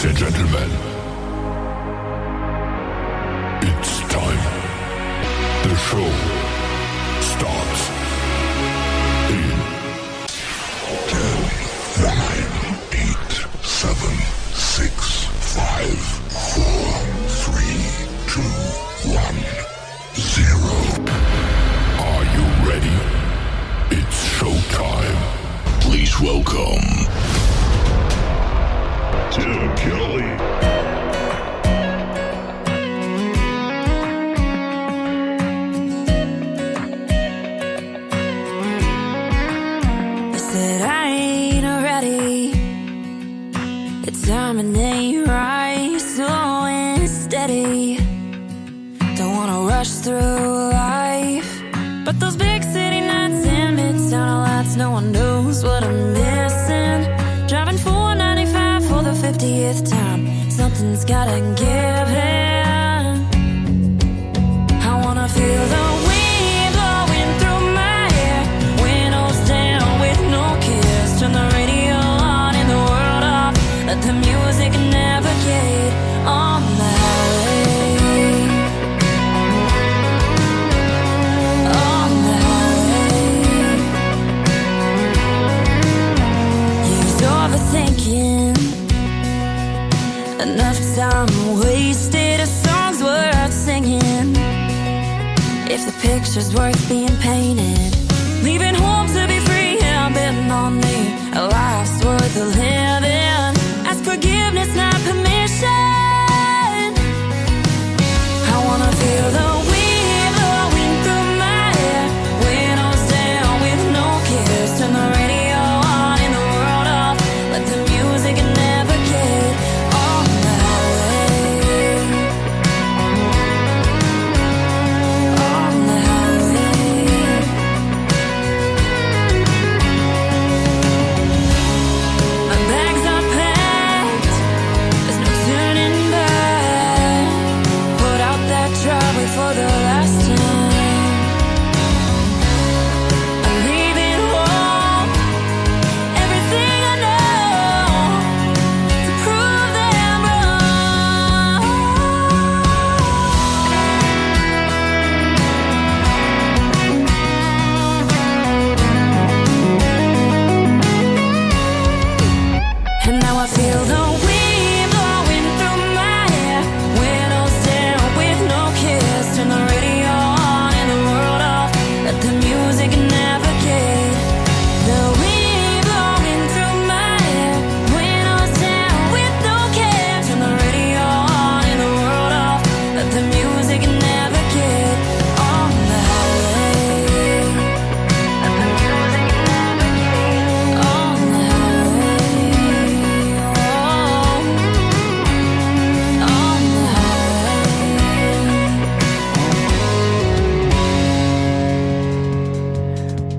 Ladies and gentlemen, it's time. The show starts in 10, 9, 8, 7, 6, 5, 4, 3, 2, 1, 0. Are you ready? It's showtime. Please welcome Tim Kelly. I said I ain't ready. The timing ain't right, slow and steady. Don't wanna rush through life, but those big city nights and midtown lights, no one knows what I'm missing. Driving 495 for the 50th time, something's gotta give in. I wanna feel the wind blowing through my hair, windows down with no cares. Turn the radio on and the world off, let the music navigate on the highway. On the highway. He's overthinking, enough time wasted, a song's worth singing. If the picture's worth being painted, leaving home to be free, yeah, I'm betting on me. A life's worth a living. Ask forgiveness, not permission. I wanna feel the wind blowing through my hair, windows down with no cares. Turn the radio on and the world off, let the music navigate on the highway. On the highway. My bags are packed, there's no turning back. Put out that driveway for the last time. I'm leaving home, everything I know, to prove that I'm wrong. And now I feel the wind blowing through my hair, windows down with no cares. Turn the radio on and the world off, let the music navigate. The wind blowing through my hair, windows down with no cares. Turn the radio on and the world off, let the music navigate on the highway. Let the music navigate on the highway. On the highway.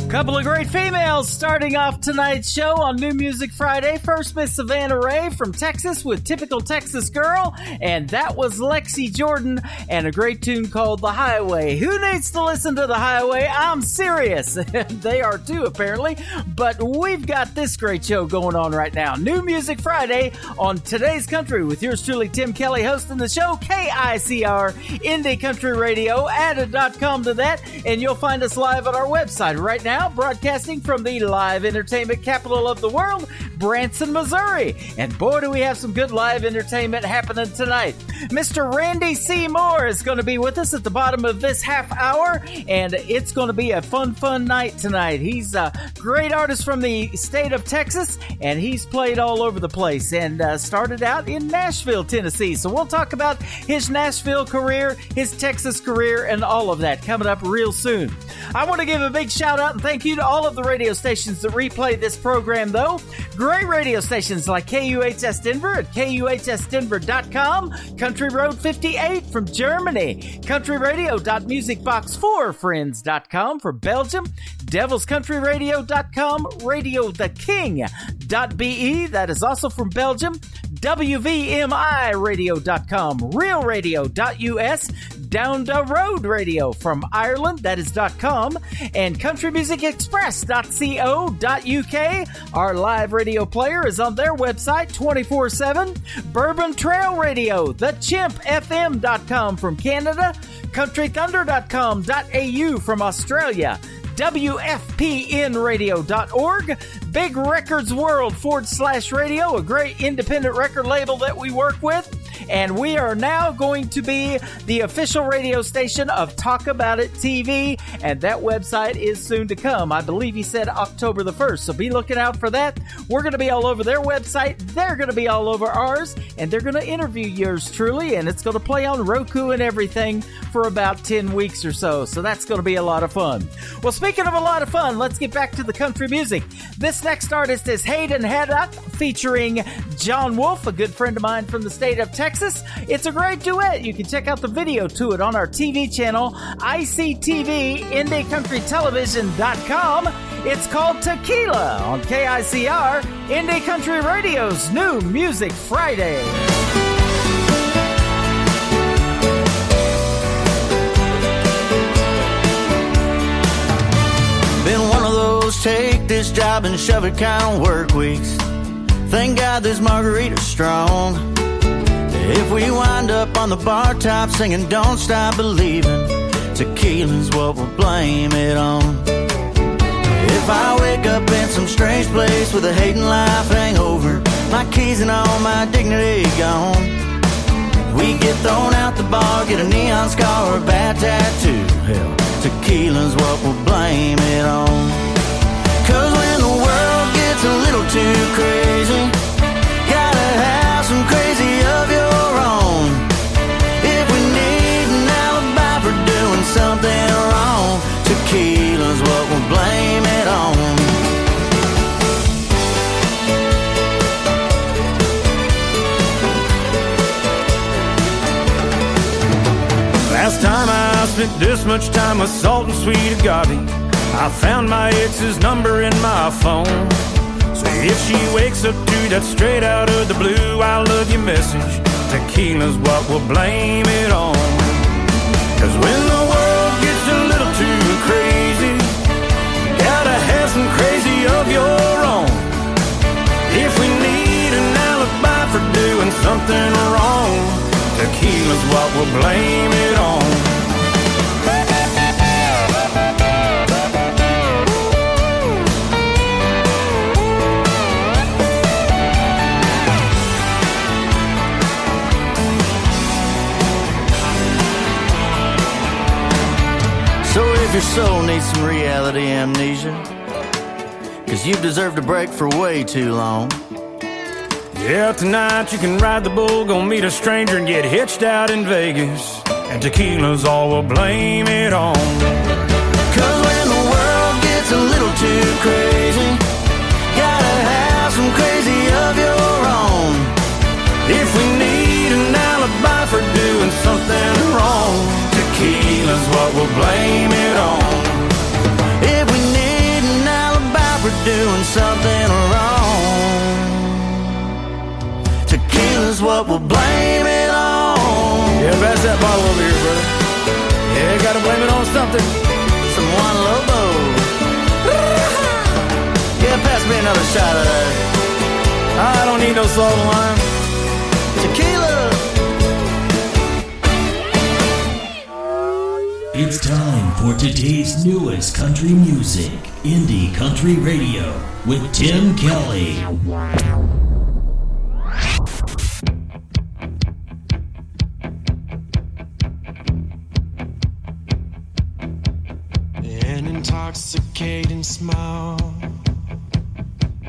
Couple of great females starting off tonight's show on New Music Friday. First, Miss Savannah Ray from Texas with Typical Texas Girl, and that was Lexi Jordan and a great tune called The Highway. Who needs to listen to The Highway? I'm serious. They are too, apparently, but we've got this great show going on right now. New Music Friday on Today's Country with yours truly, Tim Kelly, hosting the show. KICR, Indie Country Radio. Add a .com to that, and you'll find us live on our website right now, broadcasting from the live entertainment capital of the world, Branson, Missouri. And boy, do we have some good live entertainment happening tonight. Mr. Randy C. Moore is going to be with us at the bottom of this half hour, and it's going to be a fun night tonight. He's a great artist from the state of Texas, and he's played all over the place and started out in Nashville, Tennessee. So we'll talk about his Nashville career, his Texas career, and all of that coming up real soon. I want to give a big shout out and thank you to all of the radio stations that replay this program, though. Great radio stations like KUHS Denver at KUHSdenver.com, Country Road 58 from Germany, countryradio.musicbox4friends.com for Belgium, devilscountryradio.com, radiotheking.be, that is also from Belgium, WVMIradio.com, realradio.us, Down the Road Radio from Ireland, that is .com, and countrymusicexpress.co.uk. Our live radio player is on their website 24/7. Bourbon Trail Radio, thechimpfm.com from Canada, countrythunder.com.au from Australia, WFPNradio.org, Big Records World /radio, a great independent record label that we work with. And we are now going to be the official radio station of Talk About It TV, and that website is soon to come. I believe he said October the 1st, so be looking out for that. We're going to be all over their website, they're going to be all over ours, and they're going to interview yours truly, and it's going to play on Roku and everything for about 10 weeks or so, so that's going to be a lot of fun. Well, speaking of a lot of fun, let's get back to the country music. This next artist is Hayden Haddock, featuring John Wolf, a good friend of mine from the state of Texas. It's a great duet. You can check out the video to it on our TV channel, ICTV, IndieCountryTelevision.com. It's called Tequila on KICR, Indie Country Radio's New Music Friday. Been one of those take this job and shove it kind of work weeks. Thank God this margarita's strong. If we wind up on the bar top singing Don't Stop Believing, tequila's what we'll blame it on. If I wake up in some strange place with a hating life hangover, my keys and all my dignity gone, we get thrown out the bar, get a neon scar or a bad tattoo, hell, tequila's what we'll blame it on. Cause when the world gets a little too crazy, gotta have some crazy of your own. If we need an alibi for doing something wrong, tequila's what we'll blame it on. Last time I spent this much time with salt and sweet agave, I found my ex's number in my phone. So if she wakes up to that straight out of the blue I love you message, tequila's what we'll blame it on. Cause when the world gets a little too crazy, you gotta have some crazy of your own. If we need an alibi for doing something wrong, tequila's what we'll blame it on. So if your soul needs some reality amnesia, cause you've deserved a break for way too long, yeah, tonight you can ride the bull, go meet a stranger and get hitched out in Vegas, and tequila's all we'll blame it on. cause when the world gets a little too crazy, gotta have some crazy of your own. If we need an alibi for doing something wrong, tequila's what we'll blame it on. If we need an alibi for doing something wrong, tequila's what we'll blame it on. Yeah, pass that bottle over here, brother. Yeah, gotta blame it on something. Some Juan Lobo. Yeah, pass me another shot of that. I don't need no salt and lime. Tequila. It's time for today's newest country music, Indie Country Radio, with Tim Kelly. An intoxicating smile,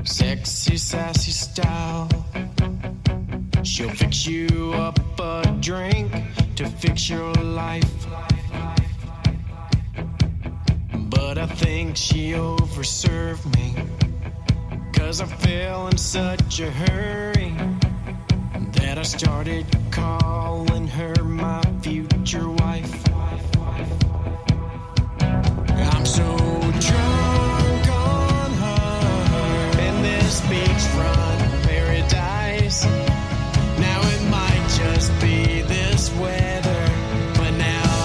sexy, sassy style. She'll fix you up a drink to fix your life. But I think she overserved me, 'cause I fell in such a hurry that I started calling her my future wife. I'm so drunk on her in this beachfront paradise. Now it might just be this weather, but now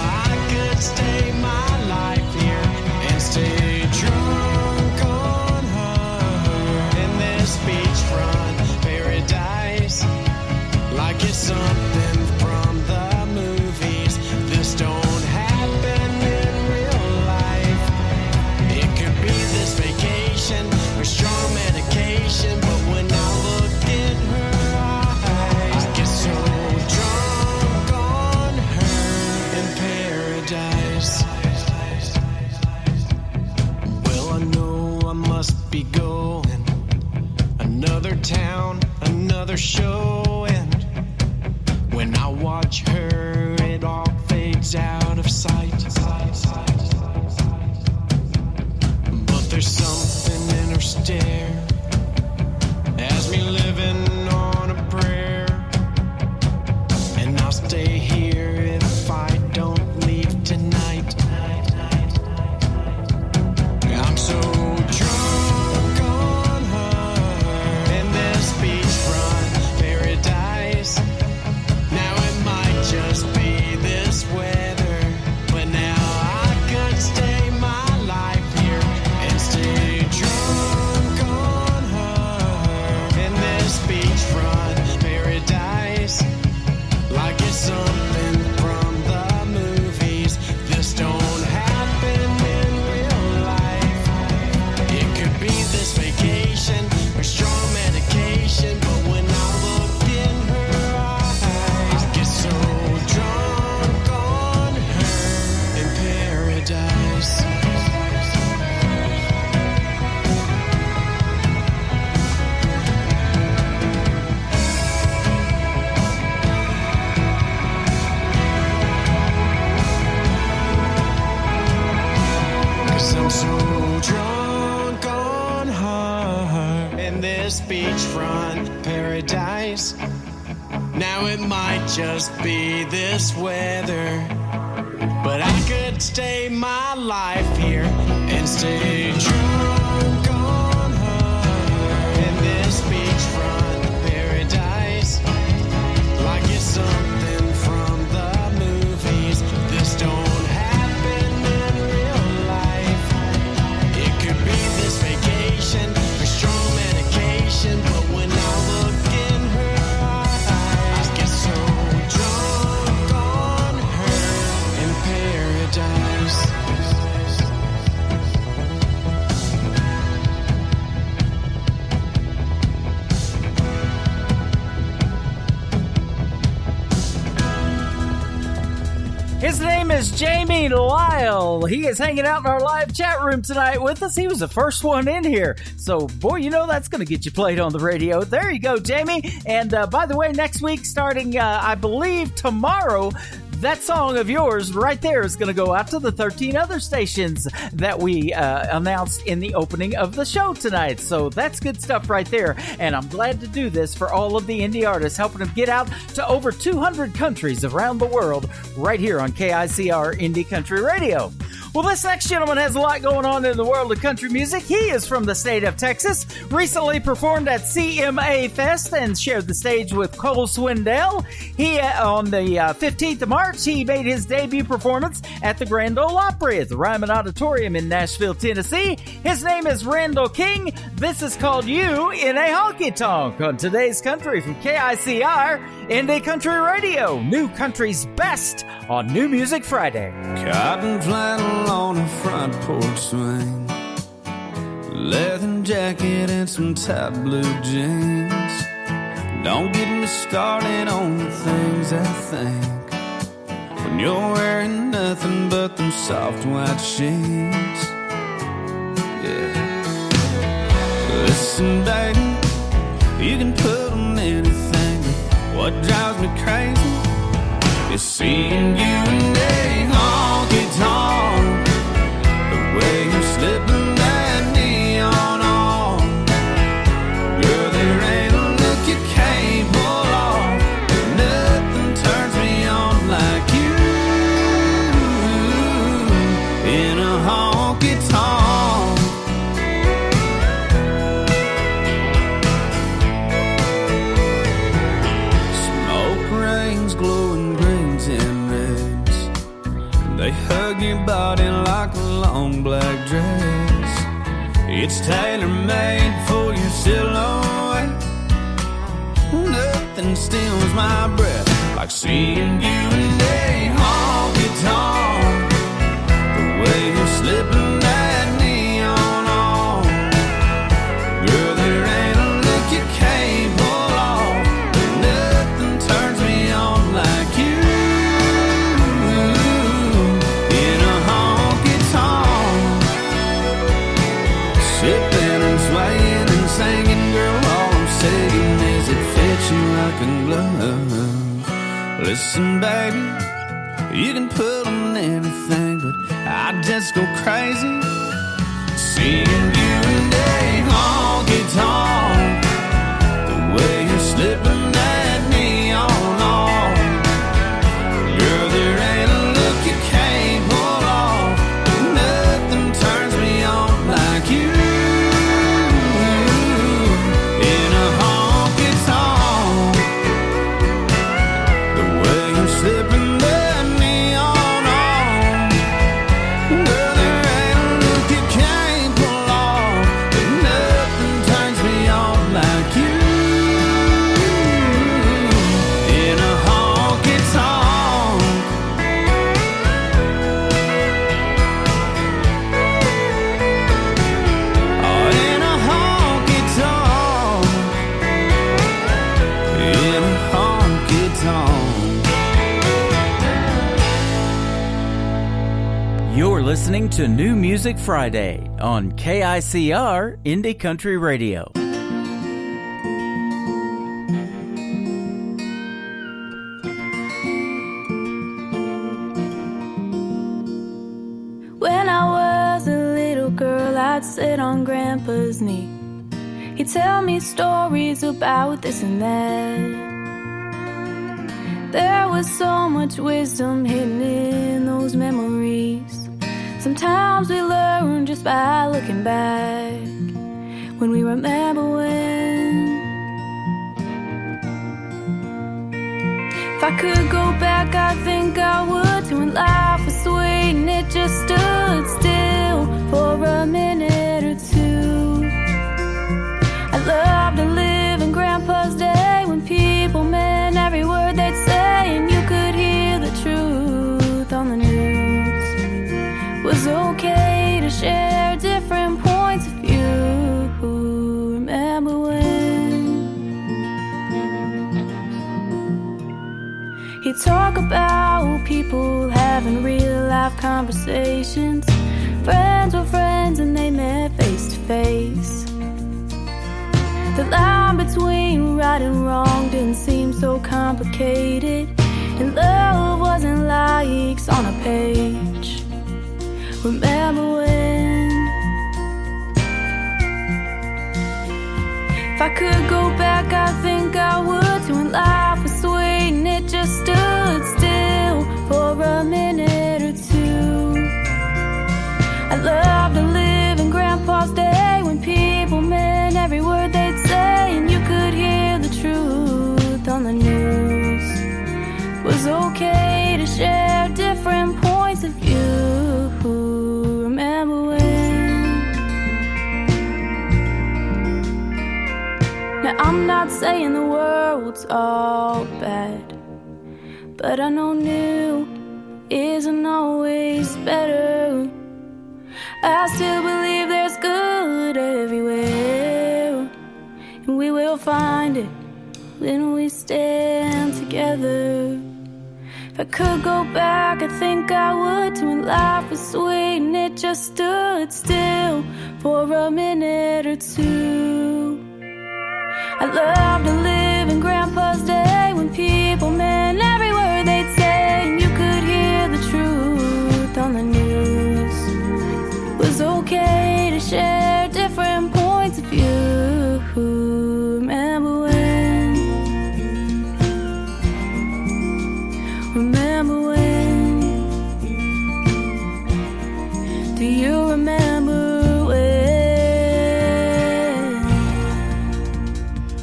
Another town, another show, and when I watch her, it all fades out of sight. But there's something in her stare, has me living on a prayer, and I'll stay here if I don't leave tonight. I'm so drunk on her in this beachfront paradise. Now it might just be this weather, but now I could stay my life here and stay drunk on her in this beachfront paradise. Like it's something from the movies. This don't happen in real life. It could be this vacation or strong medication, but when I look in her eyes, I get so drunk on her in paradise. Cause I'm so drunk on her in this beachfront paradise. Now it might just be this weather, but I could stay my life here and stay drunk on her in this beachfront paradise. Like it's something from the movies. This don't happen in real life. It could be this vacation or strong medication, but when I look in her eyes, I get so drunk on her in paradise. His name is Jamie Lyle. He is hanging out in our live chat room tonight with us. He was the first one in here. So, boy, you know that's going to get you played on the radio. There you go, Jamie. And by the way, next week, starting, I believe, tomorrow, that song of yours right there is going to go out to the 13 other stations that we announced in the opening of the show tonight. So that's good stuff right there. And I'm glad to do this for all of the indie artists, helping them get out to over 200 countries around the world right here on KICR Indie Country Radio. Well, this next gentleman has a lot going on in the world of country music. He is from the state of Texas, recently performed at CMA Fest and shared the stage with Cole Swindell. He, on the 15th of March, he made his debut performance at the Grand Ole Opry at the Ryman Auditorium in Nashville, Tennessee. His name is Randall King. This is called You in a Honky Tonk on Today's Country from KICR Indie Country Radio. New country's best on New Music Friday. Cotton flannel on a front porch swing, leather jacket and some tight blue jeans. Don't get me started on the things I think when you're wearing nothing but them soft white sheets. Yeah. Listen, baby, you can put on anything, but what drives me crazy is seeing you in a honky tonk. The way you're slipping that neon on, girl, there ain't a look you can't pull off. Nothing turns me on like you in a honky tonk. Smoke rings, glowing greens and reds, they hug your body like a long black dress. It's tailor-made for your silhouette. Nothing steals my breath like seeing you in a honky tonk. The way you're slipping that neon on, girl, there ain't a look you can't pull off. Nothing turns me on like you in a honky tonk. Sipping and swaying and singing, girl, all I'm like a glove. Listen, baby, you can put on anything, but I just go crazy seeing you in a honky-tonk. The way you're slipping that neon on, girl, there ain't a look you can't pull off. Nothing turns me on like you in a honky-tonk. The way you're slipping that neon on, girl, there ain't a look you can't pull off. But nothing turns me on like you in a honky-tonk. Oh, in a honky-tonk. In a honky-tonk. You're listening to New Music Friday on KICR Indie Country Radio. When I was a little girl, I'd sit on Grandpa's knee. He'd tell me stories about this and that. There was so much wisdom hidden in those memories. Sometimes we learn just by looking back. When we remember when. If I could go back, I think I would, to when life was sweet and it just stood still for a minute or two. I'd love to live in Grandpa's day, when people meant every word they'd say, and you could hear the truth on the news. It was okay to share different points of view. Remember when he'd talk about people having real life conversations. Friends were friends and they met face to face. The line between right and wrong didn't seem so complicated, and love wasn't likes on a page. Remember when. If I could go back, I think I would, to when life was sweet and it just stood still for a minute or two. I'd love to live in Grandpa's day, when people meant every word they'd say, and you could hear the truth on the news. It was okay to share different points of view. Remember when. Now I'm not saying the world's all bad, but I know new isn't always better. I still believe there's good everywhere, and we will find it when we stand together. If I could go back, I think I would, to when life was sweet and it just stood still for a minute or two. I'd love to live in Grandpa's day, when people meant every word they'd say, and you could hear the truth on the news. It was okay to share different points of view. Remember when. Remember when. Do you remember when?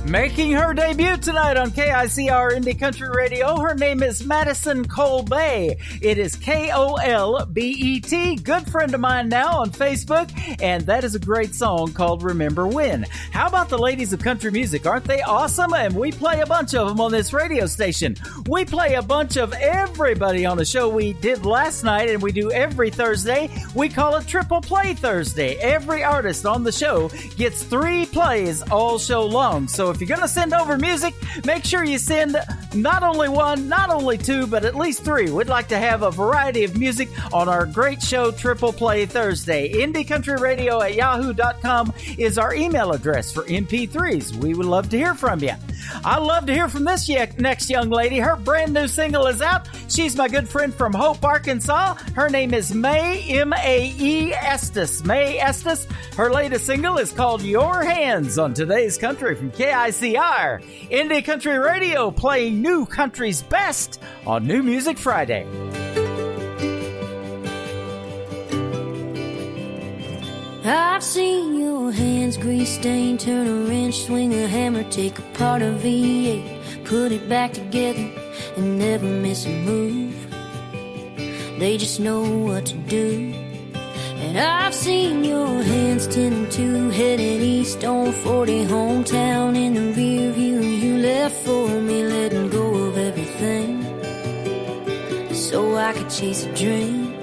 Making her debut tonight on KICR Indie Country Radio, her name is Madison Colbet. It is Kolbet. Good friend of mine now on Facebook, and that is a great song called Remember When. How about the ladies of country music? Aren't they awesome? And we play a bunch of them on this radio station. We play a bunch of everybody on the show we did last night, and we do every Thursday. We call it Triple Play Thursday. Every artist on the show gets 3 plays all show long. So if you're going to send over music, make sure you send not only 1, not only 2, but at least 3. We'd like to have a variety of music on our great show, Triple Play Thursday. IndieCountryRadio@yahoo.com is our email address for MP3s. We would love to hear from you. I love to hear from this next young lady. Her brand new single is out. She's my good friend from Hope, Arkansas. Her name is Mae, M-A-E Estes. Mae Estes. Her latest single is called Your Hands on Today's Country from KICR. Indie Country Radio, playing new country's best on New Music Friday. I've seen your hands grease stained, turn a wrench, swing a hammer, take apart a V8, put it back together and never miss a move. They just know what to do. And I've seen your hands 10 and 2, headed east on 40, hometown in the rear view. You left for me, letting go of everything so I could chase a dream.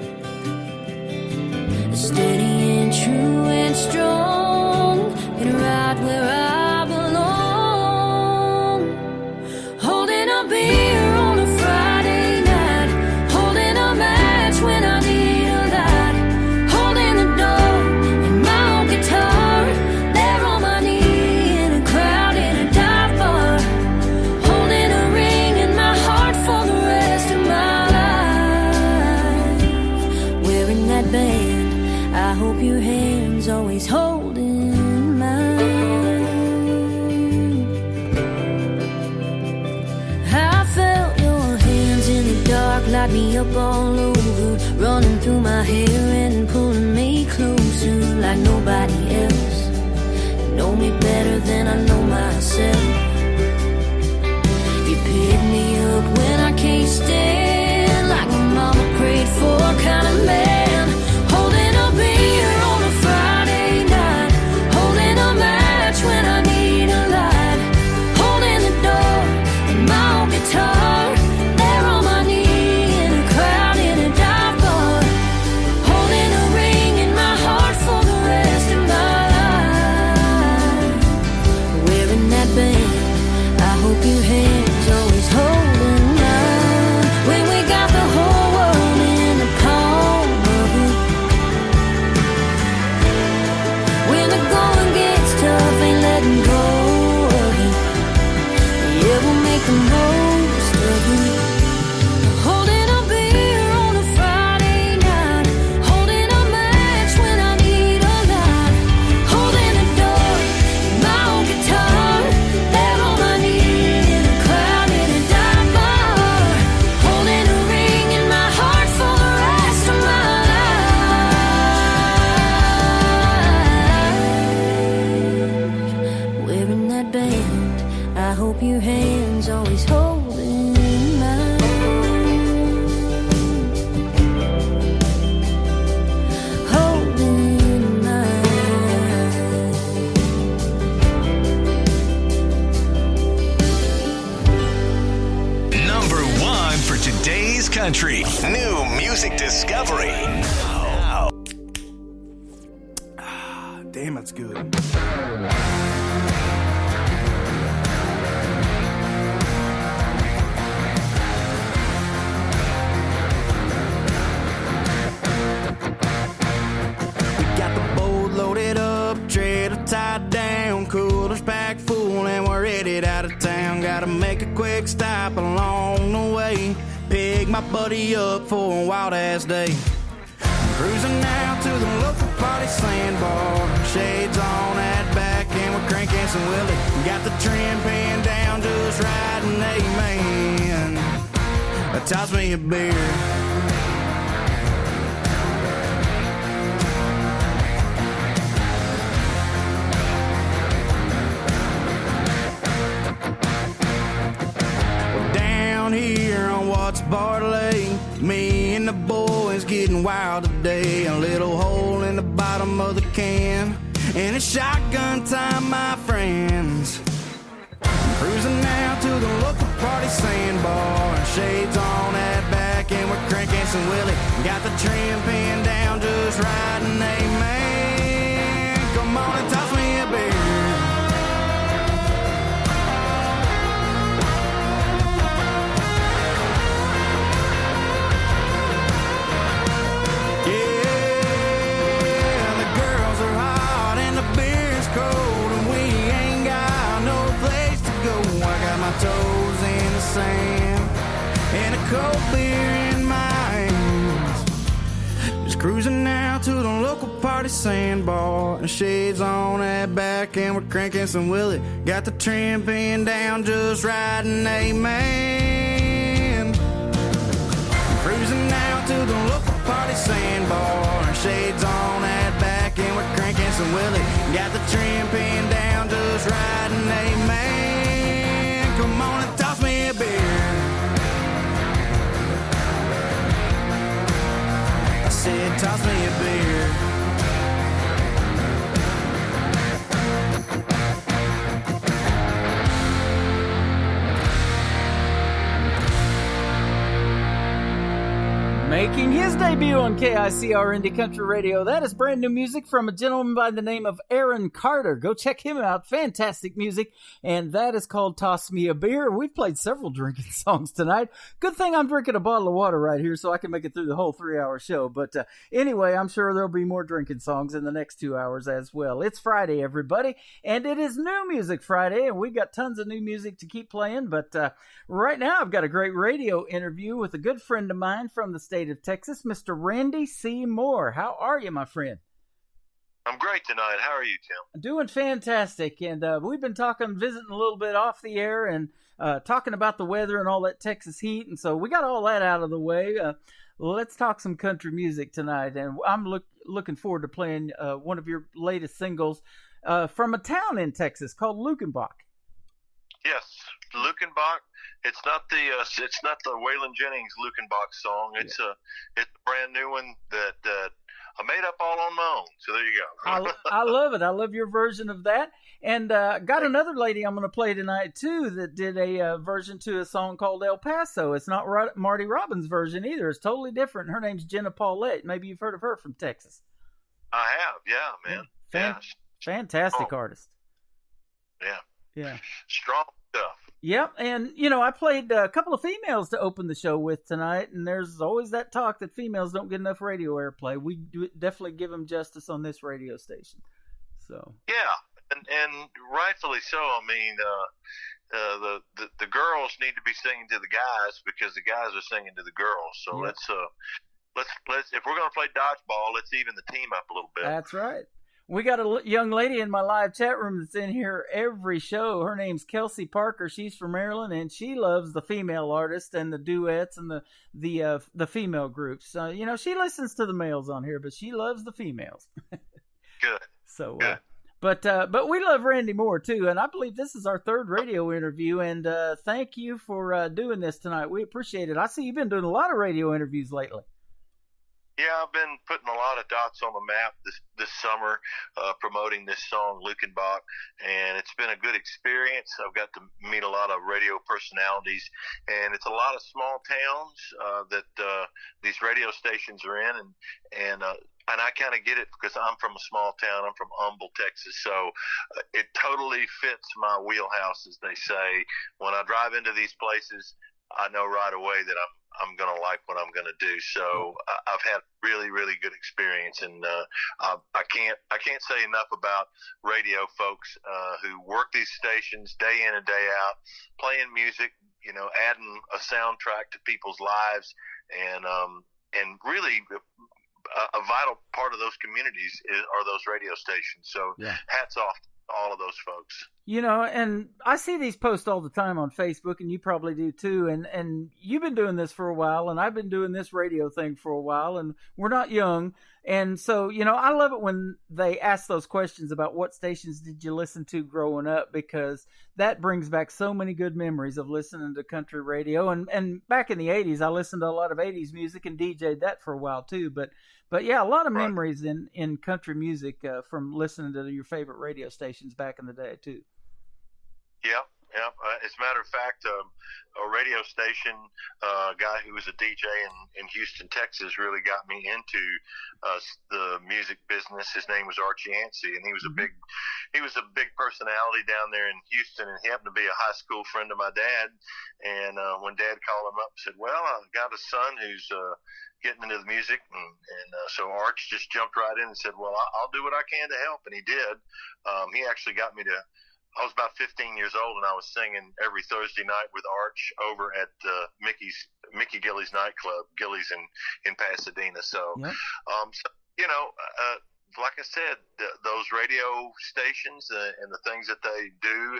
Steady and true and strong, and right where I belong. Holding a beer on a Friday night, holding a match when I need a light, holding the door and my own guitar, there on my knee in a crowd in a dive bar, holding a ring in my heart for the rest of my life, wearing that band. I hope your hand's always holding mine. I felt your hands in the dark, light me up all over, running through my hair and pulling me closer like nobody else. You know me better than I know myself. You pick me up when I can't stand, like my mama prayed for, kind of man. Beer on a Friday night, holding a match when I need a light, holding the door and my own guitar, there on my knee in a crowd in a dive bar, holding a ring in my heart for the rest of my life, wearing that band. I hope your hands always holding mine, when we got the whole world in the palm of it. When the going gets tough, ain't letting go of it. Yeah, we'll make the most of it. Holding a beer on a Friday night, holding a match when I need a light, holding a door and my own guitar, there on my knee in a crowd in a dive bar, holding a ring in my heart for the rest of my life. Wearing that band, I hope your hands always holding mine. Holding mine. Number one for today's country. New music discovery. Now. Damn, that's good. Got the boat loaded up, trailer tied down, coolers packed full, and we're headed out of town. Gotta make a quick stop along the way, pick my buddy up for a wild ass day. Cruising out to the local party sandbar, shades on at back, and we're cranking some Willie. Got the trim pinned down just right, and amen. Toss me a beer. Here on what's Bartley, me and the boys getting wild today. A little hole in the bottom of the can, and it's shotgun time, my friends. Cruising now to the local party sandbar, shades on at back, and we're cranking some Willie. Got the trim pinned down just right, and amen. Come on and toss me a beer. I my toes in the sand and a cold beer in my hands. Just cruising now to the local party sandbar, and shades on that back, and we're cranking some Willie. Got the trim pinned down, just riding amen. Cruising now to the local party sandbar, and shades on that back, and we're cranking some Willie. Got the trim pinned down, just riding amen. Come on and toss me a beer. I said, toss me a beer. Making his debut on KICR Indie Country Radio, that is brand new music from a gentleman by the name of Aaron Carter. Go check him out. Fantastic music. And that is called Toss Me a Beer. We've played several drinking songs tonight. Good thing I'm drinking a bottle of water right here so I can make it through the whole 3-hour show. But anyway, I'm sure there'll be more drinking songs in the next 2 hours as well. It's Friday, everybody. And it is New Music Friday. And we got tons of new music to keep playing. But right now, I've got a great radio interview with a good friend of mine from the state of Texas, Mr. Randy C. Moore. How are you, my friend? I'm great tonight. How are you, Tim? Doing fantastic. And we've been visiting a little bit off the air and talking about the weather and all that Texas heat. And so we got all that out of the way. Let's talk some country music tonight. And I'm looking forward to playing one of your latest singles from a town in Texas called Lukenbach. Yes, Lukenbach. It's not the Waylon Jennings Lukenbach song. It's a brand new one that I made up all on my own. So there you go. I love it. I love your version of that. And got another lady I'm going to play tonight too that did a version to a song called El Paso. It's not Marty Robbins' version either. It's totally different. Her name's Jenna Paulette. Maybe you've heard of her from Texas. I have. Yeah, man. Fantastic artist. Yeah. Strong stuff. Yep, and, I played a couple of females to open the show with tonight, and there's always that talk that females don't get enough radio airplay. We definitely give them justice on this radio station. So yeah, and rightfully so. I mean, the girls need to be singing to the guys because the guys are singing to the girls. So let's if we're going to play dodgeball, let's even the team up a little bit. That's right. We got a young lady in my live chat room that's in here every show. Her name's Kelsey Parker. She's from Maryland, and she loves the female artists and the duets and the female groups. She listens to the males on here, but she loves the females. Good. So, good. But we love Randy Moore too, and I believe this is our third radio interview. And thank you for doing this tonight. We appreciate it. I see you've been doing a lot of radio interviews lately. Yeah, I've been putting a lot of dots on the map this summer, promoting this song, Lukenbach, and it's been a good experience. I've got to meet a lot of radio personalities, and it's a lot of small towns that these radio stations are in, and I kind of get it because I'm from a small town. I'm from Humble, Texas, so it totally fits my wheelhouse, as they say. When I drive into these places, I know right away that I'm going to like what I'm going to do. So I've had really, really good experience. And I can't say enough about radio folks who work these stations day in and day out, playing music, adding a soundtrack to people's lives. And really a vital part of those communities are those radio stations. So hats off to all of those folks. And I see these posts all the time on Facebook, and you probably do too. And you've been doing this for a while, and I've been doing this radio thing for a while, and we're not young. And so, I love it when they ask those questions about what stations did you listen to growing up, because that brings back so many good memories of listening to country radio. And back in the 80s, I listened to a lot of 80s music and DJ'd that for a while too. But yeah, a lot of memories in country music from listening to your favorite radio stations back in the day too. Yeah. As a matter of fact, a radio station guy who was a DJ in Houston, Texas, really got me into the music business. His name was Archie Yancey, and he was a big personality down there in Houston, and he happened to be a high school friend of my dad. And when Dad called him up and said, "Well, I got a son who's getting into the music," and so Arch just jumped right in and said, "Well, I'll do what I can to help," and he did. He actually got me to I was about 15 years old, and I was singing every Thursday night with Arch over at Mickey Gilley's nightclub, Gilley's in Pasadena. So, like I said, those radio stations and the things that they do,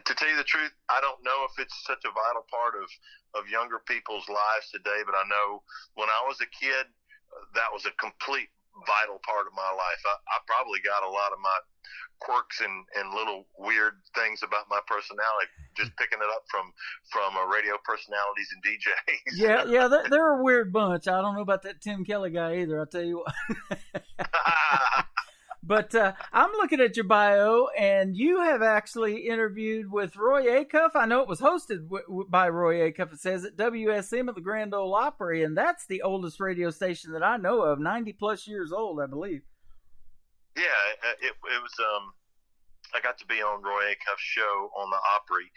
to tell you the truth, I don't know if it's such a vital part of younger people's lives today, but I know when I was a kid, that was a complete vital part of my life. I probably got a lot of my quirks and little weird things about my personality just picking it up from radio personalities and DJs. Yeah, they're a weird bunch. I don't know about that Tim Kelly guy either, I'll tell you what. But I'm looking at your bio, and you have actually interviewed with Roy Acuff. I know it was hosted by Roy Acuff. It says at WSM at the Grand Ole Opry, and that's the oldest radio station that I know of, 90-plus years old, I believe. Yeah, it was. I got to be on Roy Acuff's show on the Opry.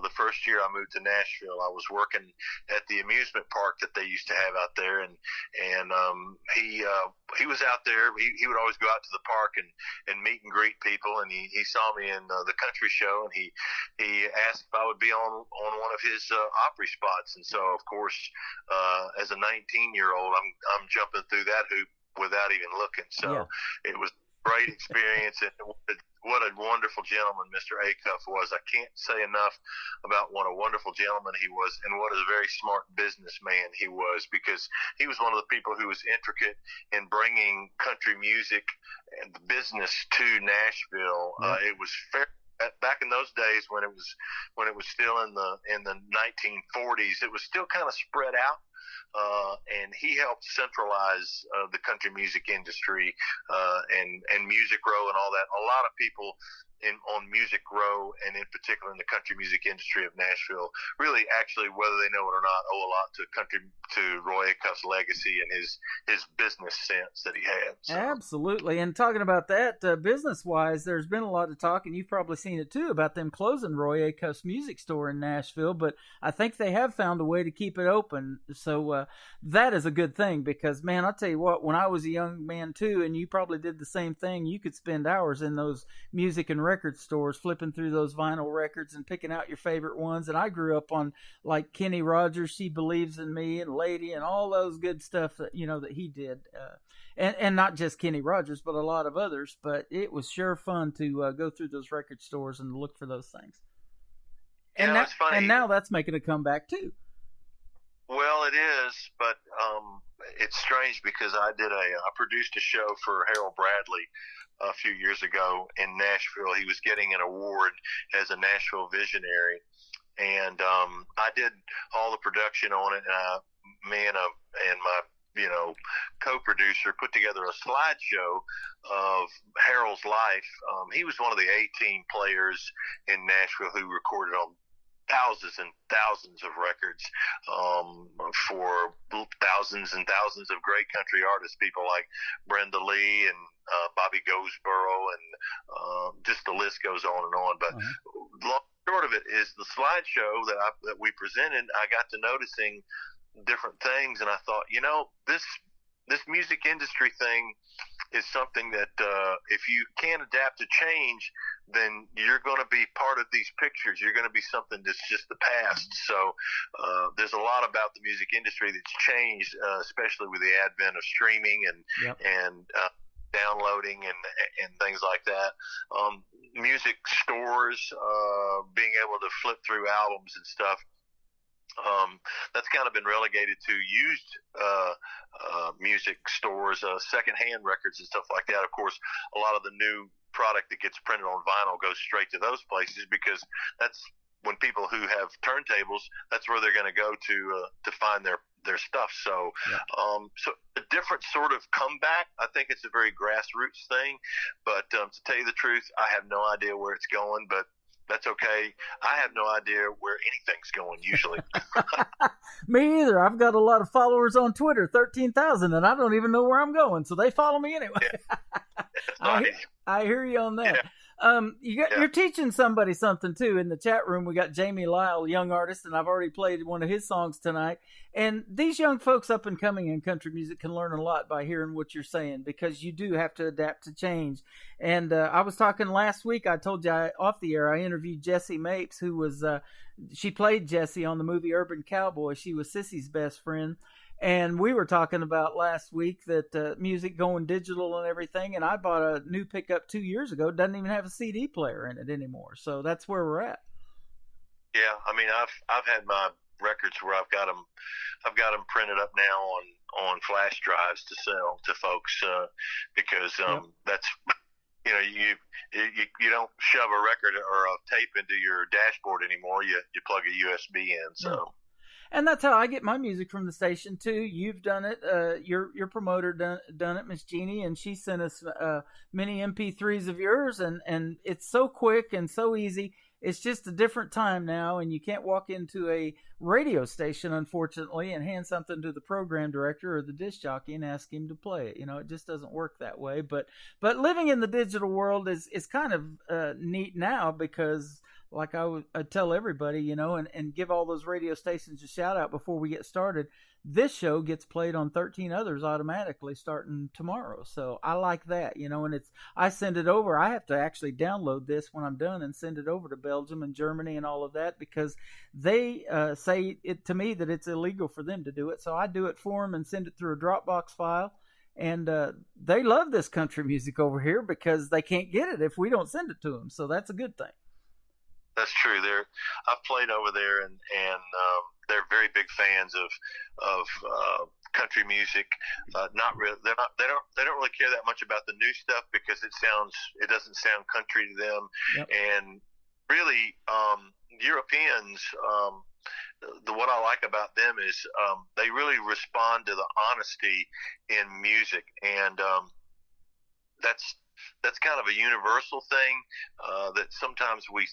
The first year I moved to Nashville, I was working at the amusement park that they used to have out there, and he was out there. He would always go out to the park and meet and greet people, and he saw me in the country show, and he asked if I would be on one of his Opry spots, and so of course, as a 19-year-old, I'm jumping through that hoop without even looking. So It was a great experience, and what a wonderful gentleman Mr. Acuff was. I can't say enough about what a wonderful gentleman he was, and what a very smart businessman he was, because he was one of the people who was intricate in bringing country music and the business to Nashville. It was fair. Back in those days when it was still in the 1940s, it was still kind of spread out. And he helped centralize the country music industry and Music Row and all that. A lot of people on Music Row, and in particular in the country music industry of Nashville, really, actually, whether they know it or not, owe a lot to Roy Acuff's legacy and his business sense that he had. So. Absolutely. And talking about that, business-wise, there's been a lot of talk, and you've probably seen it too, about them closing Roy Acuff's music store in Nashville, but I think they have found a way to keep it open. So that is a good thing, because, man, I'll tell you what, when I was a young man too, and you probably did the same thing, you could spend hours in those music and record stores flipping through those vinyl records and picking out your favorite ones. And I grew up on like Kenny Rogers, She Believes in Me, and Lady, and all those good stuff that that he did, and not just Kenny Rogers, but a lot of others. But it was sure fun to go through those record stores and look for those things. And it's funny. And now that's making a comeback too. Well, it is, but it's strange because I produced a show for Harold Bradley a few years ago in Nashville. He was getting an award as a Nashville Visionary, and I did all the production on it. And me and my co-producer put together a slideshow of Harold's life. He was one of the A-team players in Nashville who recorded on thousands and thousands of records for thousands and thousands of great country artists, people like Brenda Lee and Bobby Goldsboro, and just the list goes on and on. But long short of it is, the slideshow that we presented, I got to noticing different things, and I thought, this music industry thing is something that if you can't adapt to change, then you're going to be part of these pictures. You're going to be something that's just the past. So there's a lot about the music industry that's changed, especially with the advent of streaming and downloading and things like that. Music stores, being able to flip through albums and stuff. That's kind of been relegated to used music stores, secondhand records and stuff like that. Of course, a lot of the new product that gets printed on vinyl goes straight to those places, because that's when people who have turntables, that's where they're going to go to find their stuff. So, so a different sort of comeback. I think it's a very grassroots thing, but to tell you the truth, I have no idea where it's going, but that's okay. I have no idea where anything's going usually. Me either. I've got a lot of followers on Twitter, 13,000, and I don't even know where I'm going, so they follow me anyway. Yeah. I hear you on that. You're teaching somebody something too in the chat room. We got Jamie Lyle, a young artist, and I've already played one of his songs tonight. And these young folks up and coming in country music can learn a lot by hearing what you're saying, because you do have to adapt to change. And I was talking last week, I told you off the air, I interviewed Jessie Mapes, who was, she played Jessie on the movie Urban Cowboy. She was Sissy's best friend. And we were talking about last week that music going digital and everything, and I bought a new pickup 2 years ago. It doesn't even have a CD player in it anymore. So that's where we're at. Yeah, I mean, I've had my records where I've got them printed up now on flash drives to sell to folks because that's, you know, you don't shove a record or a tape into your dashboard anymore. You plug a USB in. So. Yeah. And that's how I get my music from the station too. You've done it. Your promoter done it, Miss Jeannie, and she sent us many MP3s of yours, and it's so quick and so easy. It's just a different time now, and you can't walk into a radio station, unfortunately, and hand something to the program director or the disc jockey and ask him to play it. You know, it just doesn't work that way. But living in the digital world is kind of neat now, because like I tell everybody, you know, and give all those radio stations a shout out before we get started. This show gets played on 13 others automatically starting tomorrow. So I like that, you know, and I send it over. I have to actually download this when I'm done and send it over to Belgium and Germany and all of that, because they say it to me that it's illegal for them to do it. So I do it for them and send it through a Dropbox file. And they love this country music over here because they can't get it if we don't send it to them. So that's a good thing. That's true. I've played over there, and they're very big fans of country music. Not really. They don't really care that much about the new stuff because it doesn't sound country to them. Yep. And really, Europeans. What I like about them is they really respond to the honesty in music, and that's kind of a universal thing that sometimes we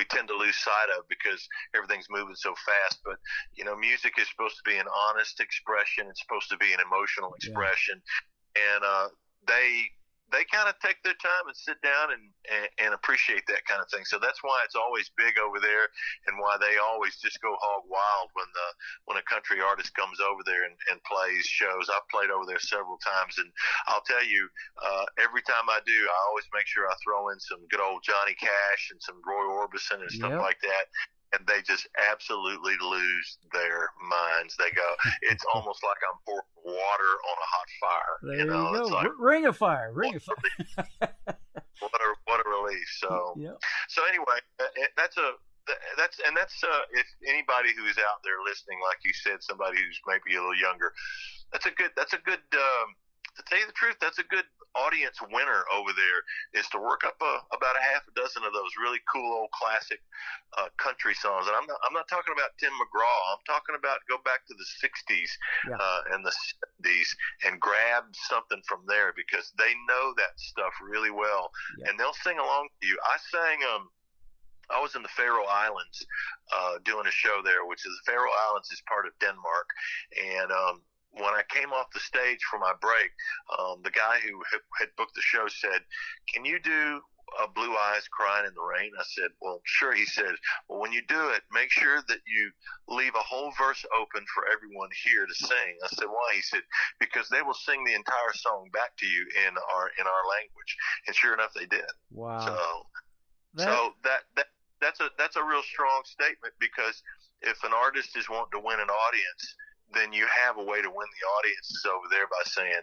tend to lose sight of because everything's moving so fast. But, you know, music is supposed to be an honest expression. It's supposed to be an emotional expression. Yeah. And they kind of take their time and sit down and appreciate that kind of thing. So that's why it's always big over there, and why they always just go hog wild when a country artist comes over there and plays shows. I've played over there several times, and I'll tell you, every time I do, I always make sure I throw in some good old Johnny Cash and some Roy Orbison and stuff like that. And they just absolutely lose their minds. They go, it's almost like I'm pouring water on a hot fire. There you go. It's like, ring of fire. What a relief. So, So anyway, that's if anybody who is out there listening, like you said, somebody who's maybe a little younger, that's a good. To tell you the truth, that's a good audience winner over there, is to work up about a half a dozen of those really cool old classic country songs. And I'm not talking about Tim McGraw. I'm talking about go back to the 60s and the 70s and grab something from there, because they know that stuff really well. Yeah. And they'll sing along to you. I was in the Faroe Islands doing a show there, which is the Faroe Islands is part of Denmark. And when I came off the stage for my break, the guy who had booked the show said, "Can you do Blue Eyes Crying in the Rain?" I said, "Well, sure." He said, "Well, when you do it, make sure that you leave a whole verse open for everyone here to sing." I said, "Why?" He said, "Because they will sing the entire song back to you in our language." And sure enough, they did. Wow. So that's a real strong statement, because if an artist is wanting to win an audience, then you have a way to win the audiences over there by saying,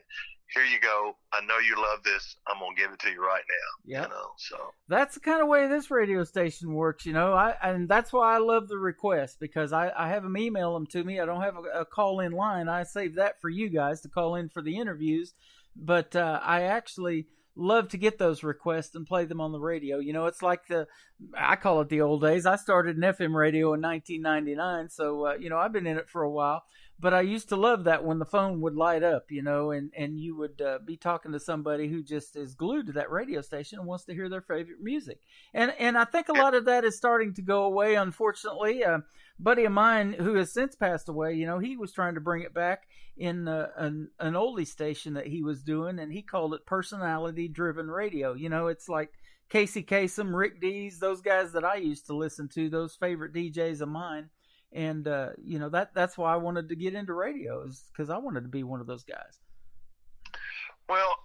"Here you go. I know you love this. I'm going to give it to you right now." Yeah. You know, so that's the kind of way this radio station works, you know. And that's why I love the request, because I have them email them to me. I don't have a call-in line. I save that for you guys to call in for the interviews. But I actually love to get those requests and play them on the radio. You know, it's like I call it the old days. I started an FM radio in 1999, so, you know, I've been in it for a while. But I used to love that when the phone would light up, you know, and you would be talking to somebody who just is glued to that radio station and wants to hear their favorite music. And I think a lot of that is starting to go away, unfortunately. A buddy of mine who has since passed away, you know, he was trying to bring it back in an oldie station that he was doing, and he called it personality-driven radio. You know, it's like Casey Kasem, Rick Dees, those guys that I used to listen to, those favorite DJs of mine. And, that's why I wanted to get into radio, is because I wanted to be one of those guys. Well,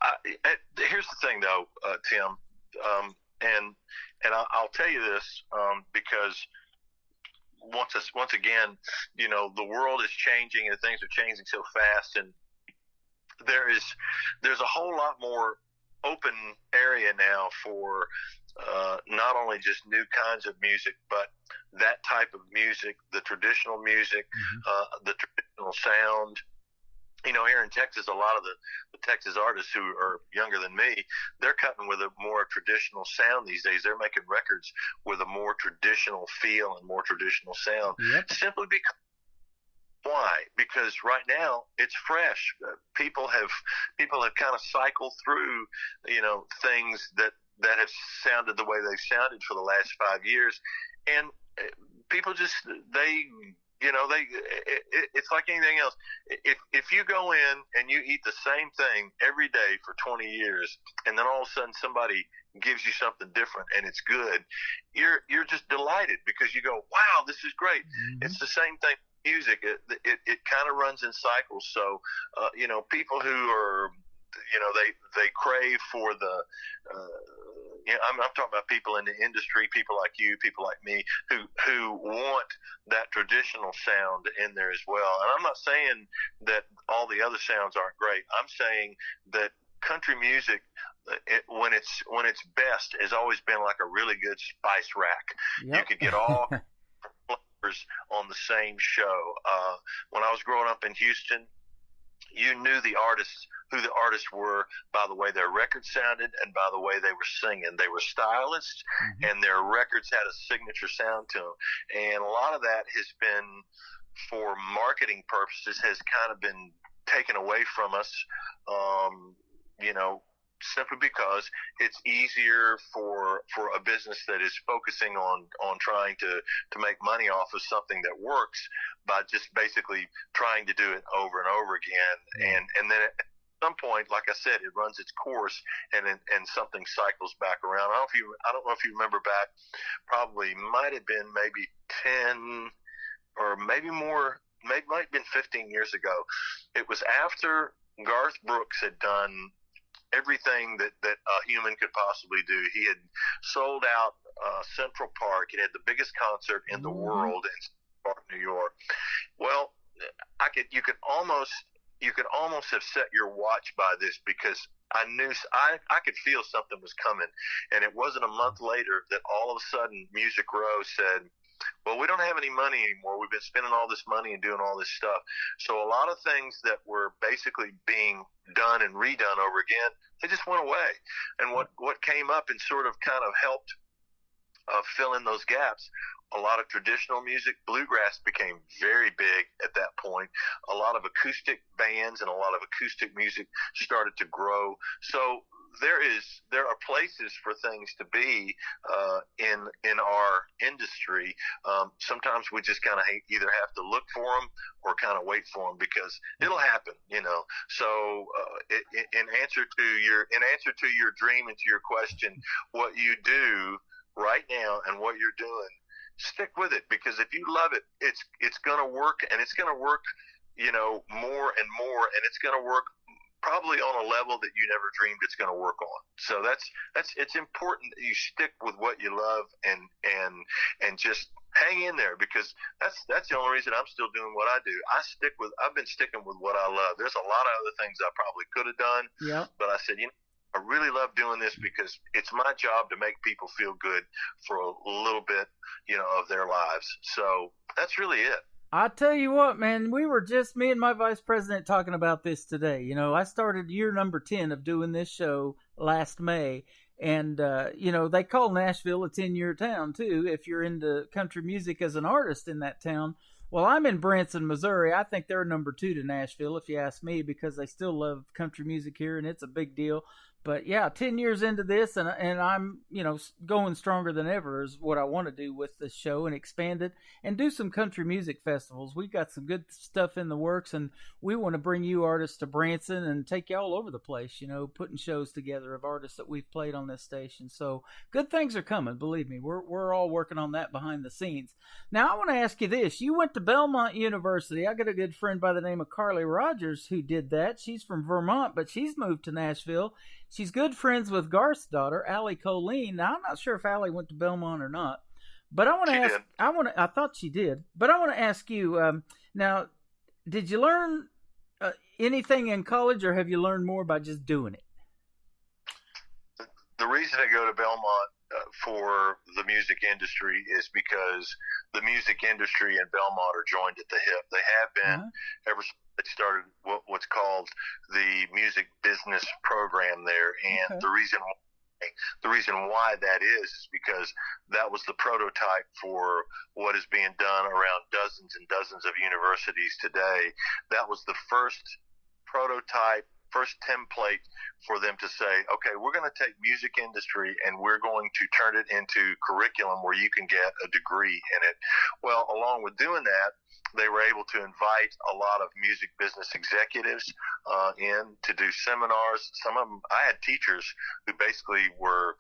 here's the thing, though, Tim, and I'll tell you this because once again, the world is changing and things are changing so fast, and there's a whole lot more open area now for not only just new kinds of music, but that type of music, the traditional music, the traditional sound. Here in Texas, a lot of the Texas artists who are younger than me, they're cutting with a more traditional sound these days. They're making records with a more traditional feel and more traditional sound. Yep. Simply because. Why? Because right now it's fresh. People have kind of cycled through, things that have sounded the way they've sounded for the last 5 years, and people just it's like anything else. If you go in and you eat the same thing every day for 20 years, and then all of a sudden somebody gives you something different and it's good, you're just delighted because you go, wow, this is great. Mm-hmm. It's the same thing. Music, it kind of runs in cycles. So, people who are, they crave for the, I'm talking about people in the industry, people like you, people like me, who want that traditional sound in there as well. And I'm not saying that all the other sounds aren't great. I'm saying that country music, when it's best, has always been like a really good spice rack. Yep. You could get all on the same show. When I was growing up in Houston, you knew who the artists were by the way their records sounded and by the way they were singing. They were stylists, and their records had a signature sound to them. And a lot of that has been, for marketing purposes, has kind of been taken away from us, simply because it's easier for a business that is focusing on trying to make money off of something that works by just basically trying to do it over and over again. And then at some point, like I said, it runs its course and something cycles back around. I don't know if you remember back, probably might have been maybe 10 or maybe more, might have been 15 years ago. It was after Garth Brooks had done everything that a human could possibly do. He had sold out Central Park. It had the biggest concert in the world in Central Park, New York. Well, you could almost have set your watch by this, because I knew I could feel something was coming. And it wasn't a month later that all of a sudden Music Row said, well, we don't have any money anymore. We've been spending all this money and doing all this stuff. So a lot of things that were basically being done and redone over again, they just went away. And what came up and sort of kind of helped fill in those gaps, a lot of traditional music, bluegrass became very big at that point. A lot of acoustic bands and a lot of acoustic music started to grow. So there are places for things to be in our industry. Sometimes we just kind of either have to look for them or kind of wait for them, because it'll happen, So in answer to your dream and to your question, what you do right now and what you're doing, stick with it, because if you love it, it's going to work, and it's going to work, more and more, and it's going to work probably on a level that you never dreamed it's going to work on. So it's important that you stick with what you love and just hang in there, because that's the only reason I'm still doing what I do. I've been sticking with what I love. There's a lot of other things I probably could have done, but I said, I really love doing this because it's my job to make people feel good for a little bit, of their lives. So that's really it. I tell you what, man, we were just, me and my vice president, talking about this today. I started year number 10 of doing this show last May. And, they call Nashville a 10-year town, too, if you're into country music as an artist in that town. Well, I'm in Branson, Missouri. I think they're number 2 to Nashville, if you ask me, because they still love country music here, and it's a big deal. But yeah, 10 years into this, and I'm, going stronger than ever is what I want to do with this show, and expand it and do some country music festivals. We've got some good stuff in the works, and we want to bring you artists to Branson and take you all over the place, putting shows together of artists that we've played on this station. So good things are coming, believe me. We're all working on that behind the scenes. Now, I want to ask you this. You went to Belmont University. I got a good friend by the name of Carly Rogers who did that. She's from Vermont, but she's moved to Nashville. She's good friends with Garth's daughter, Allie Colleen. Now, I'm not sure if Allie went to Belmont or not, but I want to ask. I thought she did, but I want to ask you. Now, did you learn anything in college, or have you learned more by just doing it? The reason I go to Belmont for the music industry is because the music industry and Belmont are joined at the hip. They have been ever since they started what's called the music business program there, and the reason why that is because that was the prototype for what is being done around dozens and dozens of universities today. That was the first prototype, first template for them to say, okay, we're going to take music industry and we're going to turn it into curriculum where you can get a degree in it. Well, along with doing that, they were able to invite a lot of music business executives in to do seminars. Some of them, I had teachers who basically were,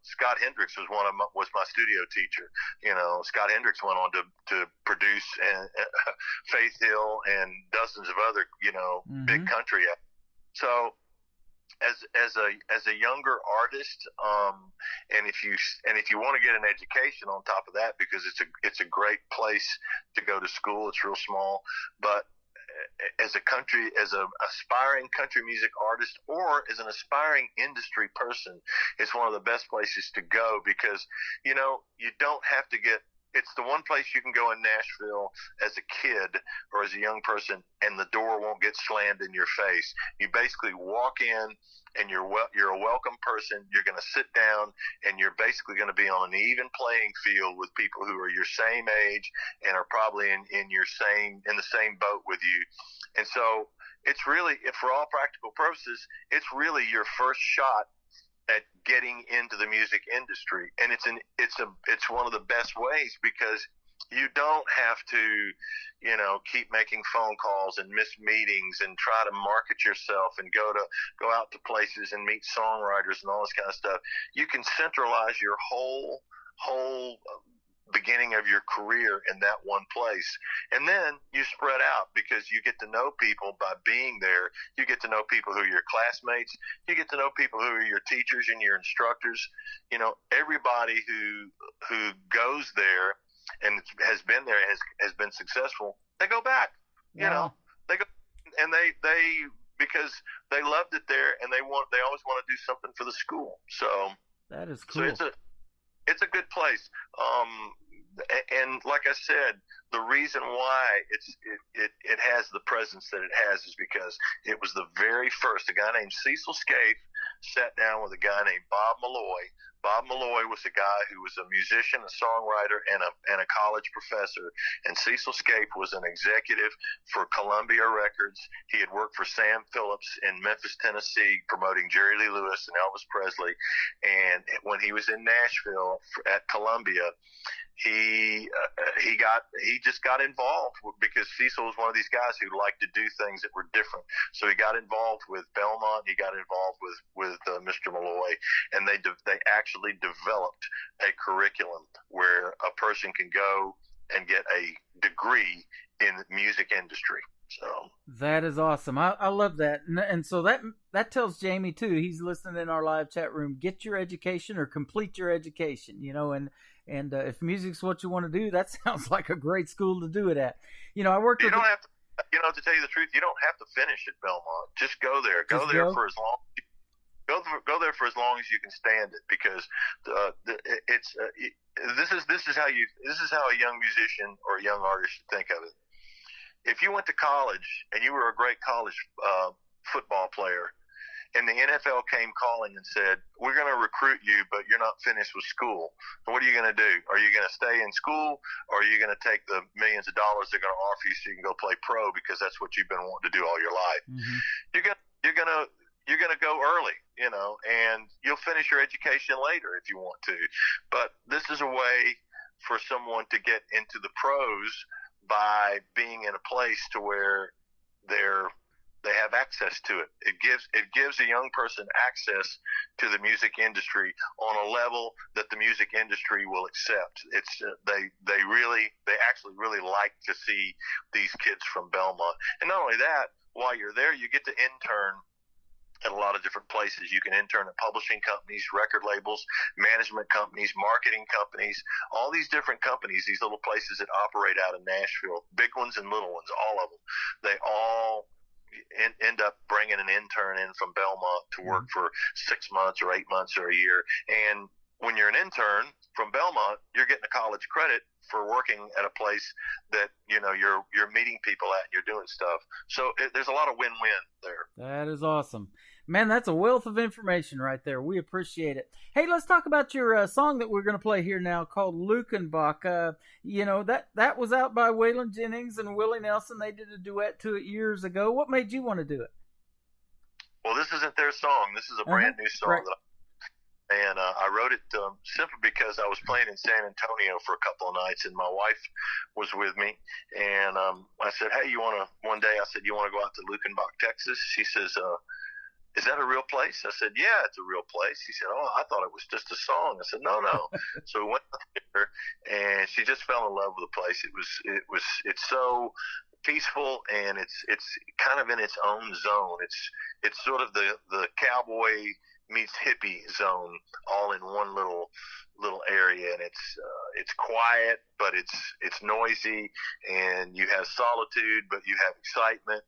Scott Hendricks was was my studio teacher. Scott Hendricks went on to produce Faith Hill and dozens of other, big country acts. So as a younger artist, and if you want to get an education on top of that, because it's a great place to go to school. It's real small, but as an aspiring country music artist, or as an aspiring industry person, it's one of the best places to go, because you don't have to get. It's the one place you can go in Nashville as a kid or as a young person, and the door won't get slammed in your face. You basically walk in, and you're a welcome person. You're going to sit down, and you're basically going to be on an even playing field with people who are your same age and are probably in the same boat with you. And so it's really, for all practical purposes, it's really your first shot at getting into the music industry, and it's one of the best ways, because you don't have to keep making phone calls and miss meetings and try to market yourself and go out to places and meet songwriters and all this kind of stuff. You can centralize your whole beginning of your career in that one place, and then you spread out, because you get to know people by being there. You get to know people who are your classmates. You get to know people who are your teachers and your instructors. Everybody who goes there and has been there, has been successful, they go back. They go, and they because they loved it there, and they always want to do something for the school. So that is cool. So it's a good place. And like I said, the reason why it has the presence that it has is because it was the very first. A guy named Cecil Scaife sat down with a guy named Bob Malloy. Bob Malloy was a guy who was a musician, a songwriter, and a college professor. And Cecil Scaife was an executive for Columbia Records. He had worked for Sam Phillips in Memphis, Tennessee, promoting Jerry Lee Lewis and Elvis Presley. And when he was in Nashville at Columbia, he just got involved, because Cecil was one of these guys who liked to do things that were different. So he got involved with Belmont. He got involved with Mr. Malloy, and they actually developed a curriculum where a person can go and get a degree in the music industry. So that is awesome. I love that. And so that tells Jamie too. He's listening in our live chat room. Get your education, or complete your education, and if music's what you want to do, that sounds like a great school to do it at. I worked with have to, to tell you the truth, you don't have to finish at Belmont. Just go there. Go there for as long. Go there for as long as you can stand it, because this is how a young musician or a young artist should think of it. If you went to college and you were a great college football player, and the NFL came calling and said, we're going to recruit you, but you're not finished with school, what are you going to do? Are you going to stay in school, or are you going to take the millions of dollars they're going to offer you so you can go play pro, because that's what you've been wanting to do all your life? Mm-hmm. You're going to you're going to go early, and you'll finish your education later if you want to. But this is a way for someone to get into the pros by being in a place to where they have access to it. It gives a young person access to the music industry on a level that the music industry will accept. It's they actually really like to see these kids from Belmont. And not only that, while you're there, you get to intern at a lot of different places. You can intern at publishing companies, record labels, management companies, marketing companies, all these different companies, these little places that operate out of Nashville, big ones and little ones, all of them. They all end up bringing an intern in from Belmont to work for 6 months or 8 months or a year. And when you're an intern from Belmont, you're getting a college credit for working at a place that you're meeting people at and you're doing stuff. So there's a lot of win-win there. That is awesome, man. That's a wealth of information right there. We appreciate it. Hey, let's talk about your song that we're going to play here now called Lukenbach. That was out by Waylon Jennings and Willie Nelson. They did a duet to it years ago. What made you want to do it? Well, this isn't their song. This is a brand new song. Right. And I wrote it simply because I was playing in San Antonio for a couple of nights, and my wife was with me. And I said, hey, one day I said, you want to go out to Lukenbach, Texas? She says, is that a real place? I said, yeah, it's a real place. She said, oh, I thought it was just a song. I said, no. So we went there, and she just fell in love with the place. It's so peaceful, and it's kind of in its own zone. It's sort of the cowboy meets hippie zone all in one little area, and it's quiet, but it's noisy, and you have solitude, but you have excitement,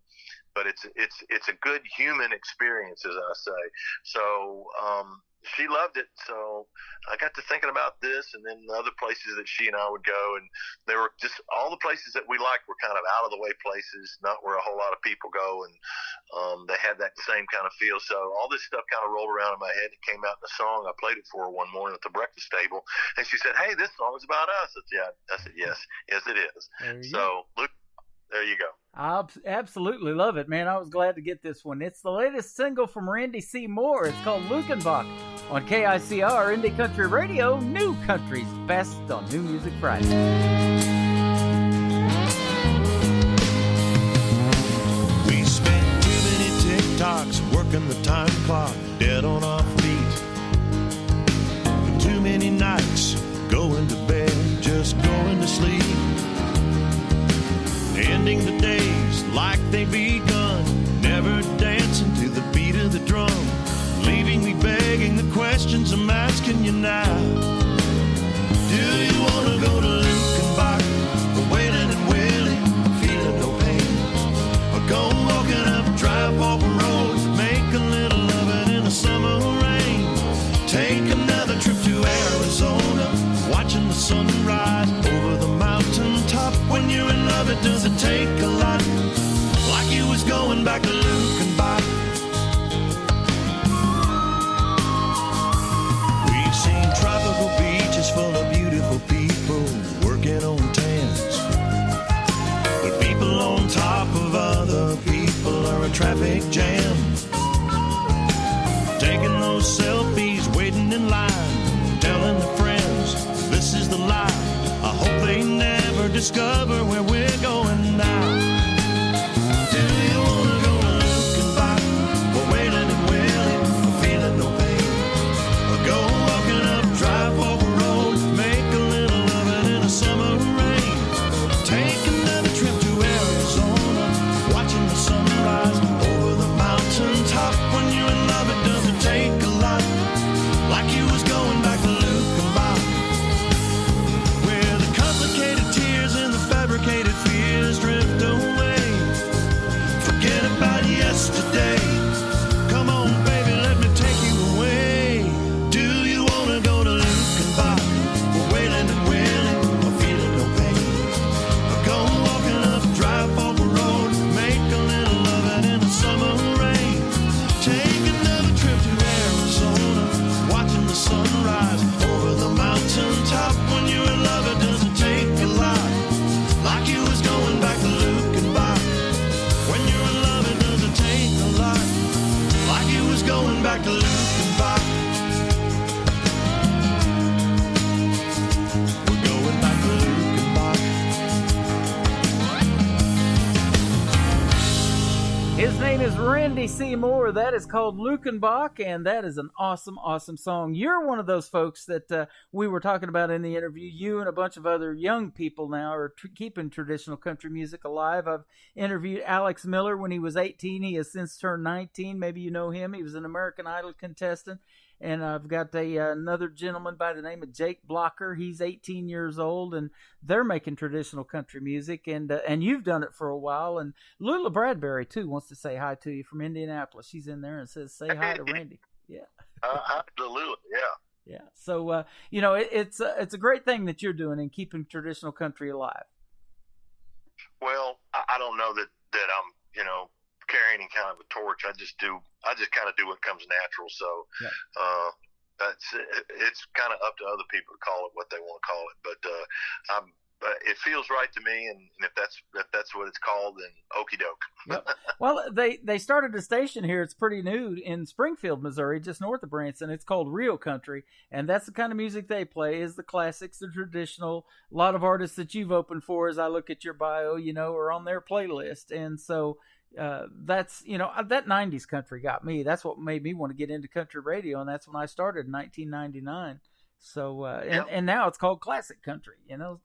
but it's a good human experience, as I say. So she loved it, so I got to thinking about this, and then the other places that she and I would go, and they were just all the places that we liked were kind of out of the way places, not where a whole lot of people go, and they had that same kind of feel. So all this stuff kind of rolled around in my head. It came out in a song. I played it for her one morning at the breakfast table, and she said, "Hey, this song is about us." I said, "Yes, it is." So Luke, there you go. I absolutely love it, man. I was glad to get this one. It's the latest single from Randy C. Moore. It's called Lukenbach on KICR Indie Country Radio, New Country's best on New Music Friday. We spent too many TikToks working the time clock, dead on our feet. Too many nights going to bed, just going to sleep. Ending the days like they begun, never dancing to the beat of the drum, leaving me begging the questions I'm asking you now. Do you want to go to Lukenbach, Waylon and Willie, feeling no pain? Or go walking up Dry Walker Road, make a little loving in the summer rain? Take another trip to Arizona, watching the sunrise over the mountaintop. When you're in love, it doesn't take a lot, like you was going back to Lukenbach. We've seen tropical beaches full of beautiful people working on tents, but people on top of other people are a traffic jam. Taking those selfies, waiting in line, telling their friends this is the life. I hope they never discover where we're going now. Do you want to go to Lukenbach, Waylon and Willie, feeling no pain? Or go walking up Dry Walker Road, make a little loving in the summer rain? Take another trip to Arizona, watching the sunrise over the mountaintop. When you're in love, it doesn't take a lot, like you was going back to Lukenbach. Where the complicated tears and the fabricated is Randy Seymour. That is called Lukenbach, and that is an awesome, awesome song. You're one of those folks that we were talking about in the interview. You and a bunch of other young people now are keeping traditional country music alive. I've interviewed Alex Miller when he was 18. He has since turned 19. Maybe you know him. He was an American Idol contestant. And I've got another gentleman by the name of Jake Blocker. He's 18 years old, and they're making traditional country music. And you've done it for a while. And Lula Bradbury, too, wants to say hi to you from Indianapolis. She's in there and says, say hi to Randy. Yeah. Absolutely, yeah. Yeah. So, it's a great thing that you're doing and keeping traditional country alive. Well, I don't know that I'm, carrying any kind of a torch. I just kind of do what comes natural. So, it's kind of up to other people to call it what they want to call it. But it feels right to me, and if that's what it's called, then okie doke. Yep. Well, they started a station here. It's pretty new in Springfield, Missouri, just north of Branson. It's called Real Country, and that's the kind of music they play. Is the classics, the traditional. A lot of artists that you've opened for, as I look at your bio, are on their playlist, and so. That's that 90s country got me. That's what made me want to get into country radio, and that's when I started in 1999. So and now it's called classic country.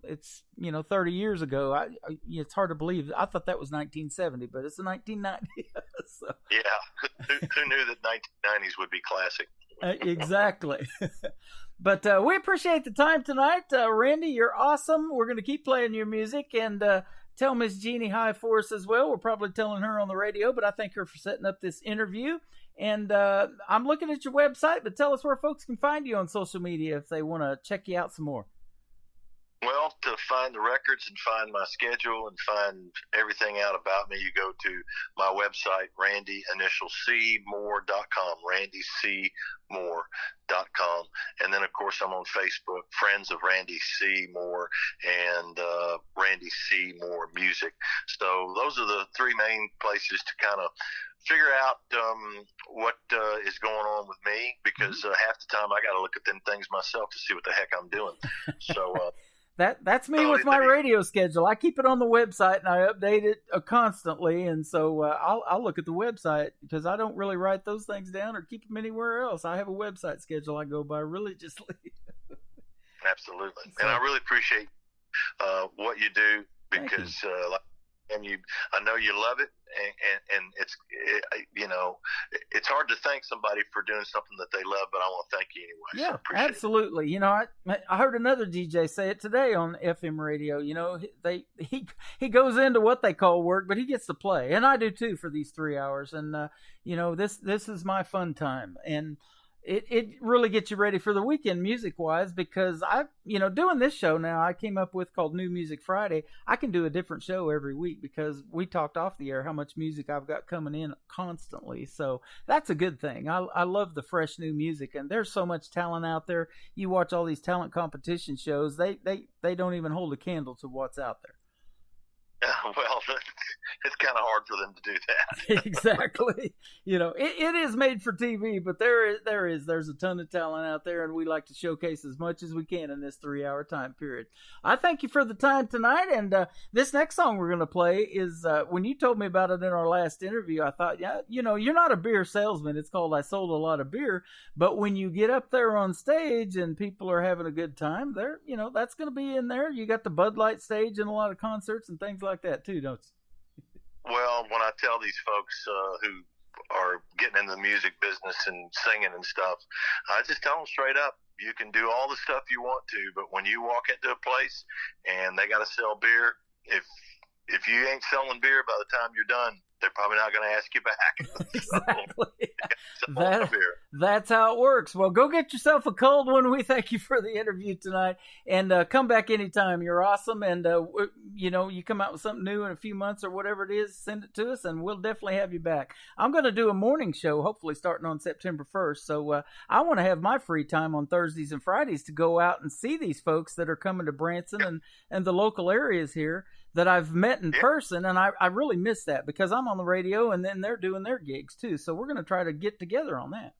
It's 30 years ago. It's hard to believe. I thought that was 1970, but it's the 1990s. So. Yeah, who knew that 1990s would be classic? Exactly. But we appreciate the time tonight, Randy. You're awesome. We're going to keep playing your music and. Tell Miss Jeannie hi for us as well. We're probably telling her on the radio, but I thank her for setting up this interview. And I'm looking at your website, but tell us where folks can find you on social media if they want to check you out some more. Well, to find the records and find my schedule and find everything out about me, you go to my website, randyinitialcmore.com, randycmore.com. And then, of course, I'm on Facebook, Friends of Randy C. Moore and Randy C. Moore Music. So those are the three main places to kind of figure out what is going on with me, because half the time I got to look at them things myself to see what the heck I'm doing. So That's me with my radio schedule. I keep it on the website and I update it constantly, and so I'll look at the website because I don't really write those things down or keep them anywhere else. I have a website schedule I go by religiously. Absolutely, and I really appreciate what you do, because I know you love it, and it's hard to thank somebody for doing something that they love, but I want to thank you anyway. Yeah, so absolutely. I heard another DJ say it today on FM radio. He goes into what they call work, but he gets to play, and I do too for these 3 hours. And this is my fun time, and it really gets you ready for the weekend music-wise, because doing this show now I came up with called New Music Friday. I can do a different show every week because we talked off the air how much music I've got coming in constantly. So that's a good thing. I love the fresh new music, and there's so much talent out there. You watch all these talent competition shows, they don't even hold a candle to what's out there. Well, it's kind of hard for them to do that. Exactly. It is made for TV, but there's a ton of talent out there, and we like to showcase as much as we can in this 3 hour time period. I thank you for the time tonight. And this next song we're going to play is when you told me about it in our last interview, I thought, you're not a beer salesman. It's called I Sold a Lot of Beer. But when you get up there on stage and people are having a good time, that's going to be in there. You got the Bud Light stage and a lot of concerts and things like that too, don't you? Well, when I tell these folks who are getting in the music business and singing and stuff, I just tell them straight up, you can do all the stuff you want to, but when you walk into a place and they got to sell beer, if you ain't selling beer by the time you're done, they're probably not going to ask you back. Exactly. That's how it works. Well, go get yourself a cold one. We thank you for the interview tonight, and come back anytime. You're awesome. And, you come out with something new in a few months or whatever it is, send it to us and we'll definitely have you back. I'm going to do a morning show, hopefully starting on September 1st. So I want to have my free time on Thursdays and Fridays to go out and see these folks that are coming to Branson and the local areas here that I've met in person, and I really miss that because I'm on the radio and then they're doing their gigs too. So we're going to try to get together on that.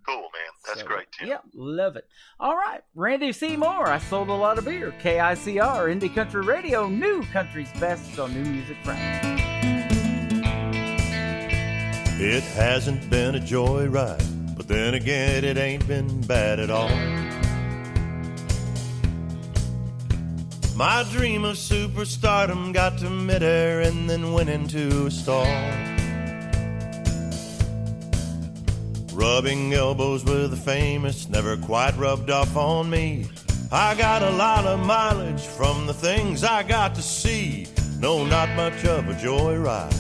Cool, man. That's great, too. Yeah, love it. All right, Randy Seymour, I Sold a Lot of Beer, KICR, Indie Country Radio, New Country's Best on New Music Friday. It hasn't been a joyride, but then again, it ain't been bad at all. My dream of superstardom got to midair and then went into a stall. Rubbing elbows with the famous never quite rubbed off on me. I got a lot of mileage from the things I got to see. No, not much of a joyride,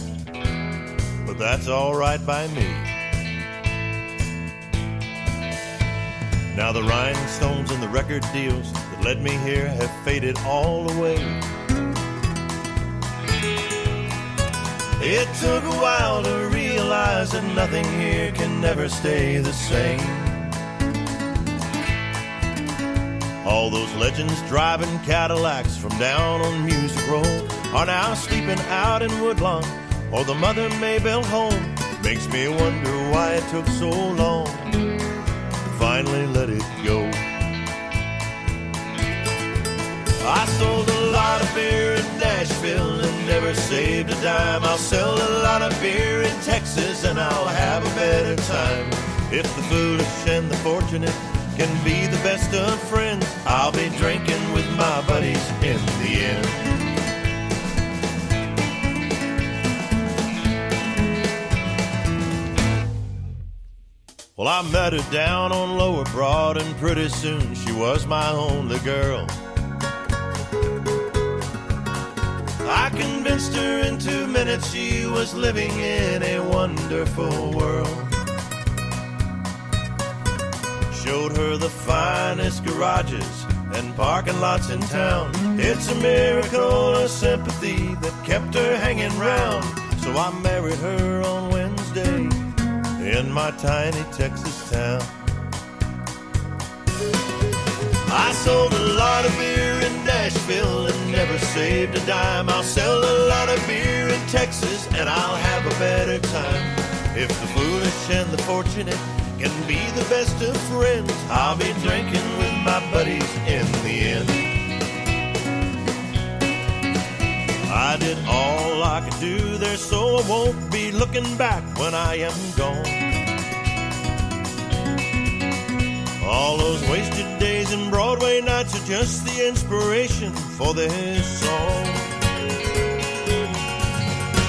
but that's all right by me. Now the rhinestones and the record deals that led me here have faded all away. It took a while to realize that nothing here can never stay the same. All those legends driving Cadillacs from down on Music Road are now sleeping out in Woodlawn or the Mother Maybelle home. Makes me wonder why it took so long to finally let it go. I sold a lot of beer in Nashville and never saved a dime. I'll sell a lot of beer in Texas and I'll have a better time. If the foolish and the fortunate can be the best of friends, I'll be drinking with my buddies in the end. Well, I met her down on Lower Broad, and pretty soon she was my only girl. I convinced her in 2 minutes she was living in a wonderful world. Showed her the finest garages and parking lots in town. It's a miracle of sympathy that kept her hanging round. So I married her on Wednesday in my tiny Texas town. I sold a lot of beer in Nashville and never saved a dime. I'll sell a lot of beer in Texas and I'll have a better time. If the foolish and the fortunate can be the best of friends, I'll be drinking with my buddies in the end. I did all I could do there, so I won't be looking back when I am gone. All those wasted days and Broadway nights are just the inspiration for this song.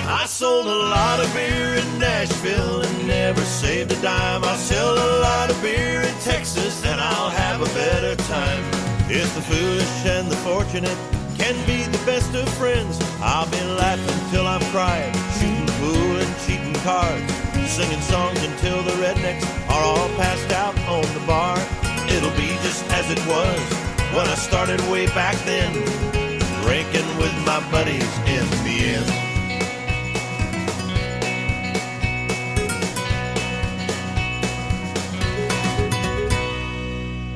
I sold a lot of beer in Nashville and never saved a dime. I'll sell a lot of beer in Texas and I'll have a better time. If the foolish and the fortunate can be the best of friends, I'll be laughing till I'm crying, shooting pool and cheating cards, singing songs until the rednecks are all passed out on the bar. It'll be just as it was when I started way back then, drinking with my buddies in the end.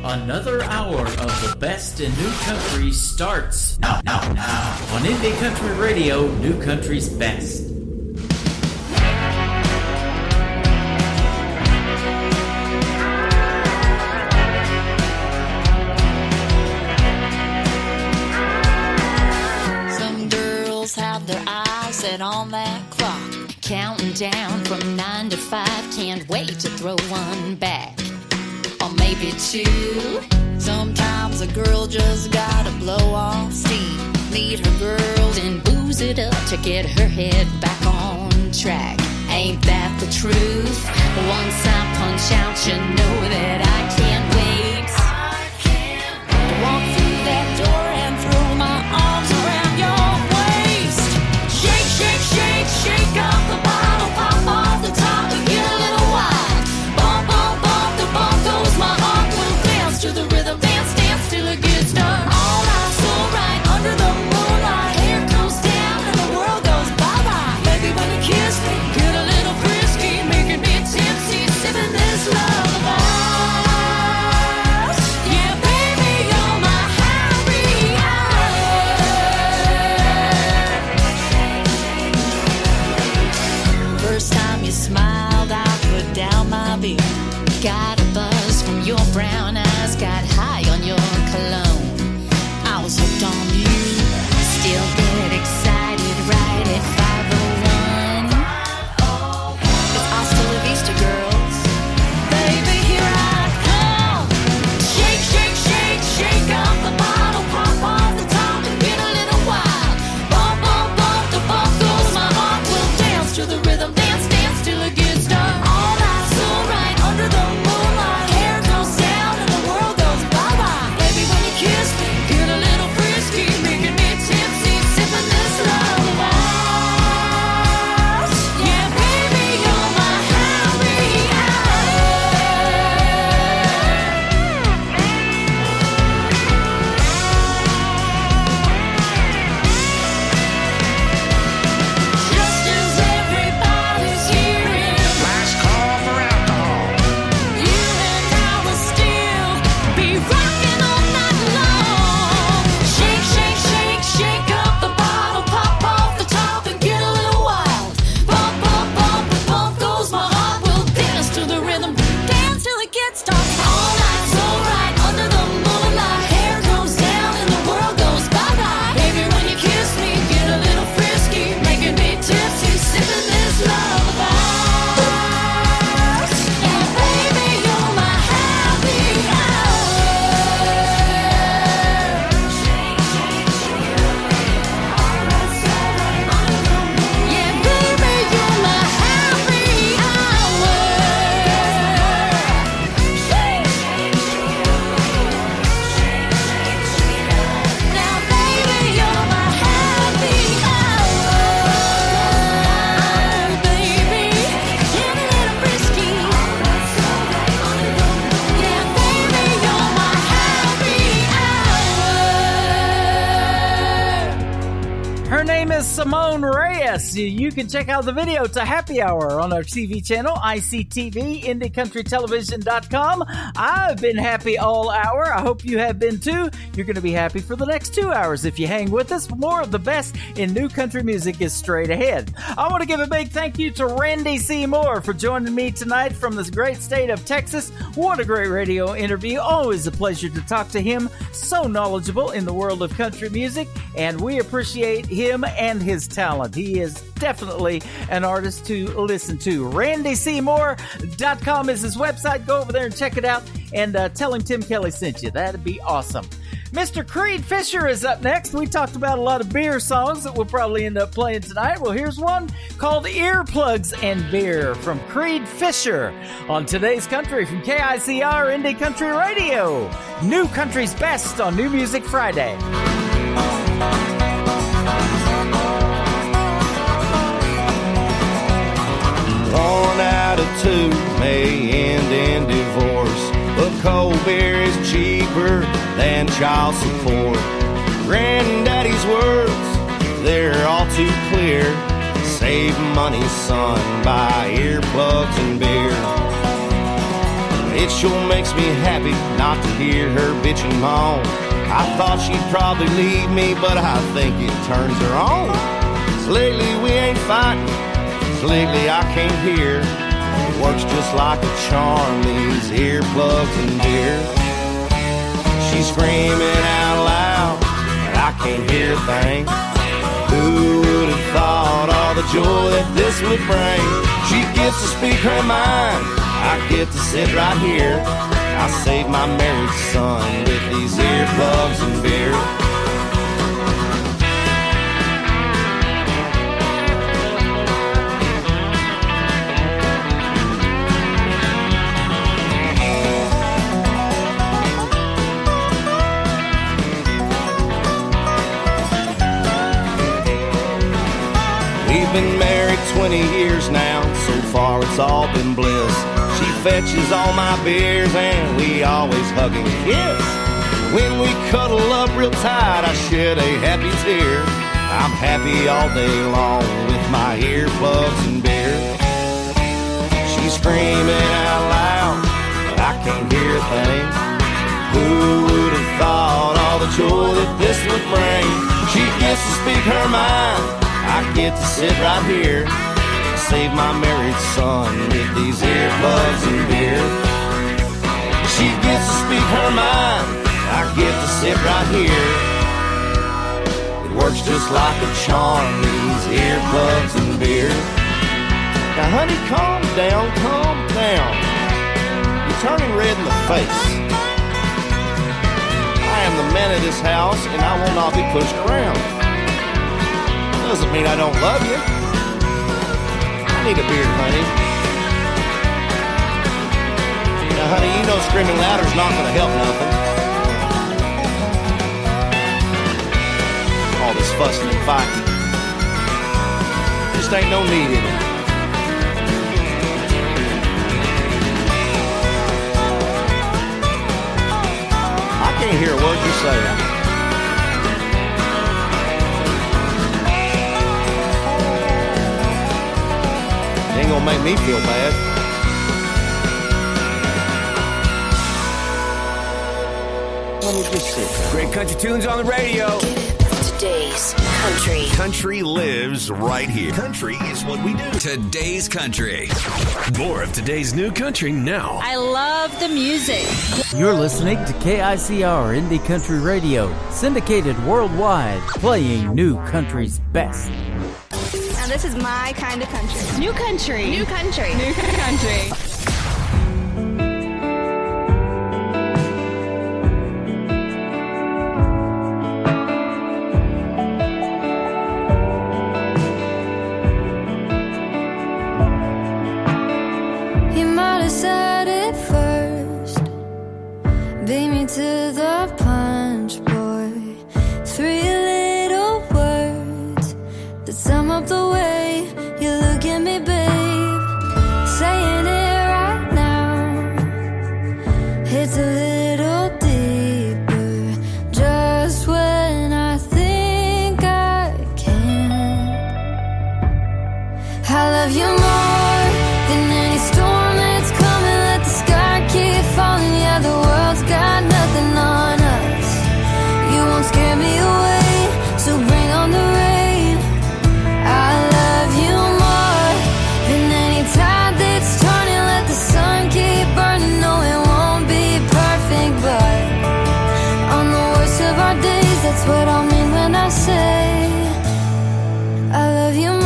Another hour of the best in new country starts now on Indie Country Radio, New Country's Best. Some girls have their eyes set on that clock, counting down from 9 to 5. Can't wait to throw one back. Or maybe 2. Sometimes a girl just gotta blow off steam, meet her girls and booze it up to get her head back on track. Ain't that the truth? Once I punch out, you know that I can't wait. To walk through that door and throw my arms around your waist. Shake, shake, shake, shake off the bottle, pop off the top and get a little wild. Bump, bump, bump, the bump goes my heart will dance to the rhythm, dance, dance till it gets dark. All right, so right under the moonlight, hair goes down and the world goes bye-bye. Baby, when you kiss me, get a little frisky, making me tipsy, sipping this lullaby. name is Simone Reyes. You can check out the video to Happy Hour on our TV channel, ICTV, IndieCountryTelevision.com. I've been happy all hour. I hope you have been too. You're going to be happy for the next 2 hours if you hang with us. More of the best in new country music is straight ahead. I want to give a big thank you to Randy Seymour for joining me tonight from this great state of Texas. What a great radio interview. Always a pleasure to talk to him. So knowledgeable in the world of country music, and we appreciate him and his talent. He is definitely an artist to listen to. RandySeymour.com is his website. Go over there and check it out, and tell him Tim Kelly sent you. That'd be awesome. Mr. Creed Fisher is up next. We talked about a lot of beer songs that we'll probably end up playing tonight. Well, here's one called Earplugs and Beer from Creed Fisher on Today's Country from KICR Indie Country Radio. New Country's Best on New Music Friday. One out of two may end in divorce, but cold beer is cheaper than child support. Granddaddy's words, they're all too clear. Save money, son, buy earplugs and beer. It sure makes me happy not to hear her bitch and moan. I thought she'd probably leave me, but I think it turns her on. 'Cause lately we ain't fighting, 'cause lately I can't hear. It works just like a charm, these earplugs and beer. She's screaming out loud, and I can't hear a thing. Who would have thought all the joy that this would bring? She gets to speak her mind, I get to sit right here. I save my married son with these earplugs and beer. We've been married 20 years now, so far it's all been bliss. She fetches all my beers and we always hug and kiss. When we cuddle up real tight, I shed a happy tear. I'm happy all day long with my earplugs and beer. She's screaming out loud, but I can't hear a thing. Who would have thought all the joy that this would bring? She gets to speak her mind, I get to sit right here. Save my married son with these earplugs and beer. She gets to speak her mind, I get to sit right here. It works just like a charm, these earplugs and beer. Now honey, calm down, calm down. You're turning red in the face. I am the man of this house and I will not be pushed around. Doesn't mean I don't love you. I need a beer, honey. Now, honey, you know screaming louder's not gonna help nothing. All this fussing and fighting, just ain't no need in it. I can't hear a word you're saying. Ain't gonna make me feel bad. Let me just sit. Great country tunes on the radio. Today's Country. Country lives right here. Country is what we do. Today's Country. More of today's new country now. I love the music. You're listening to KICR Indie Country Radio, syndicated worldwide, playing new country's best. Now this is my kind of country. New country. New country. New country. You might have said it first, beat me to the punch, boy. 3 little words that sum up the way you look at me, babe. Saying it what I mean when I say I love you more.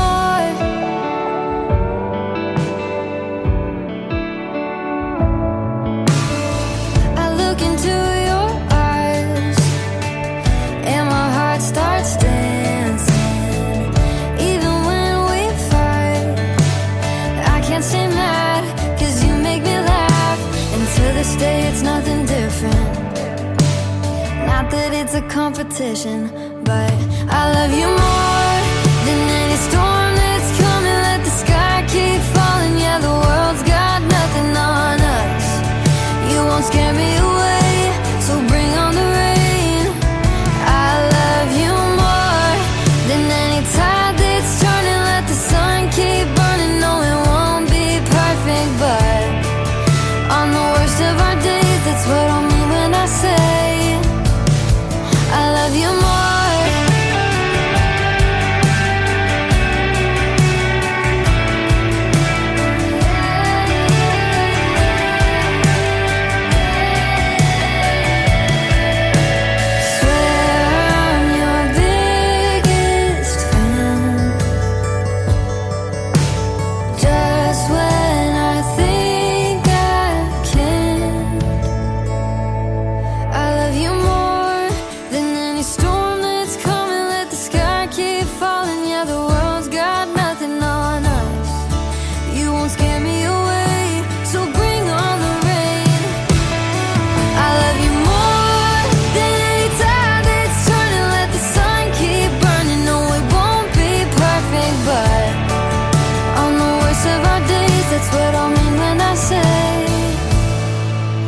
I look into your eyes and my heart starts dancing. Even when we fight, I can't stay mad, 'cause you make me laugh. And to this day it's nothing different. Not that it's a competition, but I love you more than any storm that's coming. Let the sky keep falling. Yeah, the world's got nothing on us. You won't scare me away, so bring on the rain. I love you more than any tide that's turning. Let the sun keep burning. No, it won't be perfect, but on the worst of our days, that's what I mean when I say I love you more. That's what I mean when I say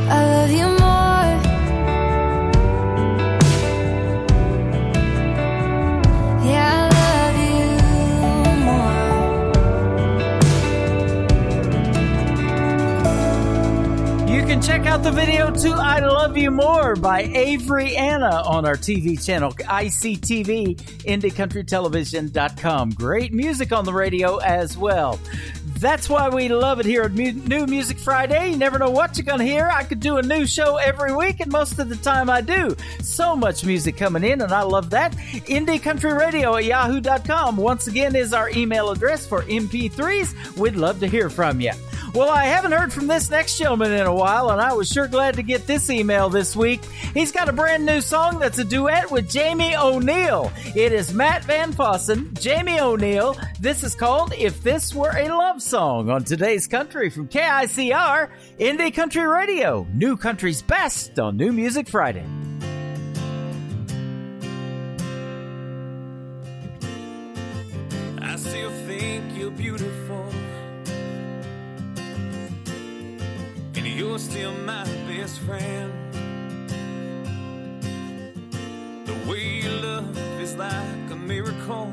I love you more. Yeah, I love you more. You can check out the video to I Love You More by Avery Anna on our TV channel, ICTV, IndieCountryTelevision.com. Great music on the radio as well. That's why we love it here at New Music Friday. You never know what you're going to hear. I could do a new show every week, and most of the time I do. So much music coming in, and I love that. IndieCountryRadio@yahoo.com. Once again is our email address for MP3s. We'd love to hear from you. Well, I haven't heard from this next gentleman in a while, and I was sure glad to get this email this week. He's got a brand new song that's a duet with Jamie O'Neill. It is Matt Van Fossen, Jamie O'Neill. This is called If This Were a Love Song on Today's Country from KICR, Indie Country Radio, New Country's Best on New Music Friday. I still think you're beautiful, and you're still my best friend. The way you love is like a miracle,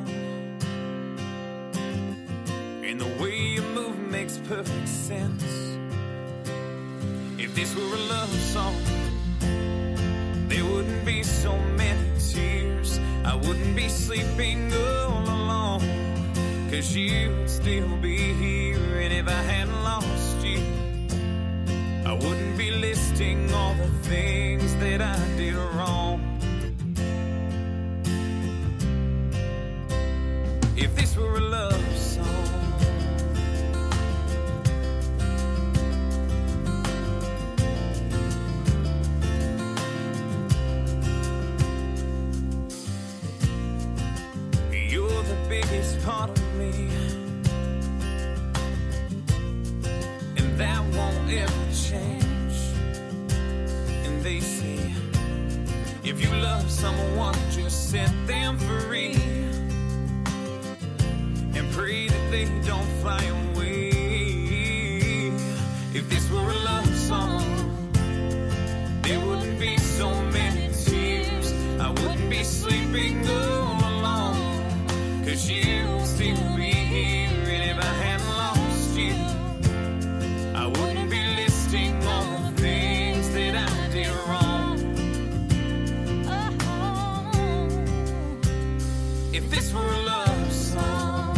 and the way you move makes perfect sense. If this were a love song, there wouldn't be so many tears. I wouldn't be sleeping all alone, 'cause you would still be here. And if I hadn't lost you, I wouldn't be listing all the things that I did wrong. If this were a love song, you're the biggest part of me, and that won't ever change. And they say, if you love someone, just set them free, and pray that they don't fly away. If this were a love song, there wouldn't be so many tears. I wouldn't be sleeping all alone, 'cause you'd still be here. And if I hadn't lost you, I wouldn't be listing all the things that I did wrong. If this were a love song,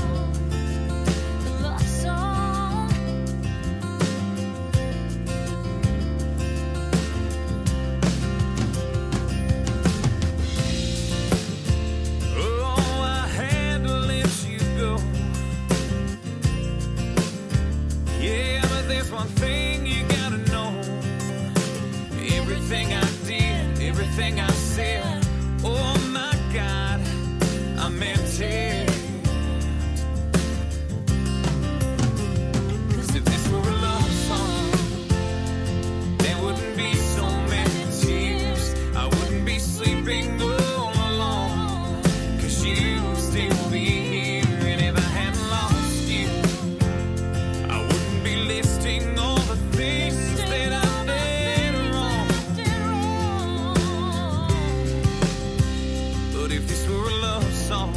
But if this were a love song,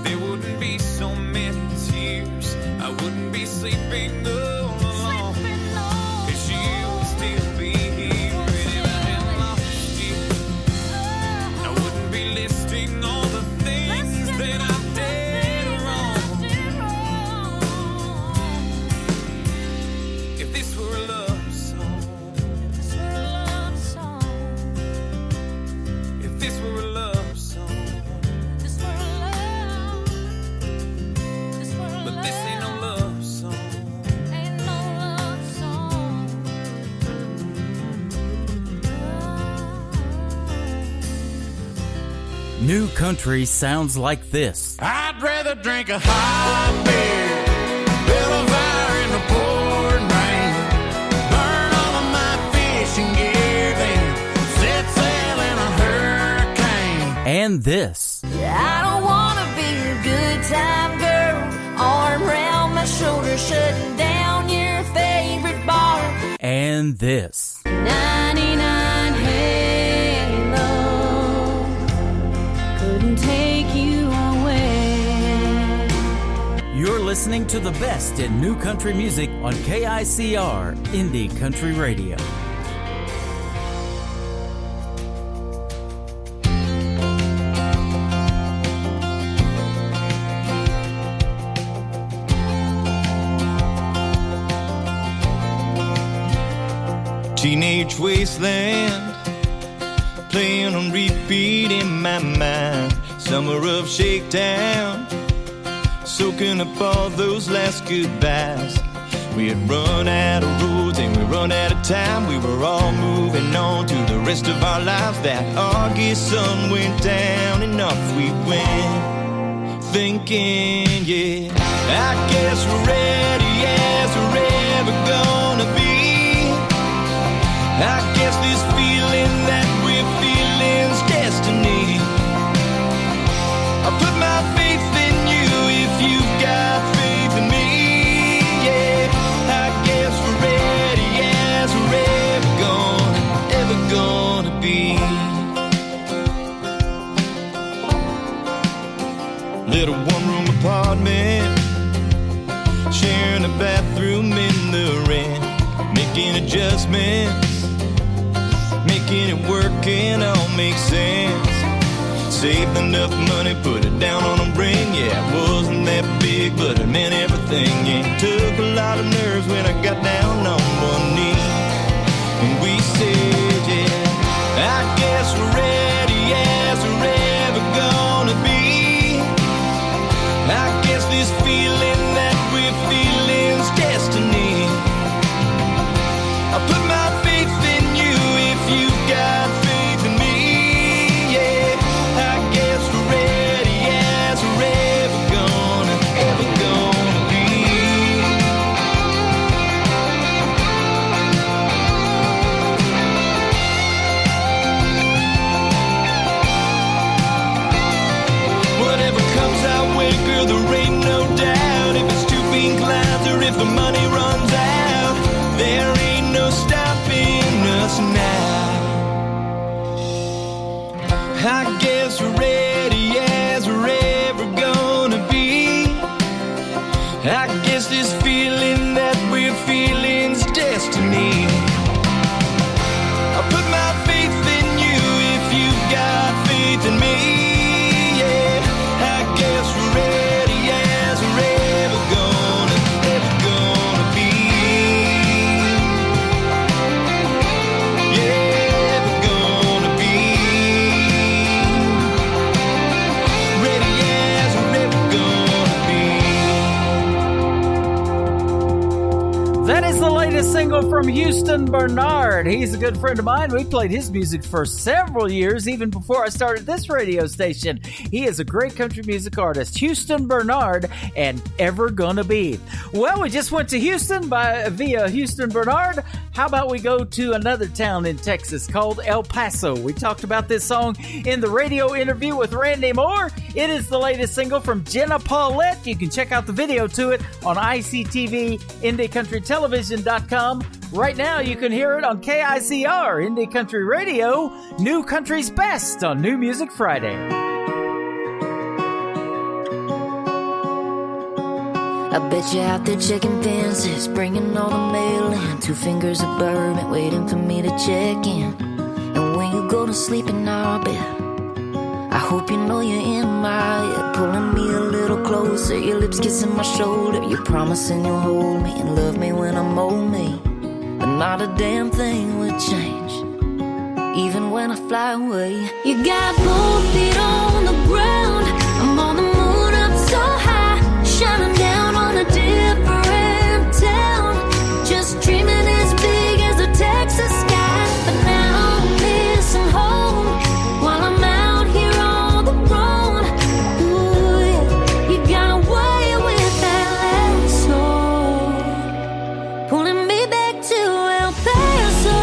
there wouldn't be so many tears. I wouldn't be sleeping all alone, 'cause you would still be here. And if I had lost you, I wouldn't be listing all the things that I did wrong. If this were a love song, if this were a love song, but this ain't no love song. New country sounds like this. I'd rather drink a hot beer, build a fire in the pouring rain, burn all of my fishing gear, then set sail in a hurricane. And this. I don't wanna be a good time girl, arm around my shoulder, shutting down your favorite bar. And this. 99 Halo couldn't take you away. You're listening to the best in new country music on KICR Indie Country Radio. Teenage wasteland, playing on repeat in my mind. Summer of shakedown, soaking up all those last goodbyes. We had run out of roads and we run out of time. We were all moving on to the rest of our lives. That August sun went down and off we went, thinking, yeah, I guess we're ready as we're ever gonna be. I guess this feeling that we're feeling's destiny. I put my faith in you if you've got faith in me. Yeah, I guess we're ready as we're ever gonna be. Little one-room apartment, sharing a bathroom in the rent, making adjustments, making it work and all makes sense. Saved enough money, put it down on a ring. Yeah, it wasn't that big, but it meant everything. Yeah, it took a lot of nerves when I got down on one knee and we said, yeah, I guess we're ready as we're ever gonna be. I guess this feeling that we're feeling's destiny. I put my faith in you if you got faith in me. Yeah, I guess we're ready as we're ever gonna be. Whatever comes our way, girl, there ain't no doubt. If it's too inclined or if the money runs out, there ain't no stopping us now. I guess we're ready as we're ever gonna be. I guess this feeling that we're feeling's destiny. I put my faith in you if you've got faith in me. Yeah, I guess we're ready as we're ever gonna be. Yeah, ever gonna be. Ready as we're ever gonna be. That is the latest single from Houston Bernard. He's a good friend of mine. We played his music for several years, even before I started this radio station. He is a great country music artist, Houston Bernard, and Ever Gonna Be. Well, we just went to Houston via Houston Bernard. How about we go to another town in Texas called El Paso? We talked about this song in the radio interview with Randy Moore. It is the latest single from Jenna Paulette. You can check out the video to it on ICTV, IndieCountryTelevision.com. Right now, you can hear it on KICR, Indie Country Radio, New Country's Best on New Music Friday. I bet you out there checking fences, bringing all the mail in. 2 fingers of bourbon waiting for me to check in. And when you go to sleep in our bed, I hope you know you're in my head, pulling me a little closer, your lips kissing my shoulder. You're promising you'll hold me and love me when I'm old me. But not a damn thing would change, even when I fly away. You got both feet on the ground, I'm on the moon up so high, shining down on a different town, just dreaming as big as the Texas sky. But now I'm missing home while I'm out here on the road. Ooh, yeah. You got away with that lasso, pulling me back to El Paso.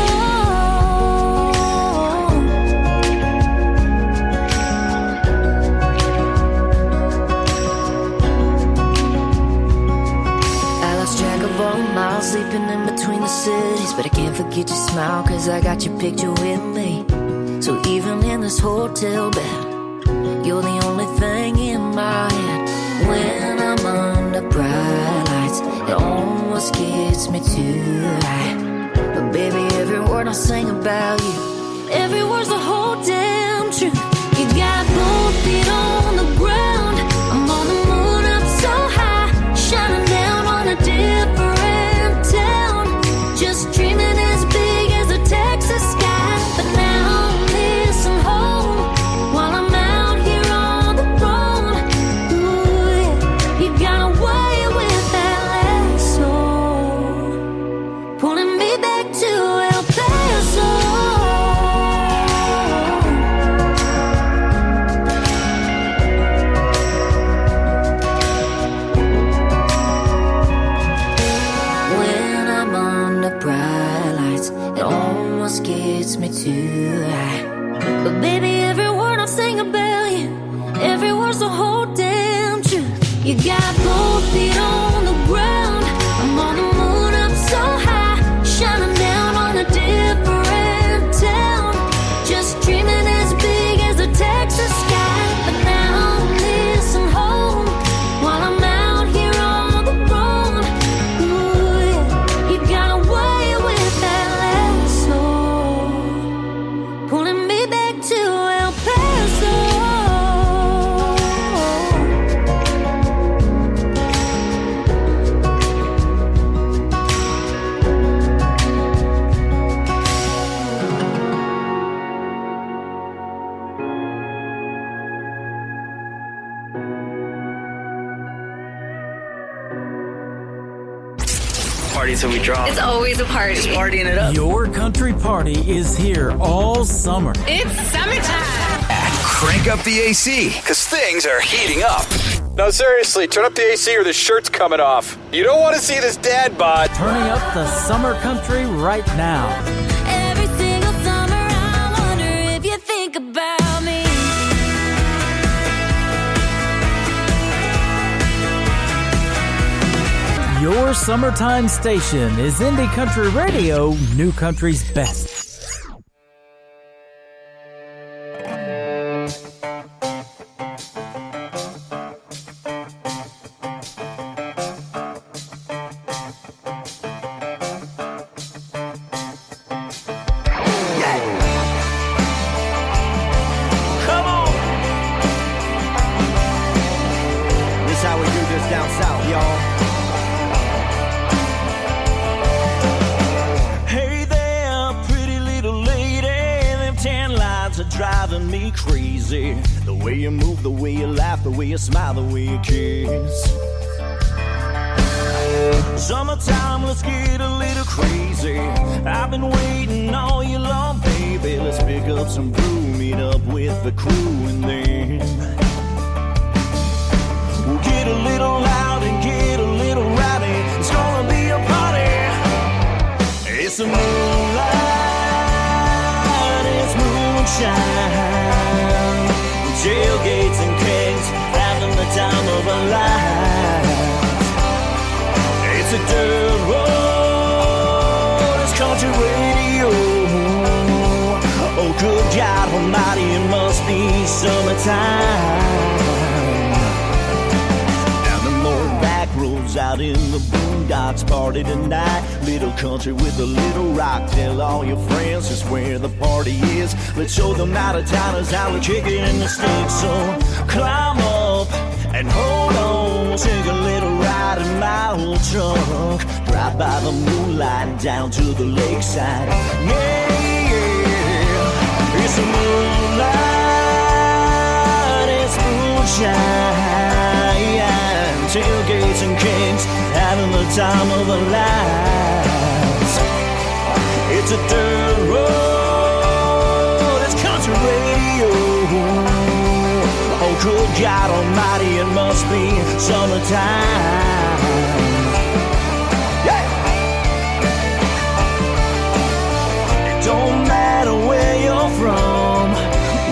Miles sleeping in between the cities, but I can't forget your smile, cause I got your picture with me. So even in this hotel bed, you're the only thing in my head. When I'm under bright lights, it almost gets me too high. But baby, every word I sing about you, every word's the whole damn truth. You got both feet on the ground, I'm on the moon up so high, shining down on a different town, just dreaming as big as the Texas sky. But now I'm missing home while I'm out here on the road. Ooh, yeah. You got away with that lasso, pulling me back to El Paso. Bright lights, it almost gets me too high. But baby, every word I sing about you, every word's the whole damn truth. You got both feet on the ground, I'm on the moon up so high, shining down on a different town, just dreaming as big as the Texas sky. But now I'm missing home while I'm out here on the road. Ooh, yeah. You got away with that lasso, pulling me back to El Paso. Party till we drop. It's always a party. Just partying it up. Your country party is here all summer. It's summertime. Crank up the AC, because things are heating up. No, seriously, turn up the AC or the shirt's coming off. You don't want to see this dad bod. Turning up the summer country right now. Every single summer I wonder if you think about me. Your summertime station is Indie Country Radio, New Country's Best. Come on! This how we do this down south, y'all. Hey there, pretty little lady. Them tan lines are driving me crazy. The way you move, the way you laugh, the way you smile, the way you kiss. Summertime, let's get a little crazy. I've been waiting all year long, baby. Let's pick up some brew, meet up with the crew, and then we'll get a little loud and get a little rowdy. It's gonna be a party. It's a tailgates and kegs, having the time of our lives. It's a dirt road, it's country radio. Oh, good God Almighty, it must be summertime. Down the lower back roads, out in the boondocks, party tonight. Little country with a little rock. Tell all your friends just where the party is. Let's show them out of towners how we kick it in the sticks. So climb up and hold on, take a little ride in my old trunk. Drive by the moonlight down to the lakeside. Yeah, yeah, it's a moonlight, it's moonshine. Tailgates and kings, having the time of our lives. It's a dirt road, it's country radio. Oh, good God Almighty, it must be summertime. Yeah! It don't matter where you're from,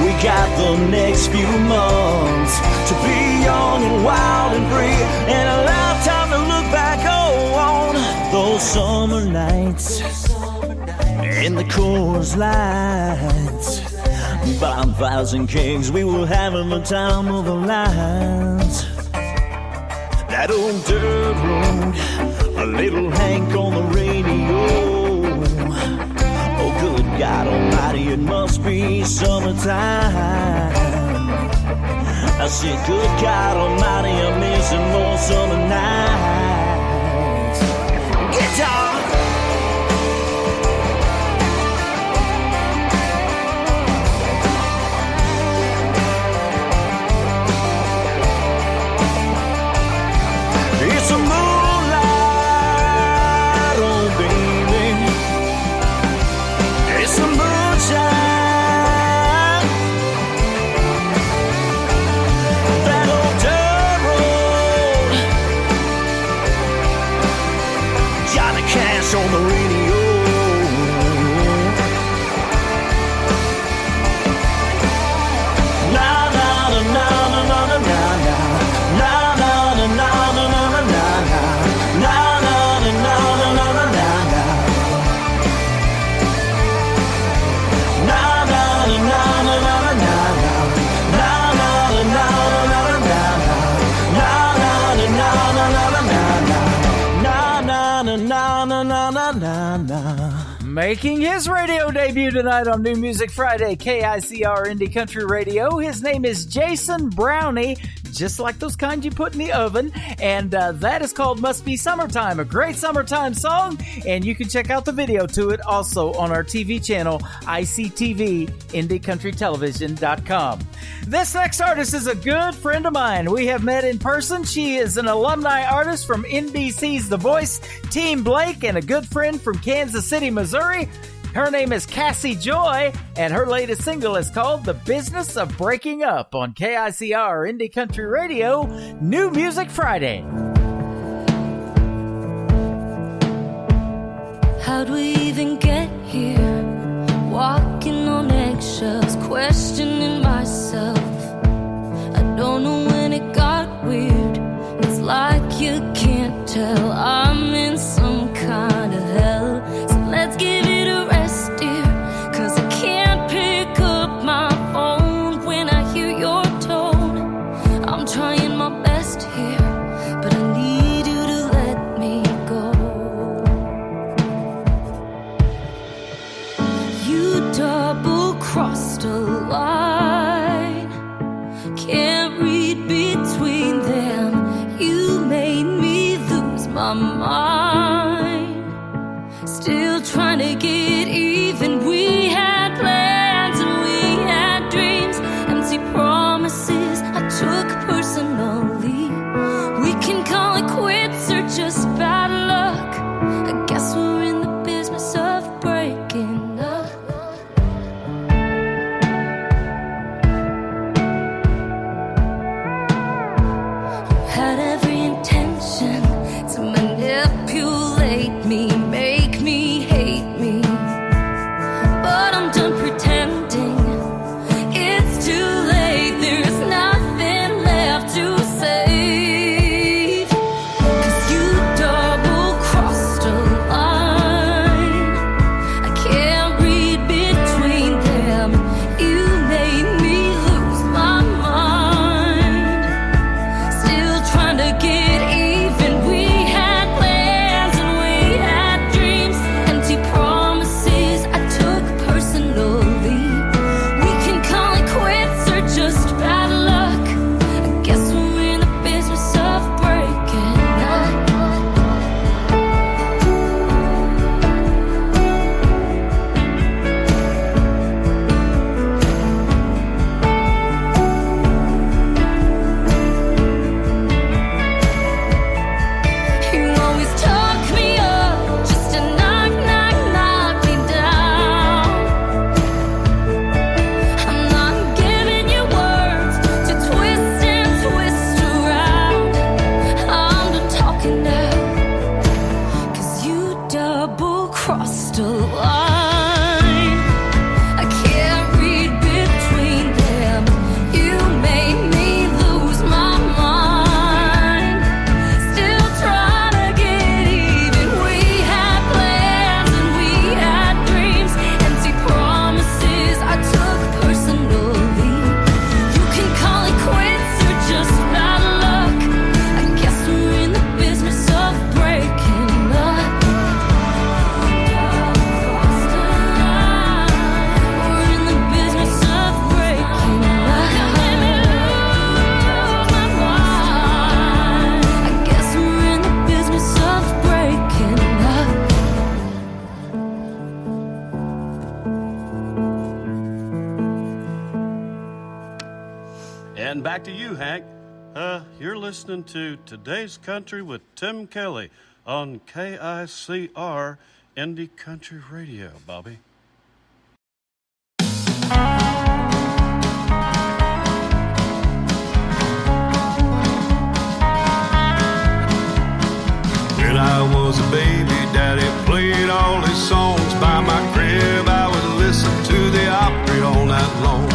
we got the next few months to be young and wild and free, and a lifetime to look back on those summer nights in the Coors Lights. Bonfires and kegs, we were having the time of our lives. That old dirt road, a little Hank on the radio. Oh, good God Almighty, it must be summertime. I said, good God Almighty, I'm missing more summer nights. Guitar! It's a moonlight, oh baby. It's a moonshine. That old dirt road. Johnny Cash on the radio. Na na na na na na na na na na na na na na. Making his radio debut tonight on New Music Friday, KICR Indie Country Radio. His name is Jason Brownie, just like those kind you put in the oven. And that is called Must Be Summertime, a great summertime song. And you can check out the video to it also on our TV channel, ICTV, IndieCountryTelevision.com. This next artist is a good friend of mine. We have met in person. She is an alumni artist from NBC's The Voice, Team Blake, and a good friend from Kansas City, Missouri. Her name is Cassie Joy, and her latest single is called The Business of Breaking Up on KICR Indie Country Radio, New Music Friday. How'd we even get here? Walking on eggshells, questioning myself. I don't know when it got weird. It's like you can't tell I'm in some kind of hell. So let's give it a rest, dear, 'cause I can't pick up my phone when I hear your tone. I'm trying my best here, but I need you to let me go. You double-crossed a lie. And back to you, Hank. You're listening to Today's Country with Tim Kelly on KICR Indie Country Radio, Bobby. When I was a baby, Daddy played all his songs by my crib. I would listen to the Opry all night long.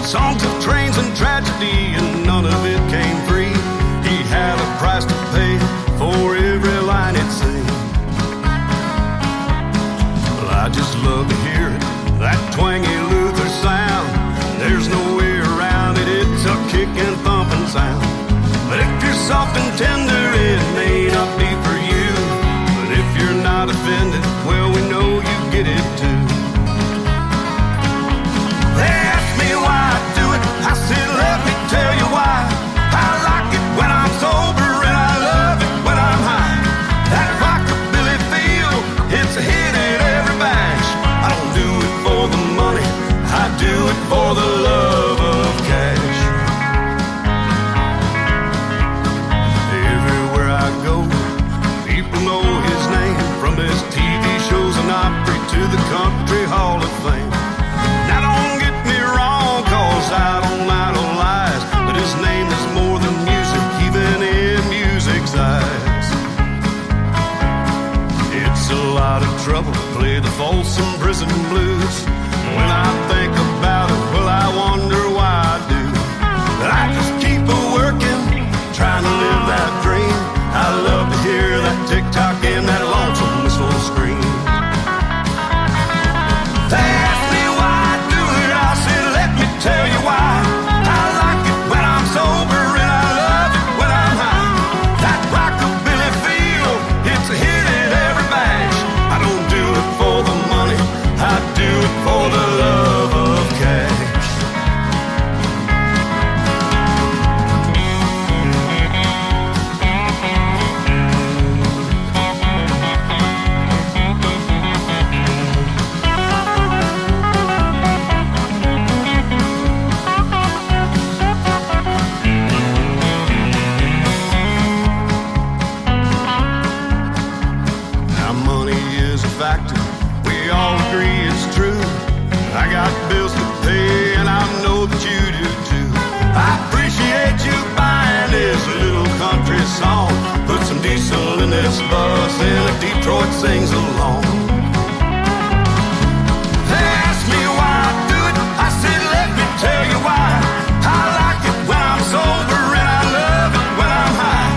Songs of trains and tragedy, and none of it came free. He had a price to pay for every line he'd sing. Well, I just love to hear it, that twangy Luther sound. There's no way around it, it's a kicking, thumping sound. But if you're soft and tender, it may not be for you. But if you're not offended, well, we know you get it too. They ask me why I do it, I said, let me tell you why. I like it when I'm sober and I love it when I'm high. That rockabilly feel, it's a hit at every bash. I don't do it for the money, I do it for the love of cash. Everywhere I go, people know his name, from his TV shows and Opry to the Country Hall of Fame. Now don't get me wrong, cause I don't idolize, but his name is more than music, even in music's eyes. It's a lot of trouble to play the Folsom Prison Blues. When I think about it, well, I wonder why I do. But I just keep a-working, trying to live that dream. I love to hear that tick-tock and that lonesome whistle scream. They ask me why I do it, I said, let me tell you why. I like it when I'm sober and I love it when I'm high. That rockabilly feel, it's a hit at every bash. I don't do it for the money, I do it for the love of cash. Now money is a factor, we all agree it's true. I got bills to pay and I know that you do too. I appreciate you buying this little country song. Put some diesel in this bus and a Detroit sings along. They ask me why I do it, I said let me tell you why. I like it when I'm sober and I love it when I'm high.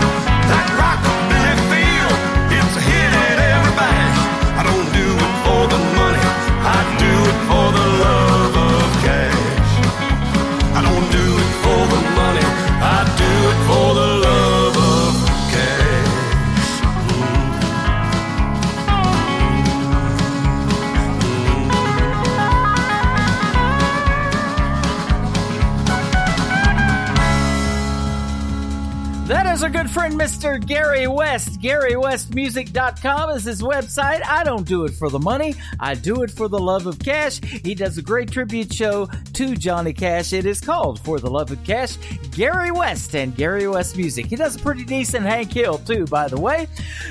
That rockabilly feel, it's a hit at every bash. I don't do it for the money, I do it for the love of cash. I don't do it for the money, I do it for the love of cash. That is our good friend, Mr. Gary West. GaryWestMusic.com is his website. I don't do it for the money. I do it for the love of cash. He does a great tribute show to Johnny Cash. It is called For the Love of Cash. Gary West and Gary West Music. He does a pretty decent Hank Hill, too, by the way.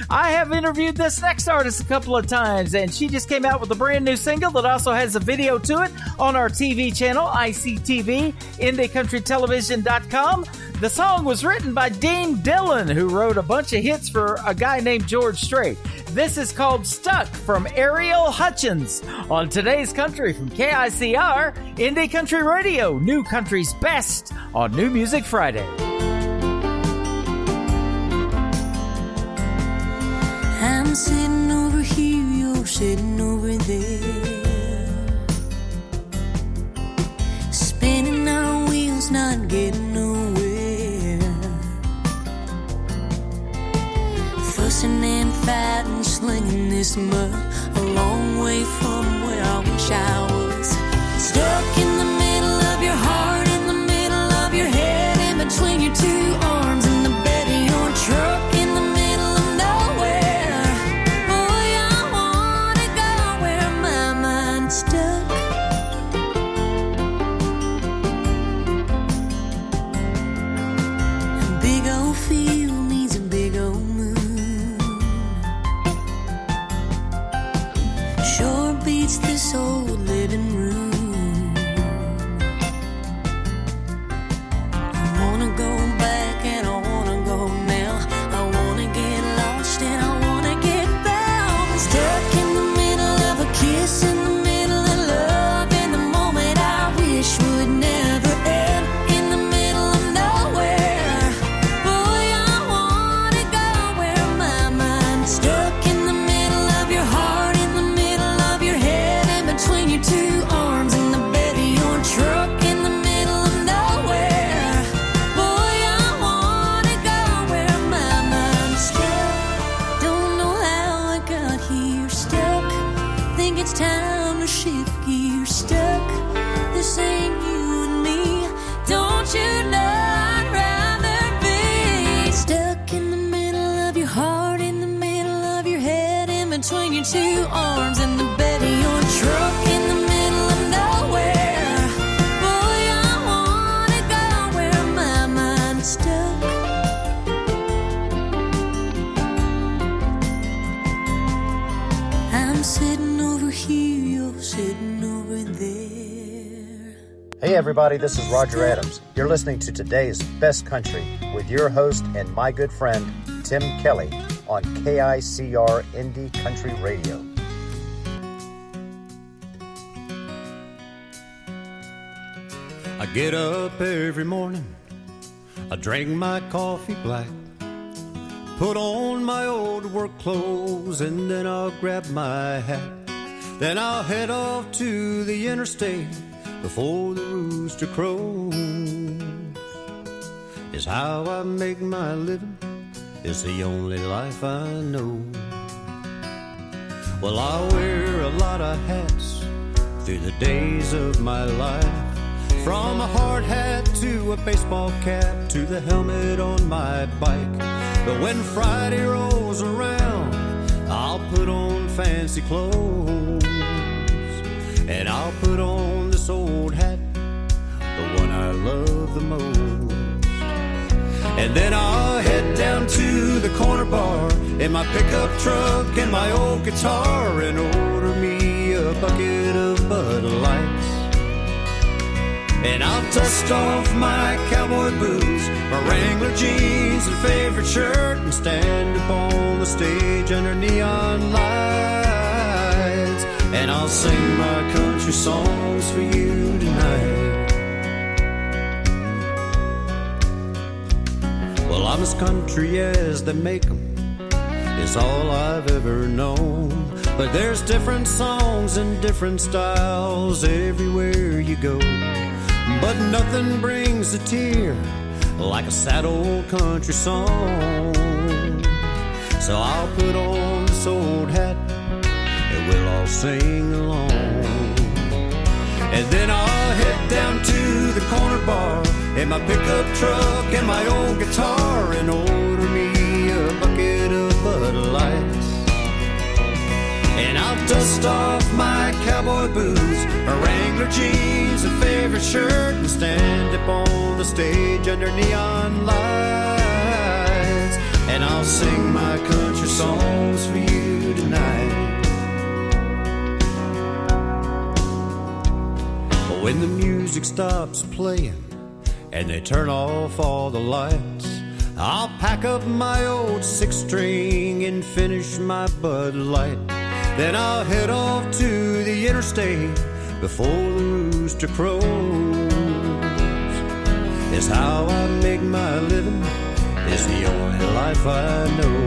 I have interviewed this next artist a couple of times, and she just came out with a brand new single that also has a video to it on our TV channel, ICTV, IndieCountryTelevision.com. The song was written by Dean Dillon, who wrote a bunch of hits for a guy named George Strait. This is called Stuck from Ariel Hutchins on Today's Country from KICR, Indie Country Radio, New Country's Best on New Music Friday. I'm sitting over here, you're sitting over there, spinning our wheels, not getting nowhere, fussing and fighting, slinging this mud, a long way from where I wish I was. Stuck in the middle of your heart, in the middle of your head, in between your two arms, in the bed of your truck, in the middle of nowhere. Boy, I wanna go where my mind's stuck. Hey everybody, this is Roger Adams. You're listening to today's Best Country with your host and my good friend, Tim Kelly, on KICR Indie Country Radio. I get up every morning, I drink my coffee black, put on my old work clothes, and then I'll grab my hat. Then I'll head off to the interstate before the rooster crows. Is how I make my living, is the only life I know. Well, I wear a lot of hats through the days of my life, from a hard hat to a baseball cap to the helmet on my bike. But when Friday rolls around, I'll put on fancy clothes, and I'll put on this old hat, the one I love the most. And then I'll head down to the corner bar in my pickup truck and my old guitar and order me a bucket of Bud Lights. And I'll dust off my cowboy boots, my Wrangler jeans and favorite shirt, and stand up on the stage under neon lights. And I'll sing my country songs for you tonight. Well, I'm as country as they make them, is all I've ever known. But there's different songs and different styles everywhere you go. But nothing brings a tear like a sad old country song. So I'll put on this old hat and we'll all sing along. And then I'll head down to the corner bar in my pickup truck and my old guitar and order me a bucket of Bud Lights. And I'll dust off my cowboy boots, my Wrangler jeans and favorite shirt, and stand up on the stage under neon lights. And I'll sing my country songs for you tonight. When the music stops playing and they turn off all the lights, I'll pack up my old six-string and finish my Bud Light. Then I'll head off to the interstate before the rooster crows. Is how I make my living, is the only life I know.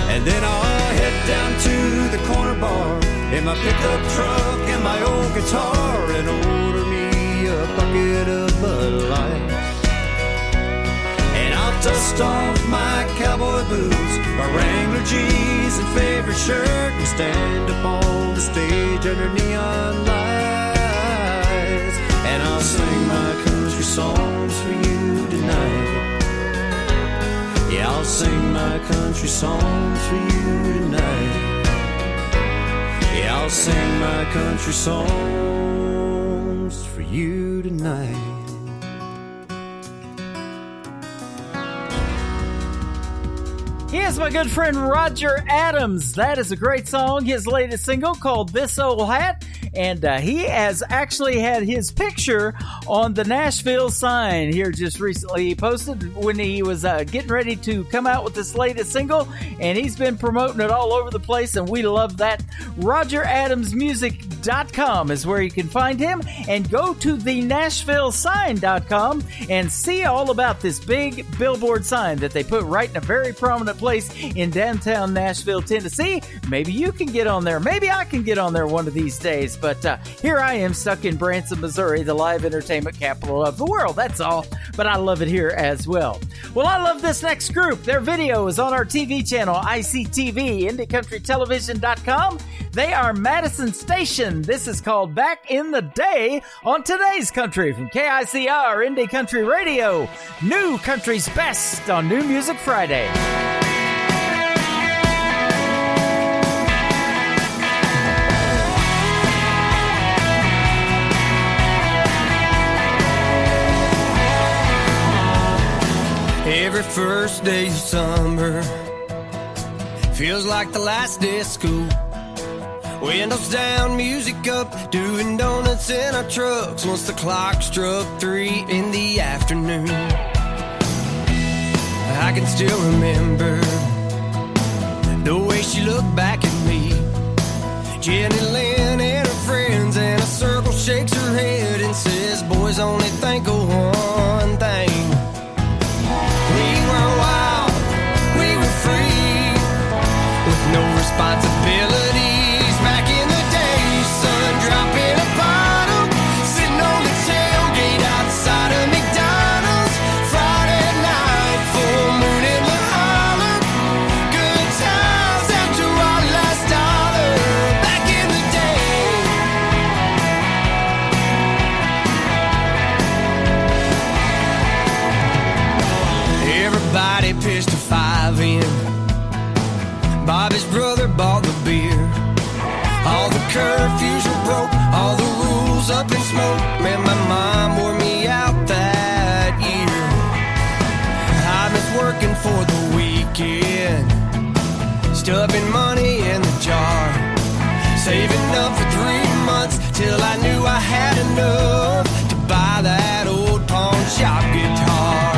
And then I'll head down to the corner bar in my pickup truck and my old guitar and order me a bucket of Bud Lights. And I'll dust off my cowboy boots, my Wrangler jeans and favorite shirt, and stand up on the stage under neon lights. And I'll sing my country songs for you tonight. Yeah, I'll sing my country songs for you tonight. Yeah, I'll sing my country songs for you tonight. Here's my good friend Roger Adams. That is a great song, his latest single called This Old Hat. And he has actually had his picture on the Nashville sign here just recently. He posted when he was getting ready to come out with this latest single, and he's been promoting it all over the place, and we love that. RogerAdamsMusic.com is where you can find him, and go to the NashvilleSign.com and see all about this big billboard sign that they put right in a very prominent place in downtown Nashville, Tennessee. Maybe you can get on there. Maybe I can get on there one of these days. But here I am stuck in Branson, Missouri, the live entertainment capital of the world. That's all. But I love it here as well. Well, I love this next group. Their video is on our TV channel, ICTV, IndieCountryTelevision.com. They are Madison Station. This is called Back in the Day on Today's Country from KICR Indie Country Radio. New Country's Best on New Music Friday. Every first day of summer feels like the last day of school. Windows down, music up, doing donuts in our trucks once the clock struck 3 in the afternoon. I can still remember the way she looked back at me. Jenny Lynn and her friends, and a circle shakes her head and says, boys only think of one thing. We were wild, we were free, with no responsibilities. Back in the day, sun dropping a bottle, sitting on the tailgate outside of McDonald's. Friday night, full moon in the holler, good times after our last dollar. Back in the day, everybody pitched a 5 in. Bobby's brother bought the beer. All the curfews were broke, all the rules up in smoke. Man, my mom wore me out that year. I was working for the weekend, stuffing money in the jar, saving up for 3 months till I knew I had enough to buy that old pawn shop guitar.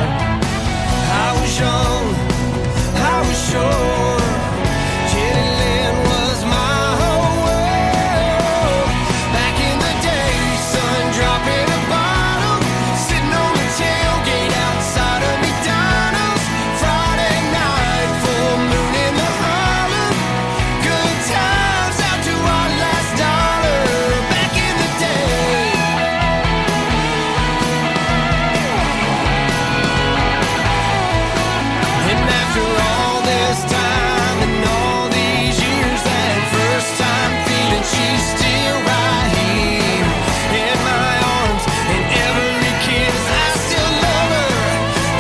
I was young, I was sure Jenny Lynn was my whole world. Back in the day, sun dropping a bottle, sitting on the tailgate outside of McDonald's. Friday night, full moon in the holler, good times out to our last dollar. Back in the day. And after all this time and all these years, that first time feeling she's still right here in my arms, and every kiss I still love her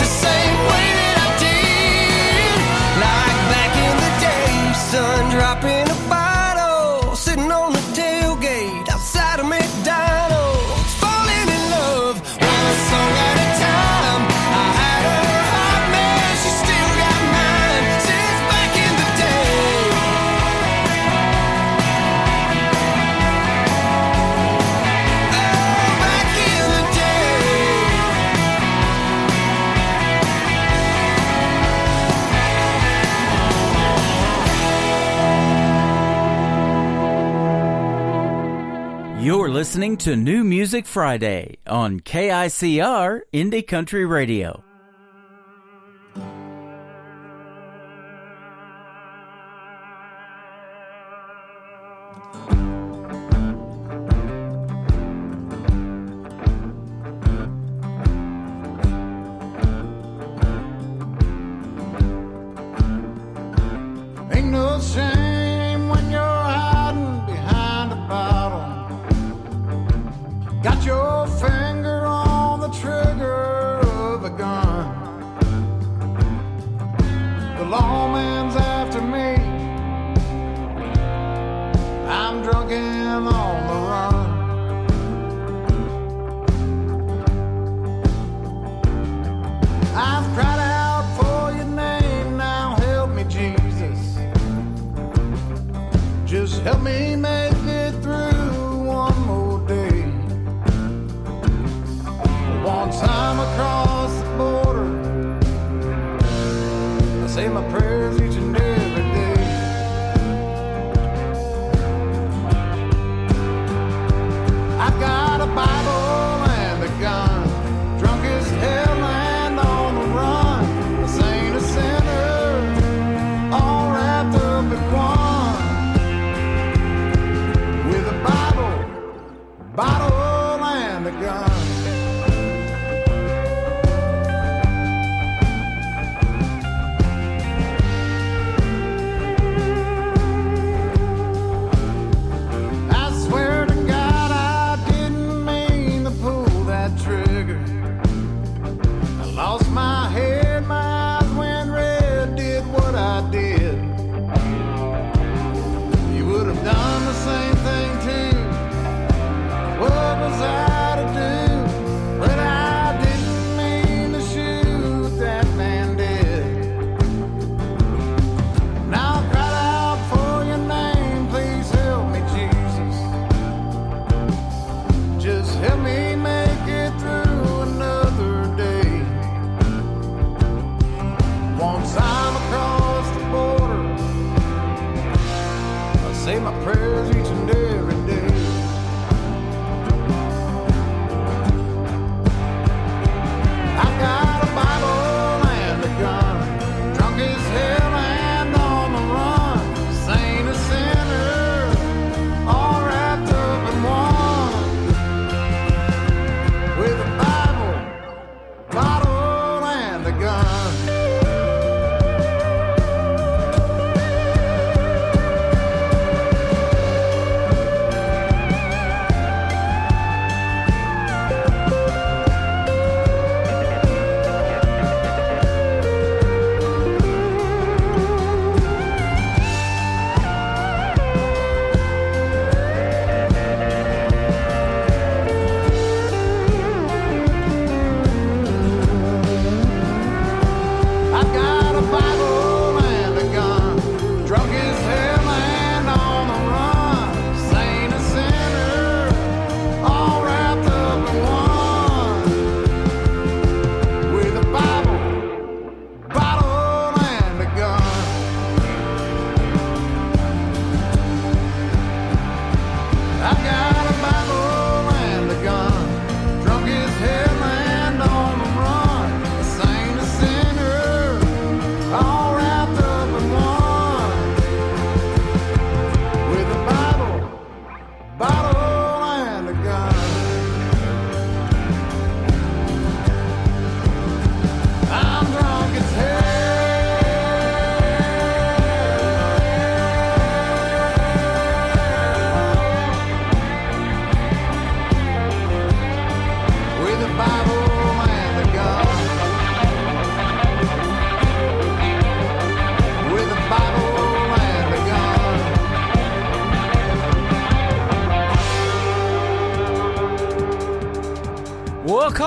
the same way that I did. Like back in the day, sun dropping a bottle, sitting on the tailgate outside of McDonald's, falling in love one song at a time. I had her heart, man, she still got mine since back in the day. Oh, back in the day. You're listening to New Music Friday on KICR Indie Country Radio. Ain't no shame when you're hiding behind a bottle. Got your finger on the trigger of a gun. The lawman's after me. I'm drunk and on the run. I've cried out for your name, now help me, Jesus. Just help me make it through one more day. One time across the border, I say my prayers each and every day. I've got a Bible and a gun, drunk as hell and on the run. A saint, a sinner, all wrapped up in one.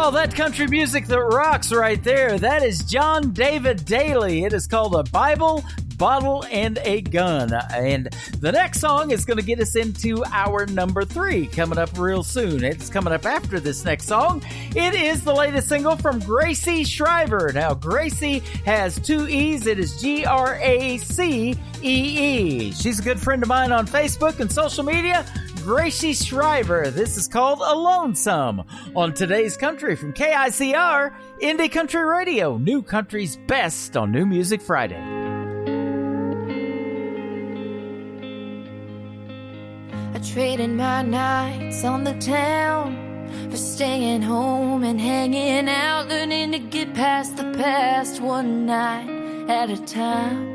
call that country music that rocks right there. That is John David Daly. It is called A Bible, Bottle, and a Gun. And the next song is going to get us into our number 3 coming up real soon. It's coming up after this next song. It is the latest single from Gracie Shriver. Now, Gracie has 2 E's. It is Gracee. She's a good friend of mine on Facebook and social media. Gracie Shriver. This is called A Lonesome on Today's Country from KICR, Indie Country Radio, New Country's best on New Music Friday. I traded my nights on the town for staying home and hanging out, learning to get past the past one night at a time.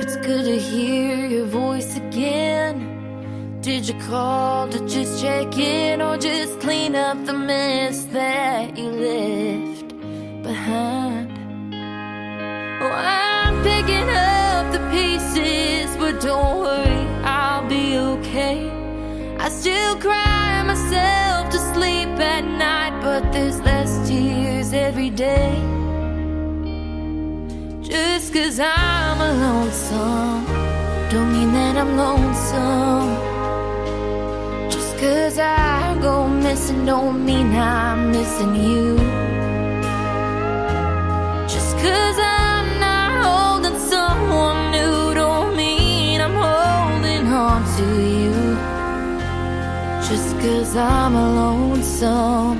It's good to hear your voice again. Did you call to just check in or just clean up the mess that you left behind? Oh, I'm picking up the pieces, but don't worry, I'll be okay. I still cry myself to sleep at night, but there's less tears every day. Just 'cause I'm a lonesome don't mean that I'm lonesome. Just 'cause I go missing don't mean I'm missing you. Just 'cause I'm not holding someone new don't mean I'm holding on to you. Just 'cause I'm a lonesome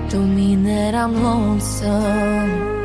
don't mean that I'm lonesome.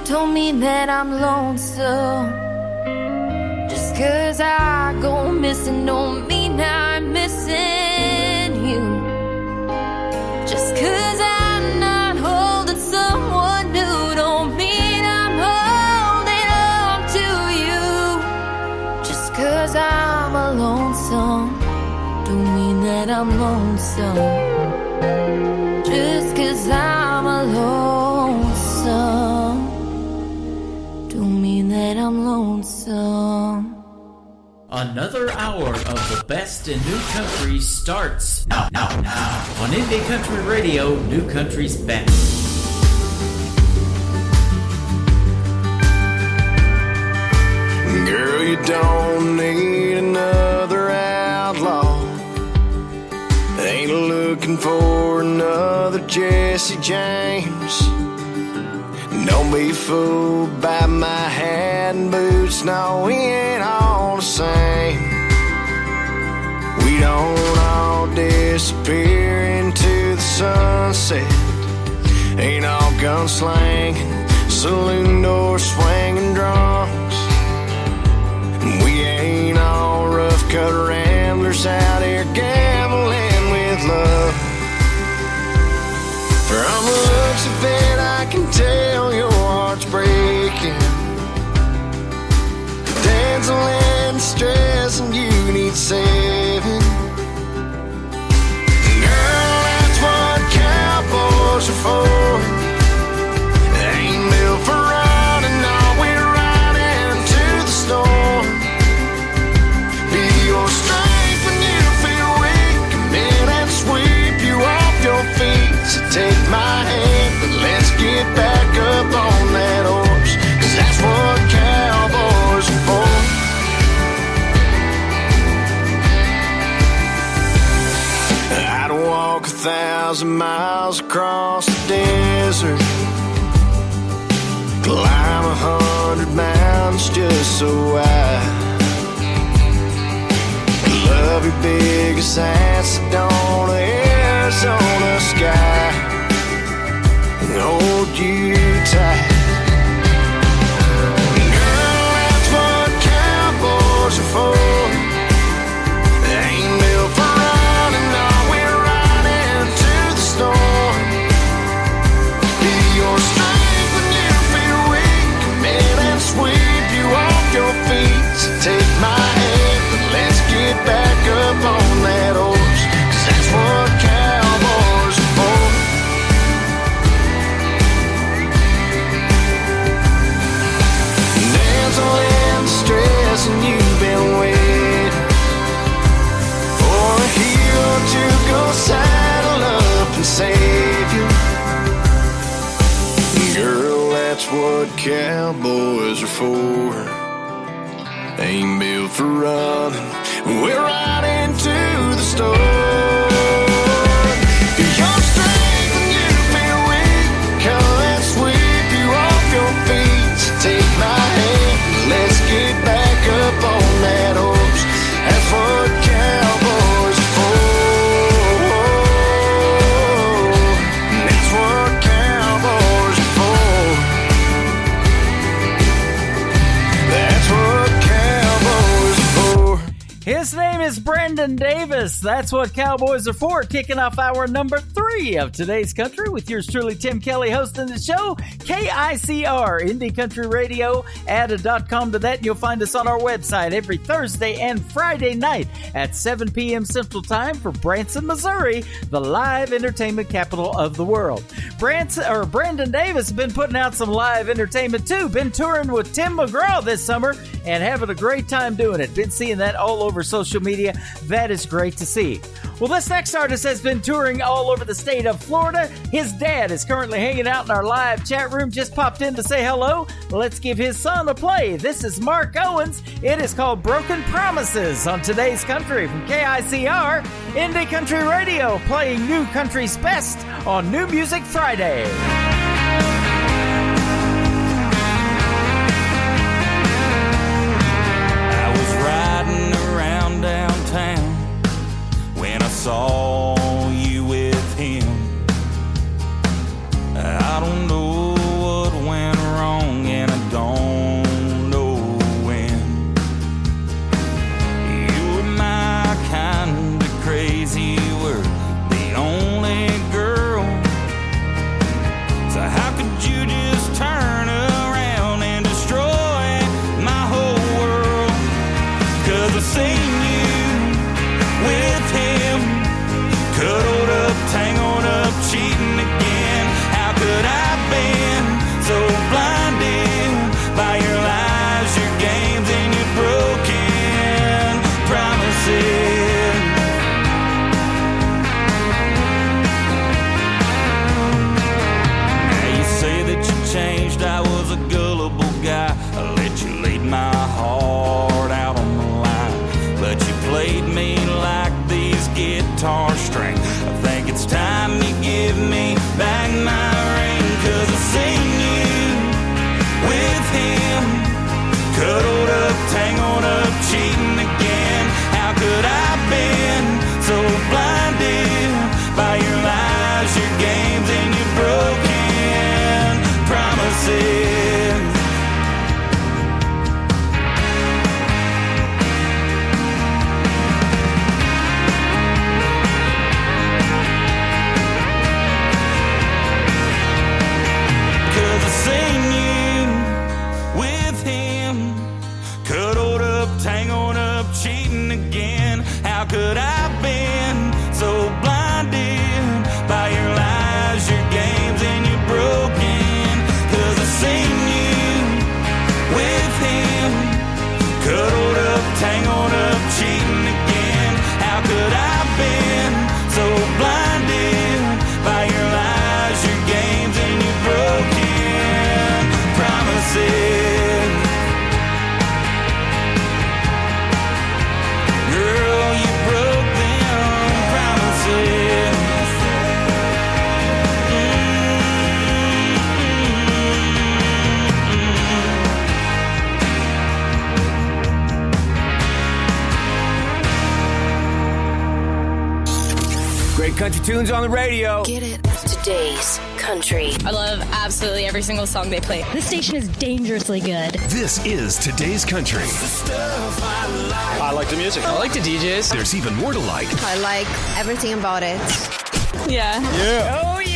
Don't mean that I'm lonesome. Just 'cause I go missing don't mean I'm missing you. Just 'cause I'm not holding someone new don't mean I'm holding on to you. Just 'cause I'm a lonesome don't mean that I'm lonesome. Just 'cause I'm a lonesome don't mean that I'm lonesome. Another hour of the best in new country starts now on Indie Country Radio, New Country's best. Girl, you don't need another outlaw. Ain't looking for another Jesse James. Don't be fooled by my hat and boots. No, we ain't all the same. We don't all disappear into the sunset. Ain't all gunslanging, saloon door swinging drunks. We ain't all rough cut ramblers out here gambling with love. From the looks of it, I can tell your heart's breaking. Dancing and stress, and you need saving. Girl, that's what cowboys are for. They ain't built for running, no, we're riding to the storm. Be your strength when you feel weak. Come in and sweep you off your feet. So take my hand, but let's get back up on that horse, 'cause that's what cowboys are for. I'd walk 1,000 miles across the desert, climb 100 mountains just so I could love I'll be big as Sedona, Arizona sky, and hold you tight. Girl, that's what cowboys are for. They ain't built for running, no, we're riding to the storm. Be your strength when you feel weak, commit and sweep you off your feet. So take my hand and let's get back up on that horse, 'cause that's what cowboys are for. Dancing in the stress and you've been waiting for a hero to go saddle up and save you. Girl, that's what cowboys are for. They ain't built for running, we're riding to the store. Your strength when you feel weak, come and sweep you off your feet. So take my hand, let's get back up on that horse. That's what cowboys are for. That's what cowboys are for. That's what cowboys are for. His name is Brandon Davis. That's what Cowboys are for. Kicking off hour number 3 of today's country with yours truly, Tim Kelly, hosting the show. KICR, Indie Country Radio. Add a .com to that and you'll find us on our website every Thursday and Friday night at 7 p.m. Central Time for Branson, Missouri, the live entertainment capital of the world. Brandon Davis has been putting out some live entertainment too. Been touring with Tim McGraw this summer and having a great time doing it. Been seeing that all over social media. That is great to see. Well, this next artist has been touring all over the state of Florida. His dad is currently hanging out in our live chat room. Just popped in to say hello. Let's give his son a play. This is Mark Owens. It is called Broken Promises on Today's Country from KICR, Indie Country Radio, playing new country's best on New Music Friday. I was riding around downtown when I saw you with him. I don't know what went wrong and I don't know when. You were my kind of crazy, you were the only girl. So how could you just turn around and destroy my whole world? 'Cause I've seen you with him, cuddled up, tangled up, cheating again. How could I have been so blinded by your lies, your games, and your broken promises? Great country tunes on the radio. Get it. Today's country. I love absolutely every single song they play. This station is dangerously good. This is Today's Country. I like the music. I like the DJs. There's even more to like. I like everything about it. Yeah. Yeah. Oh, yeah.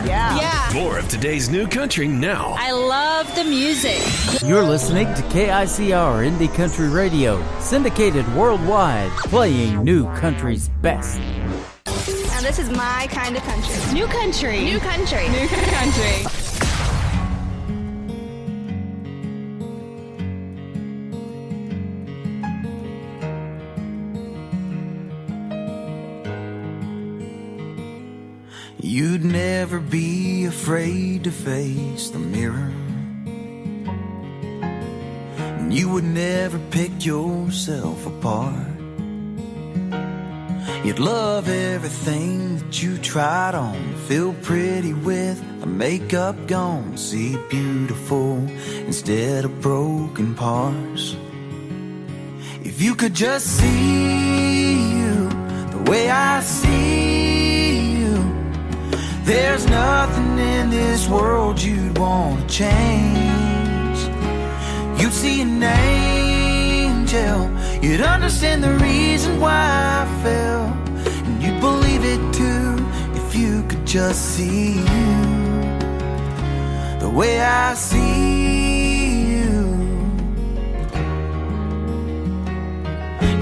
Yeah. More of today's new country now. I love the music. You're listening to KICR Indie Country Radio, syndicated worldwide, playing new country's best. Now this is my kind of country. New country. New country. New country. You'd never be afraid to face the mirror. And you would never pick yourself apart. You'd love everything that you tried on. Feel pretty with a makeup gone. See beautiful instead of broken parts. If you could just see you the way I see you, there's nothing in this world you'd want to change. You'd see an angel. You'd understand the reason why I fell. And you'd believe it too if you could just see you the way I see you.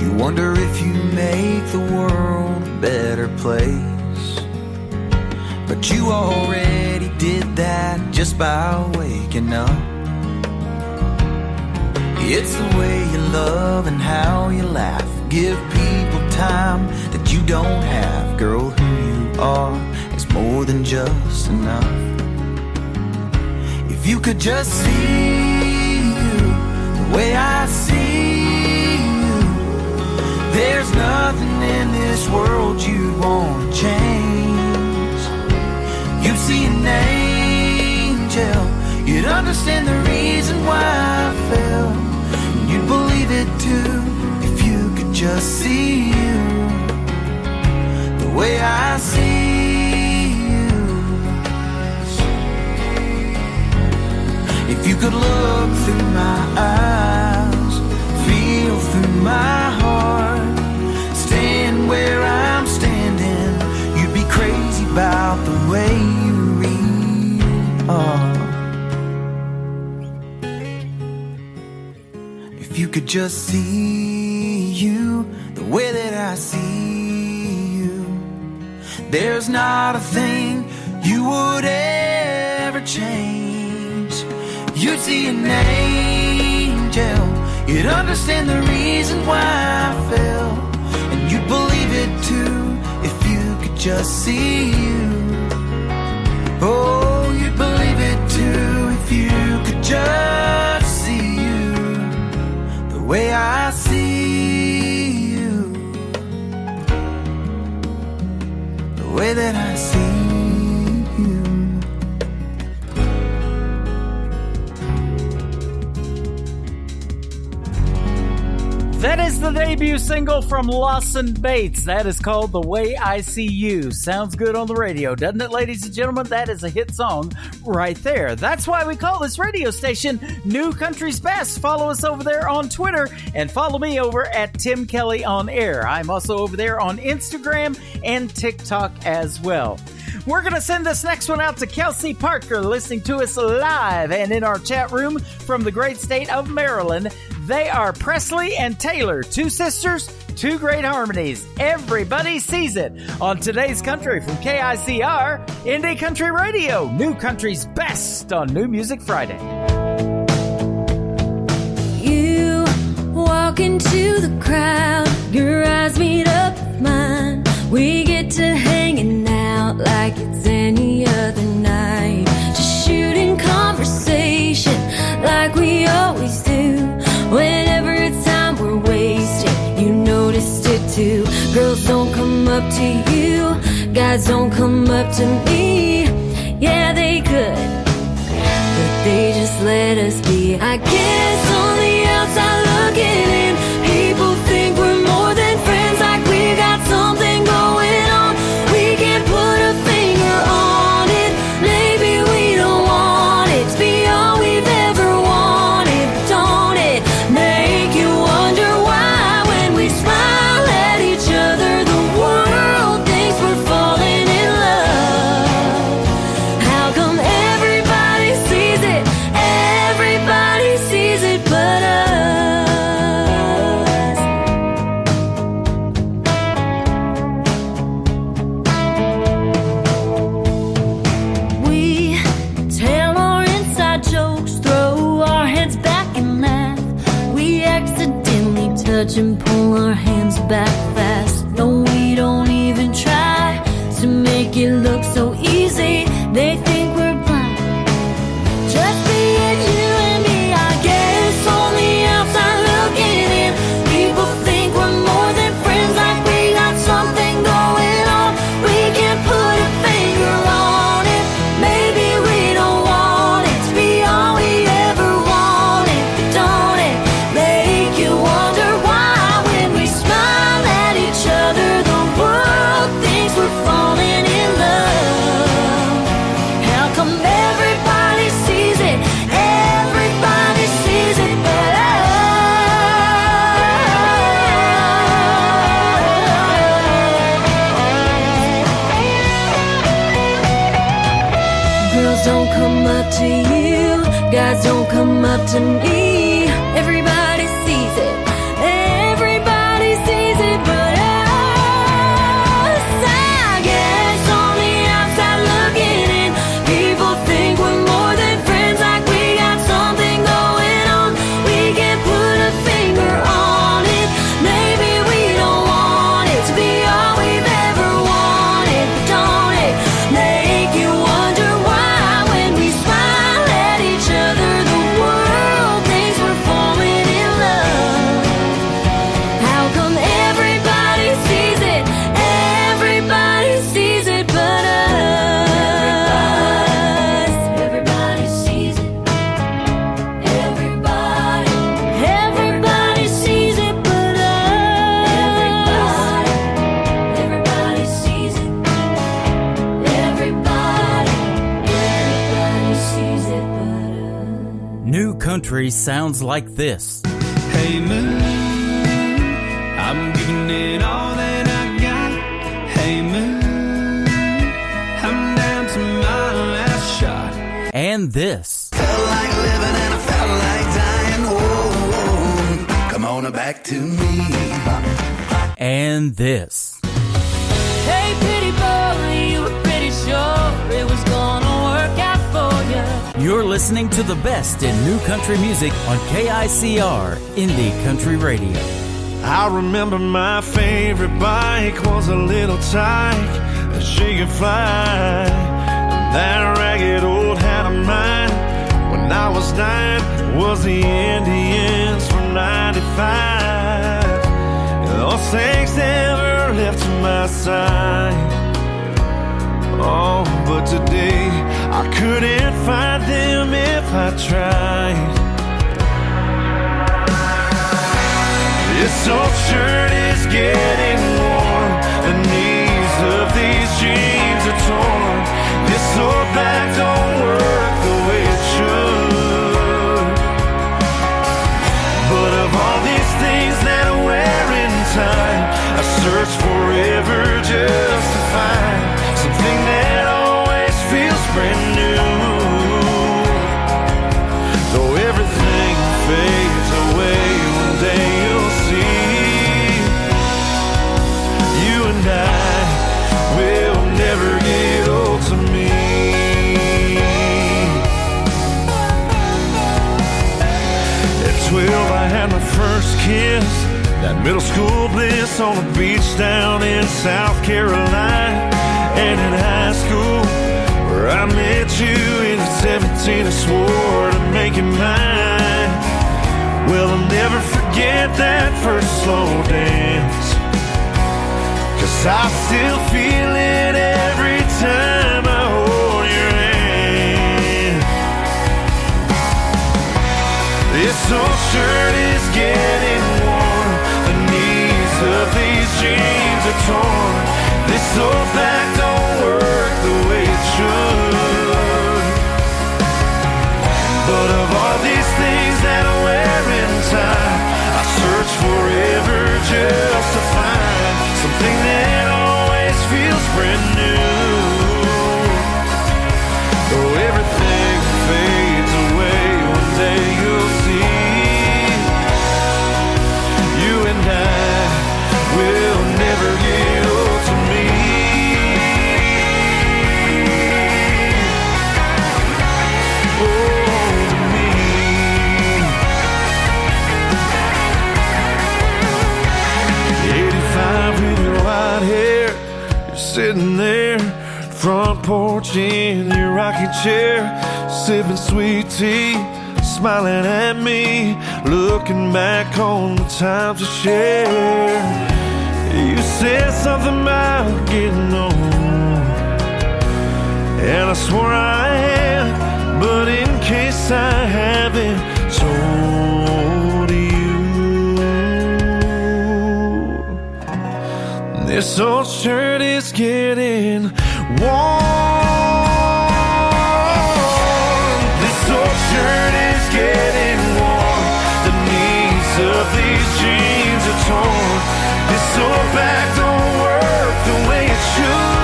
You wonder if you make the world a better place. But you already did that just by waking up. It's the way you love and how you laugh. Give people time that you don't have. Girl, who you are is more than just enough. If you could just see you the way I see you, there's nothing in this world you'd want to change. You'd see an angel. You'd understand the reason why I fell. You'd believe it too if you could just see you the way I see you. If you could look through my eyes, feel through my heart, stand where I'm standing, you'd be crazy about the way you really are. If you could just see you the way that I see you, there's not a thing you would ever change. You'd see an angel. You'd understand the reason why I fell. And you'd believe it too if you could just see you. Oh, you'd believe it too if you could just see you the way I see you, the way that I see you. That is the debut single from Lawson Bates. That is called The Way I See You. Sounds good on the radio, doesn't it, ladies and gentlemen? That is a hit song right there. That's why we call this radio station New Country's Best. Follow us over there on Twitter and follow me over at Tim Kelly on Air. I'm also over there on Instagram and TikTok as well. We're going to send this next one out to Kelsey Parker, listening to us live and in our chat room from the great state of Maryland. They are Presley and Taylor, two sisters, two great harmonies. Everybody sees it on Today's Country from KICR, Indie Country Radio, New Country's Best on New Music Friday. You walk into the crowd, your eyes meet up with mine. We get to hanging out like it's any other night. Just shooting conversation like we always do. Whenever it's time we're wasting, you noticed it too. Girls don't come up to you, guys don't come up to me. Yeah, they could, but they just let us be. I guess on the outside looking in, people think we're more than friends, like we got something going touch and pull our hands back fast. No, we don't even try to make it look so easy. They think we're blind. Just being you and me, I guess. On the outside looking in, people think we're more than friends, like we got something going on. We can't put a finger on it. Maybe we don't want it to be all we ever wanted. Don't it make you wonder why when we smile at each other, the world thinks we're falling in love? How come everybody sees it? Everybody sees it but us. Girls don't come up to you, guys don't come up to me. Everybody sees it. Everybody sees it but us. I guess on the outside looking in, people think we're more than friends, like we got something going on. We can't put a finger on it. Maybe we don't want it to be all we've ever wanted. But don't it make you wonder why when we smile at each other, the world thinks we're falling in love? How come everybody sees it? Everybody sees it but us. Everybody sees it. Everybody. Everybody sees it but us. Everybody sees it. Everybody. Everybody sees it but us. New country sounds like this. Hey moon, I'm giving it all that I got. Hey moon, I'm down to my last shot. And this. Felt like living and I felt like dying. Oh, come on back to me. And this. Hey, pretty boy, you were pretty sure it was gonna work out for you. You're listening to the best in new country music on KICR Indie Country Radio. I remember my favorite bike was a little tyke that she could fly. And that ragged old hat of mine when I was 9 was the Indians from 95. Those things never left my side. Oh, but today I couldn't find them if I tried. This old shirt is getting worn. The knees of these jeans are torn. This old back don't work the way it should. But of all these things that I wear in time, I search forever just to find something that always feels brand new. Though everything fades away, one day you'll see. You and I will never get old to me. At 12 I had my first kiss, that middle school bliss on the beach down in South Carolina. And in high school, where I met you in 17, I swore to make it mine. Well, I'll never forget that first slow dance, 'cause I still feel it every time I hold your hand. This old shirt is getting worn. The knees of these jeans are torn. This old back don't work the way it should. But of all these things that I wear in time, I search forever just to find something that always feels brand new. Though everything fades away, one day you'll see. You and I will never get old to me. sitting there, front porch in your rocking chair, sipping sweet tea, smiling at me, looking back on the times we shared. You said something about getting old, and I swore I had, but in case I haven't told you, this old shirt is getting warm. This old shirt is getting warm. The knees of these jeans are torn. This old back don't work the way it should.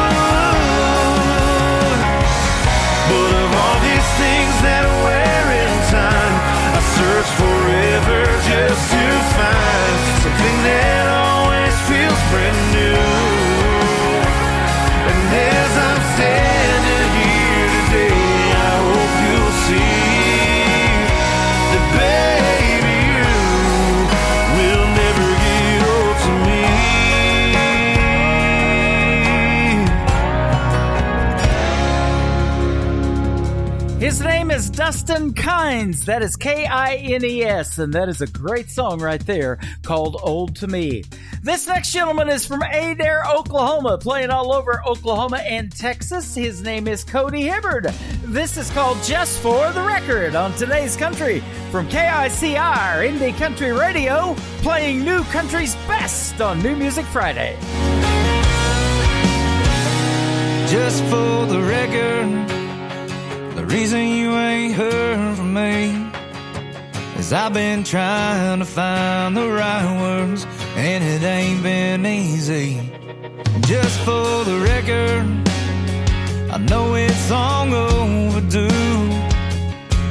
But of all these things that wear in time, I search forever just to find something that always feels brand new. And as I'm standing here today, I hope you'll see that, baby, you will never get old to me. His name is Dustin Kynes. That is Kines, and that is a great song right there called Old to Me. This next gentleman is from Adair, Oklahoma, playing all over Oklahoma and Texas. His name is Cody Hibbard. This is called Just for the Record on Today's Country from KICR Indie Country Radio, playing new country's best on New Music Friday. Just for the record, the reason you ain't heard from me is I've been trying to find the right words, and it ain't been easy. Just for the record, I know it's long overdue,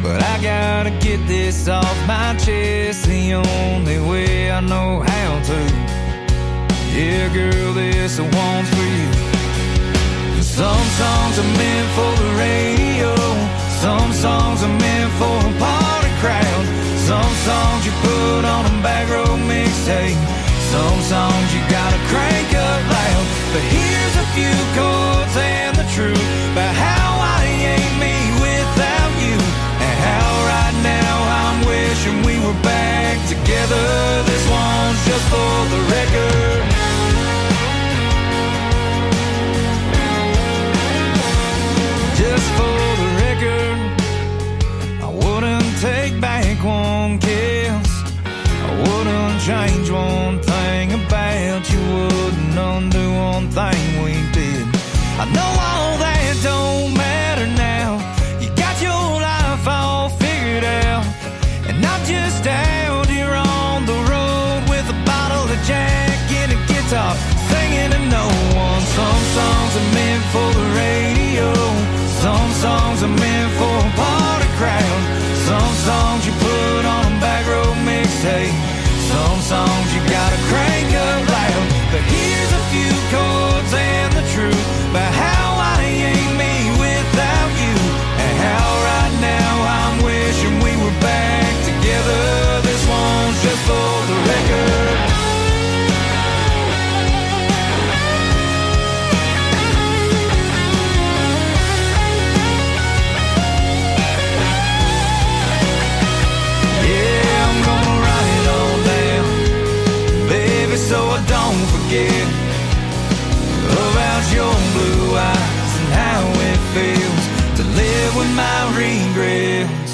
but I gotta get this off my chest the only way I know how to. Yeah, girl, this one's for you. Some songs are meant for the radio, some songs are meant for a party crowd, some songs you put on a back row mixtape, some songs you gotta crank up loud. But here's a few chords and the truth about how I ain't me without you, and how right now I'm wishing we were back together. This one's just for the record. Just for the record, I wouldn't take back one kiss, I wouldn't change one thing about you, wouldn't undo one thing we did. I know all that don't matter now, you got your life all figured out, and I'm just out here on the road with a bottle of Jack and a guitar, singing to no one. Some songs are meant for the radio, some songs are meant for a party crowd, some songs you put on a back row mixtape, some songs you gotta crank up loud. But here's a few chords and the truth about how I ain't me without you, and how right now I'm wishing we were back together. This one's just for the record. So I don't forget about your blue eyes and how it feels to live with my regrets.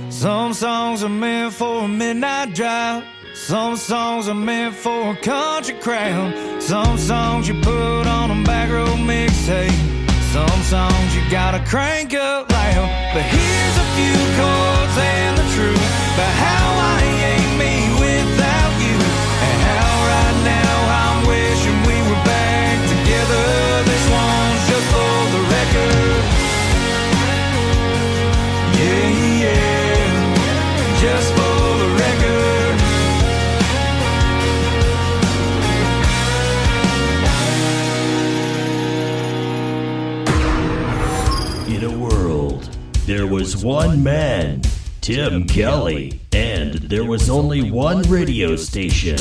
Some songs are meant for a midnight drive, some songs are meant for a country crowd, some songs you put on a back row mixtape, some songs you gotta crank up loud. But here's a few chords and the truth about how I ain't me without you, and how right now I'm wishing we were back together. This one's just for the record. Yeah, yeah, just for the record. In a world, there was one man, Tim Kelly, and there was only one radio station,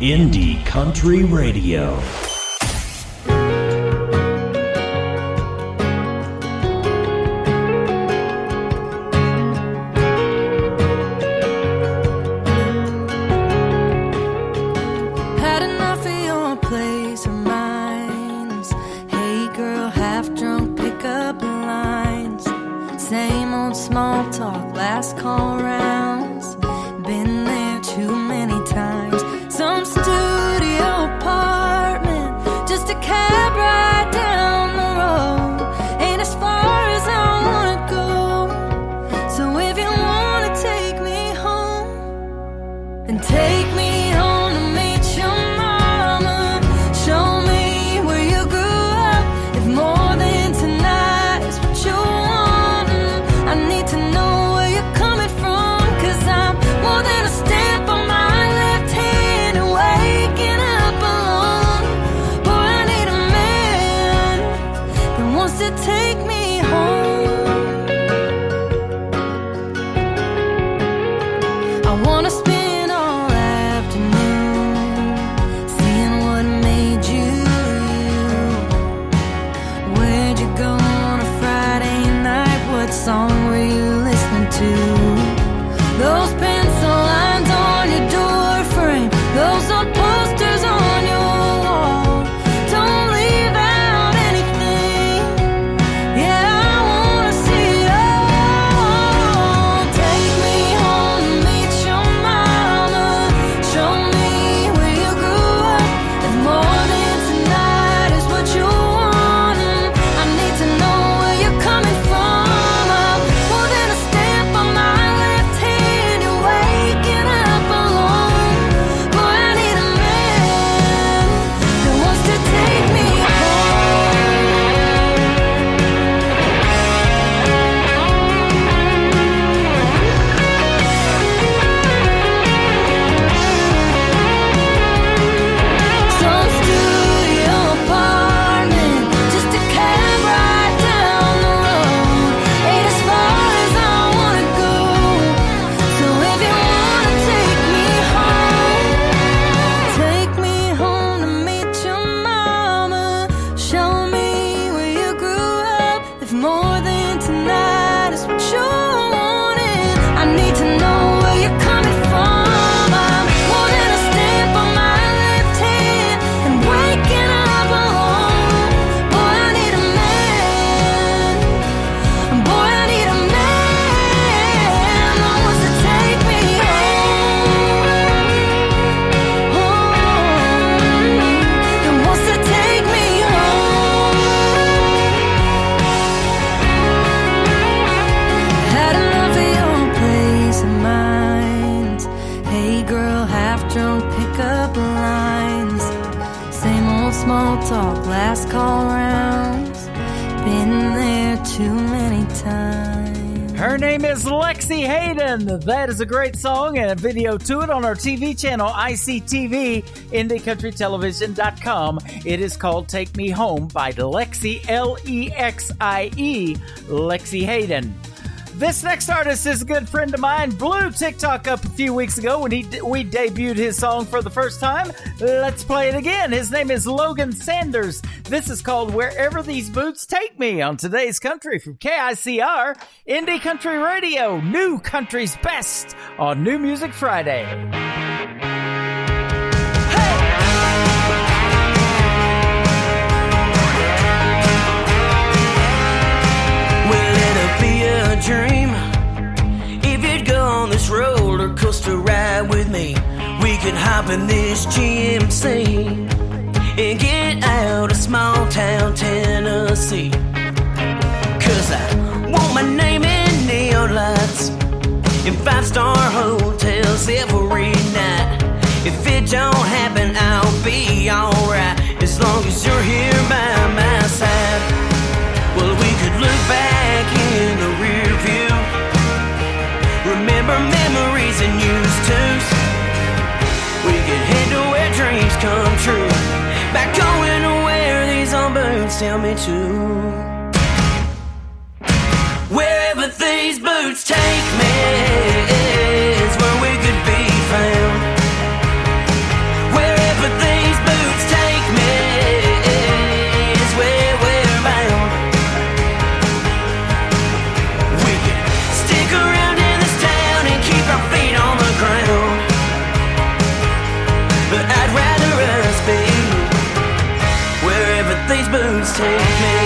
Indie Country Radio. last call rounds. Been there too many times. Some studio apartment, just a cab right down the road. Ain't as far as I wanna go. So if you wanna take me home, then take me home to meet your mama. Show me where you grew up. If more than tonight is what you want, I need to know where you're coming from. 'Cause I'm more than a stamp on my left hand and waking up alone. Boy, I need a man that wants to take me home. I wanna spend all afternoon seeing what made you you. Where'd you go on a Friday night? What song were you listening to? Those pencil lines on your door frame, those old posters on your wall. Don't leave out anything. Yeah, I wanna see it all. Take me home to meet your mama. Show me where you grew up. If more than tonight is what you want, I need to know where you're coming from. I'm more than a stamp on my left hand. You're waking up alone. Boy, I need a man that wants to take me some studio apartment, just a cab right down the road. Ain't as far as I wanna go. So if you wanna take me home to meet your mama. Show me where you grew up. If more than tonight is what you wanted, I need to know where you're coming from. I'm more than a stamp on my left hand and waking up alone. Boy, I need a man. Boy, I need a man that wants to take me home. That wants to take me home. Had enough of your place of mind. Hey girl, half drunk pickup lines. Same old small talk, last call rounds. Been there too many times. Her name is Lexi Hayden. That is a great song and a video to it on our TV channel, ICTV, IndieCountryTelevision.com. It is called Take Me Home by Lexi, Lexie, Lexi Hayden. This next artist is a good friend of mine. Blew TikTok up a few weeks ago when we debuted his song for the first time. Let's play it again. His name is Logan Sanders. This is called Wherever These Boots Take Me on Today's Country from KICR, Indie Country Radio, New Country's Best on New Music Friday. Well, it'll be a dream if you'd go on this roller coaster ride with me. We could hop in this GMC and get out of small town Tennessee. 'Cause I want my name in neon lights in five-star hotels every night. If it don't happen, I'll be alright as long as you're here by my side. Well, we could look back in the rear view, remember memories and used tos. We could head to where dreams come true, by going to where these old boots tell me to. Wherever these boots take me is where we could be found. Wherever these boots take me is where we're bound. We can stick around in this town and keep our feet on the ground, but I'd rather us be wherever these boots take me.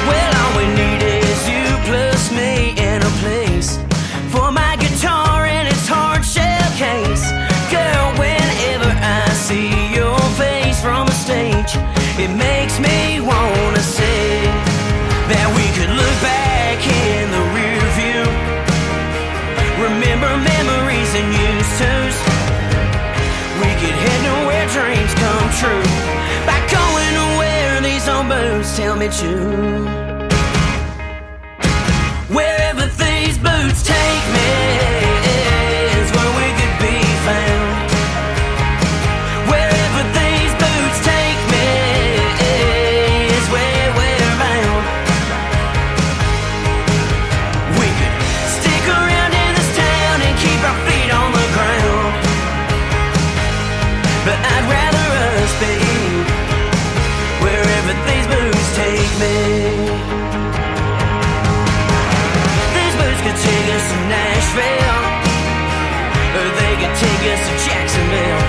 Well, tell me true. Wherever these boots take me is where we could be found. Wherever these boots take me is where we're bound. We could stick around in this town and keep our feet on the ground, but I'd rather us be wherever these boots take me. These boots could take us to Nashville, or they could take us to Jacksonville.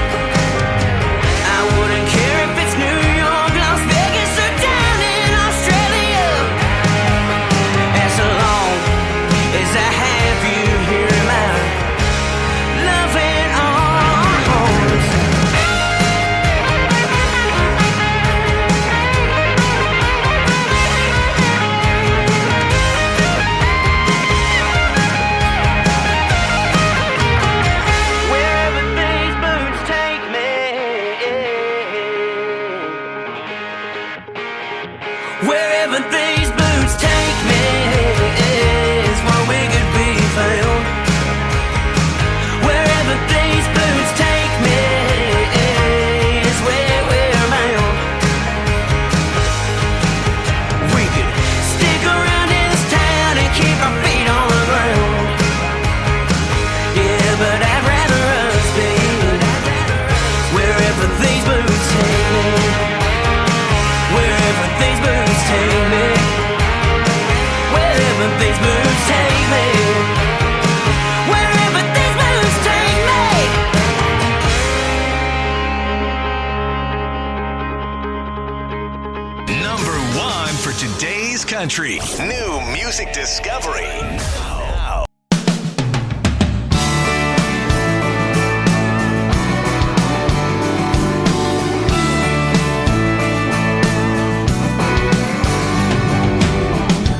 I wouldn't care if it's New York, Las Vegas, or down in Australia, as long as I have you here in my loving arms. Wherever these boots take me, wherever these boots take me is where we could be found. Wherever these boots take me is where we're bound. We could stick around in this town and keep our feet on the ground. Yeah, but I'd rather us be wherever these boots take me. Wherever these boots take me. Wherever these boots take me. Wherever these boots take me. Number 1 for today's country. New music discovery. Now.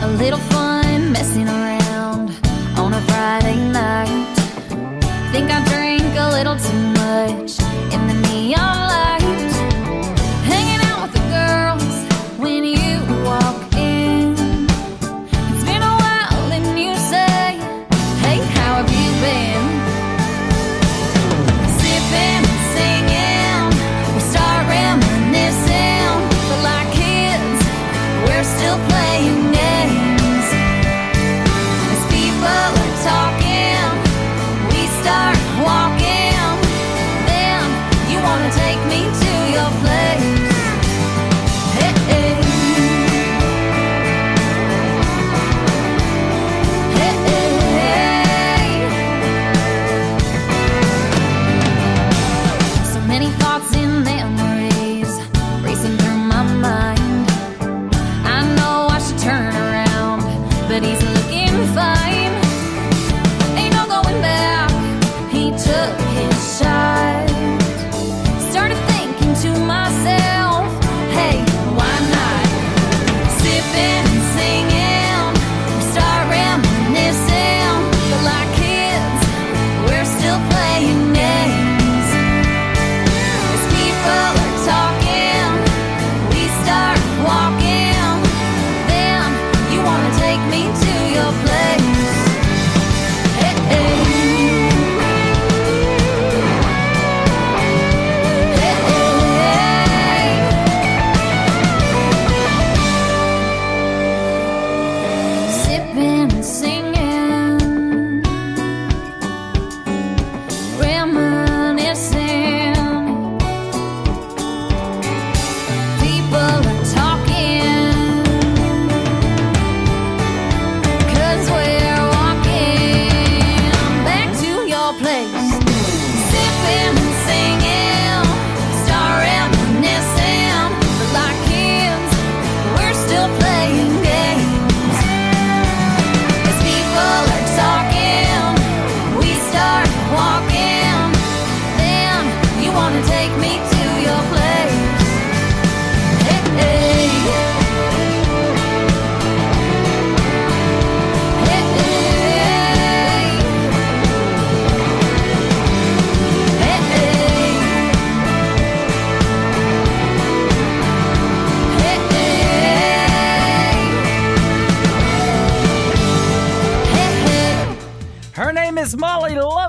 A little fun messing around on a Friday night. Think I drank a little too much in the neon light. Hanging out with the girls when you walk in. It's been a while and you say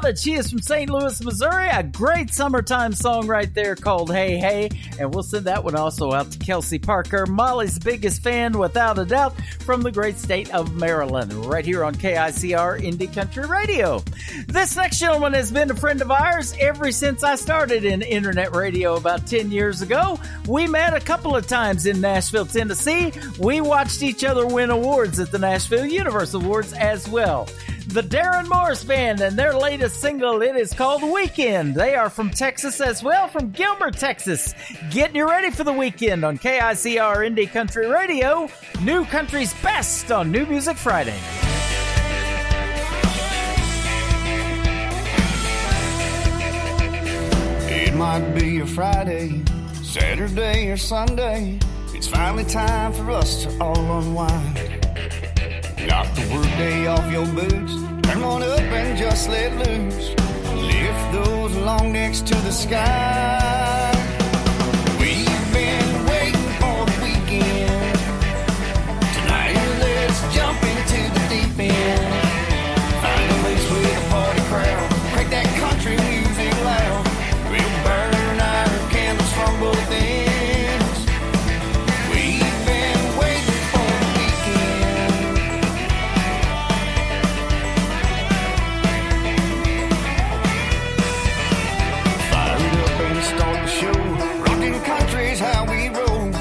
Ballad. She is from St. Louis, Missouri. A great summertime song right there called Hey Hey. And we'll send that one also out to Kelsey Parker, Molly's biggest fan without a doubt, from the great state of Maryland, right here on KICR Indie Country Radio. This next gentleman has been a friend of ours ever since I started in internet radio about 10 years ago. We met a couple of times in Nashville, Tennessee. We watched each other win awards at the Nashville Universe Awards as well. The Darren Morris Band and their latest single, it is called Weekend. They are from Texas as well, from Gilbert, Texas. Getting you ready for the weekend on KICR Indie Country Radio, New Country's best on New Music Friday. It might be a Friday, Saturday or Sunday. It's finally time for us to all unwind. Knock the workday off your boots, turn one up and just let loose. Lift those long necks to the sky. We've been waiting for the weekend. Tonight let's jump into the deep end. Find a place with a party crowd, crank that country music loud. We'll burn our candles from both ends. We've been waiting for the weekend. Fire it up and start the show. Rockin' country's how we roll.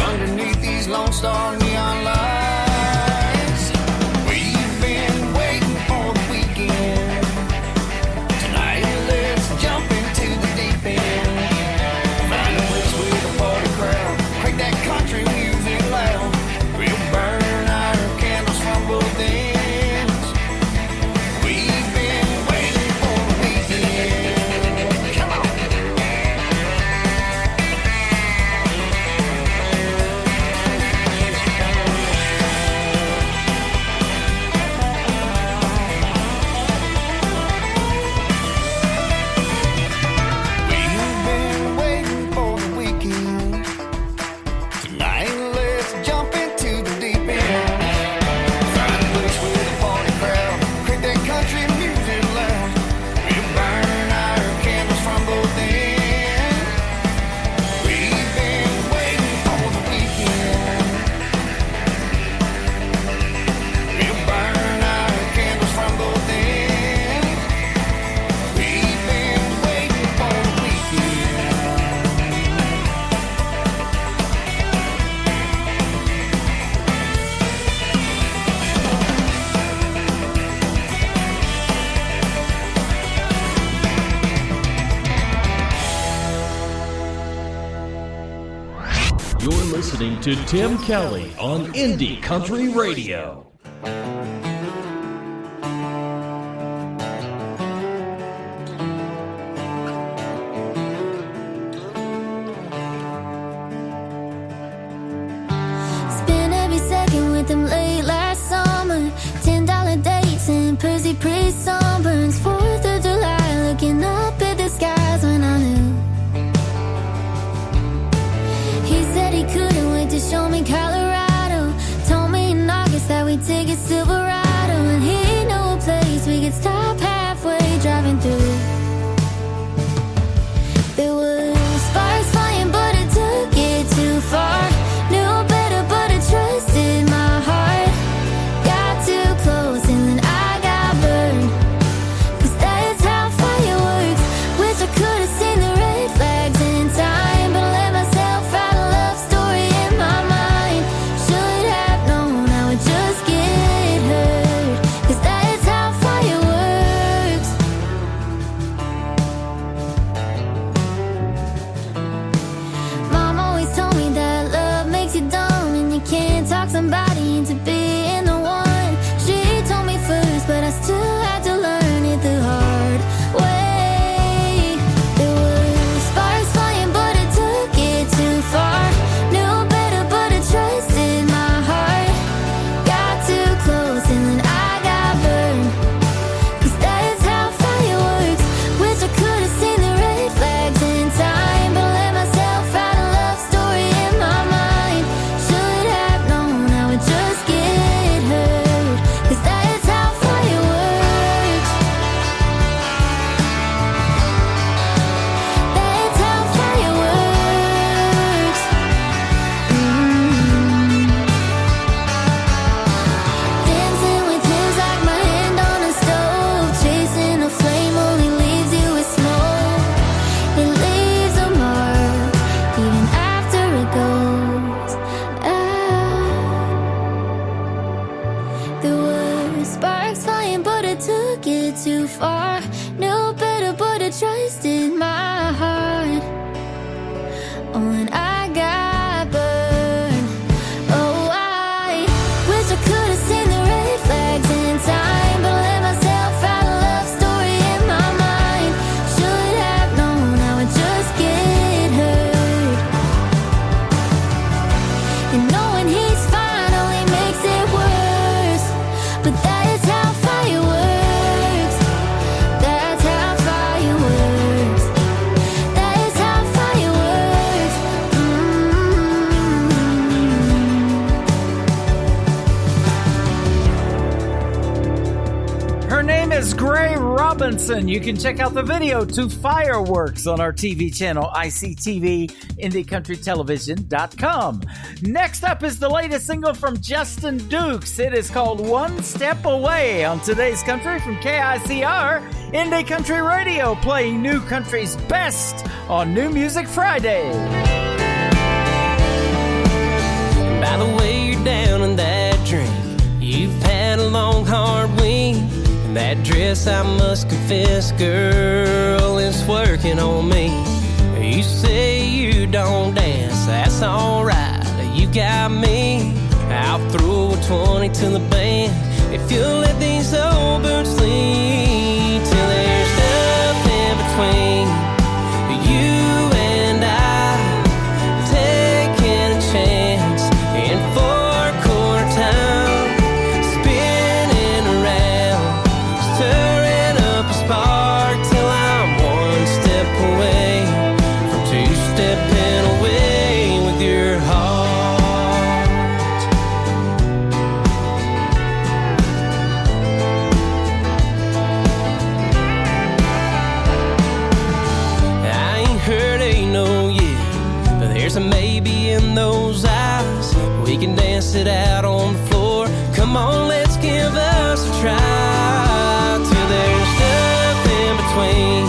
Underneath these Lone Star neon lights. We've been waiting for the weekend. Tonight let's jump into the deep end. Find a place with a party crowd, crank that country music loud. We'll burn our candles from both ends. We've been waiting for the weekend. Come on. We've been waiting for the weekend. Tonight let's jump into the deep end. Find a place with a party crowd, crank that country music loud. We'll burn our candles from both ends. We've been waiting for the weekend. We'll burn our candles from both ends. We've been waiting for the weekend. You're listening to Tim Kelly on Indie Country Radio. Spend every second with them late last summer. $10 dates and Percy Priest sunburns. 4th of July, looking up at the skies when I knew. He said he couldn't wait to show me Colorado. Told me in August that we'd Robinson. You can check out the video to Fireworks on our TV channel, ICTV, IndieCountryTelevision.com. Next up is the latest single from Justin Dukes. It is called One Step Away on Today's Country from KICR, Indie Country Radio, playing new country's best on New Music Friday. By the way you're down in that drink, you've had a long, hard week. And that dress, I must confess, girl, it's working on me. You say you don't dance, that's alright. You got me. I'll throw a 20 to the band if you'll let these old boots lead till there's nothing between you and I. Taking a chance in four-quarter town, spinning around, stirring up a spark till I'm one step away from two-stepping away with your heart. I ain't heard ain't no yeah, but there's a maybe in those eyes. We can dance it out on the floor. Come on, let's give us a try till there's nothing between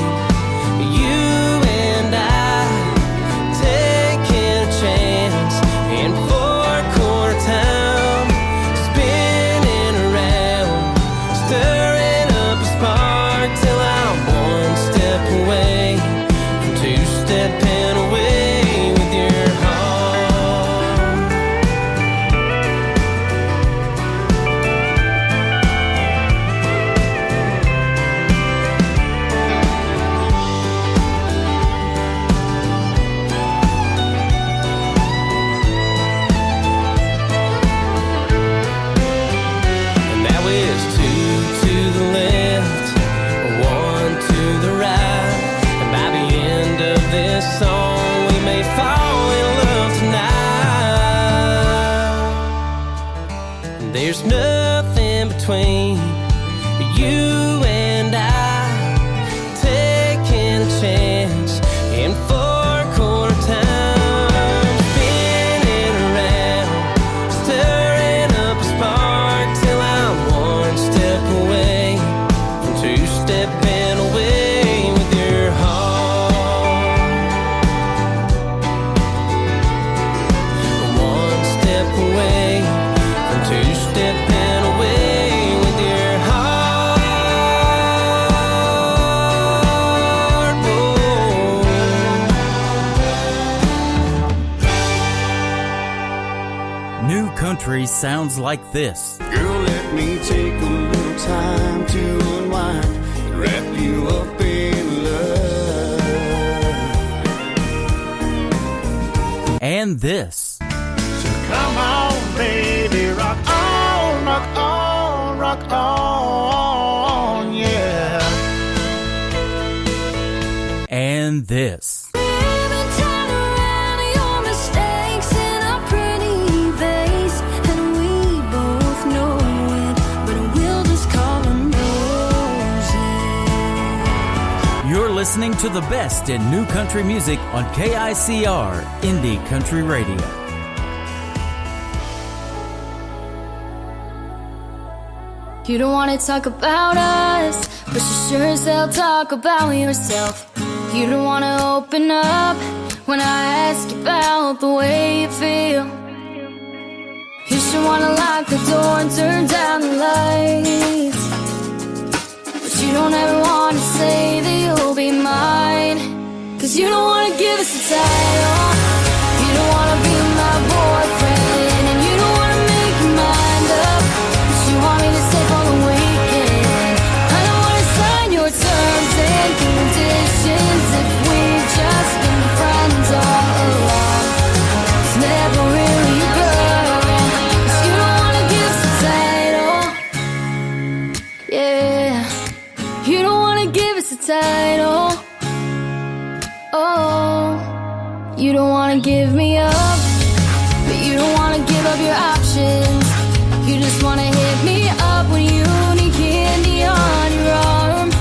you and I. Taking a chance in four-quarter town, spinning around, stirring up a spark till I'm one step away from two-stepping away with your heart. And now it's two to the left, one to the right. And by the end of this song, we may fall in love tonight. There's nothing between you and I. Taking a chance in four-quarter town, spinning around, stirring up a spark till I'm one step away from two-stepping away with your heart. One step away from two-stepping away with your heart. New country sounds like this. Girl, let me take a little time to unwind and wrap you up in love. And this. Come on, baby, rock on, rock on, rock on, yeah. And this. You're listening to the best in new country music on KICR, Indie Country Radio. You don't want to talk about us, but you sure as hell talk about yourself. You don't want to open up when I ask you about the way you feel. You should want to lock the door and turn down the lights, but you don't ever want to say that you'll be mine, 'cause you don't want to give us a title. You don't want to be my boyfriend, and you don't want to make your mind up, but you want me to stay for the weekend. I don't want to sign your terms and conditions if we've just been friends all along. It's never really a girl, 'cause you don't want to give us a title. Yeah, you don't want to give us a title. Oh, you don't want to give me up, but you don't want to give up your options. You just want to hit me up when you need candy on your arm.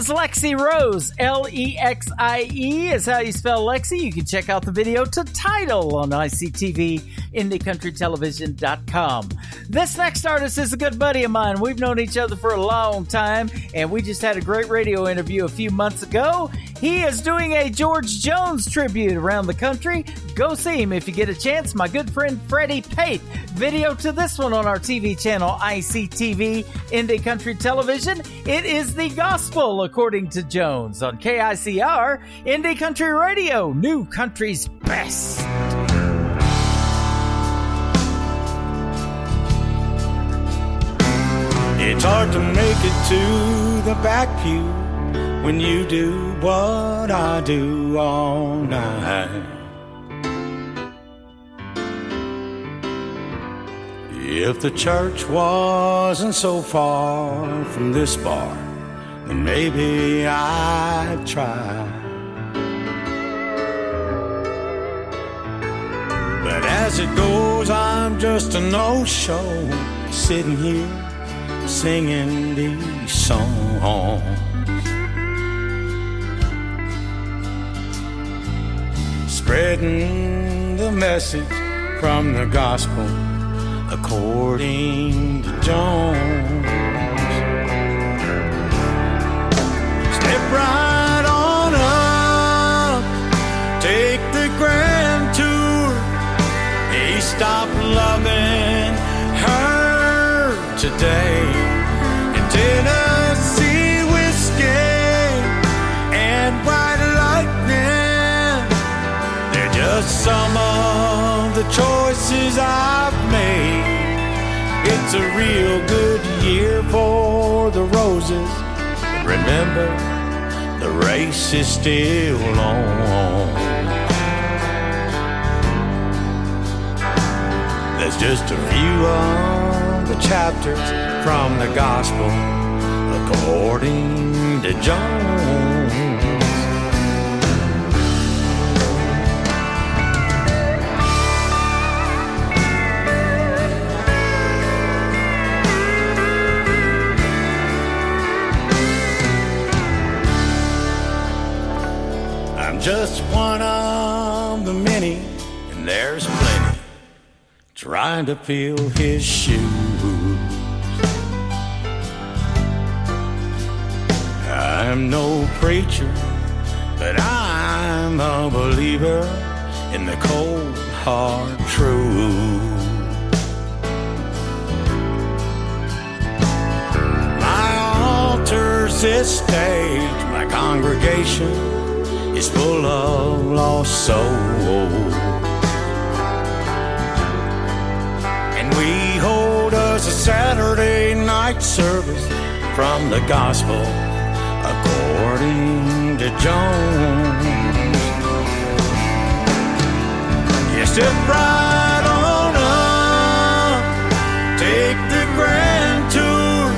is Lexi Rose. Lexie is how you spell Lexi. You can check out the video to Title on ICTV, IndieCountryTelevision.com. This next artist is a good buddy of mine. We've known each other for a long time, and we just had a great radio interview a few months ago. He is doing a George Jones tribute around the country. Go see him if you get a chance. My good friend Freddie Pate. Video to this one on our TV channel, ICTV, Indie Country Television. It is the gospel according to Jones on KICR, Indie Country Radio, New Country's best. It's hard to make it to the back pew when you do what I do all night. If the church wasn't so far from this bar, then maybe I'd try. But as it goes, I'm just a no-show, sitting here singing these songs. Spreading the message from the gospel according to Jones. Step right on up, take the grand tour. He stopped loving her today. In Tennessee whiskey and white lightning, they're just some of the choices I've made. It's a real good year for the roses. But remember, the race is still on. There's just a few of the chapters from the gospel according to Jones. I'm just one of the many, and there's plenty trying to fill his shoes. I'm no preacher, but I'm a believer in the cold, hard truth. My altar's this stage, my congregation is full of lost souls. And we hold us a Saturday night service from the gospel according to Jones. You step right on up, take the grand tour.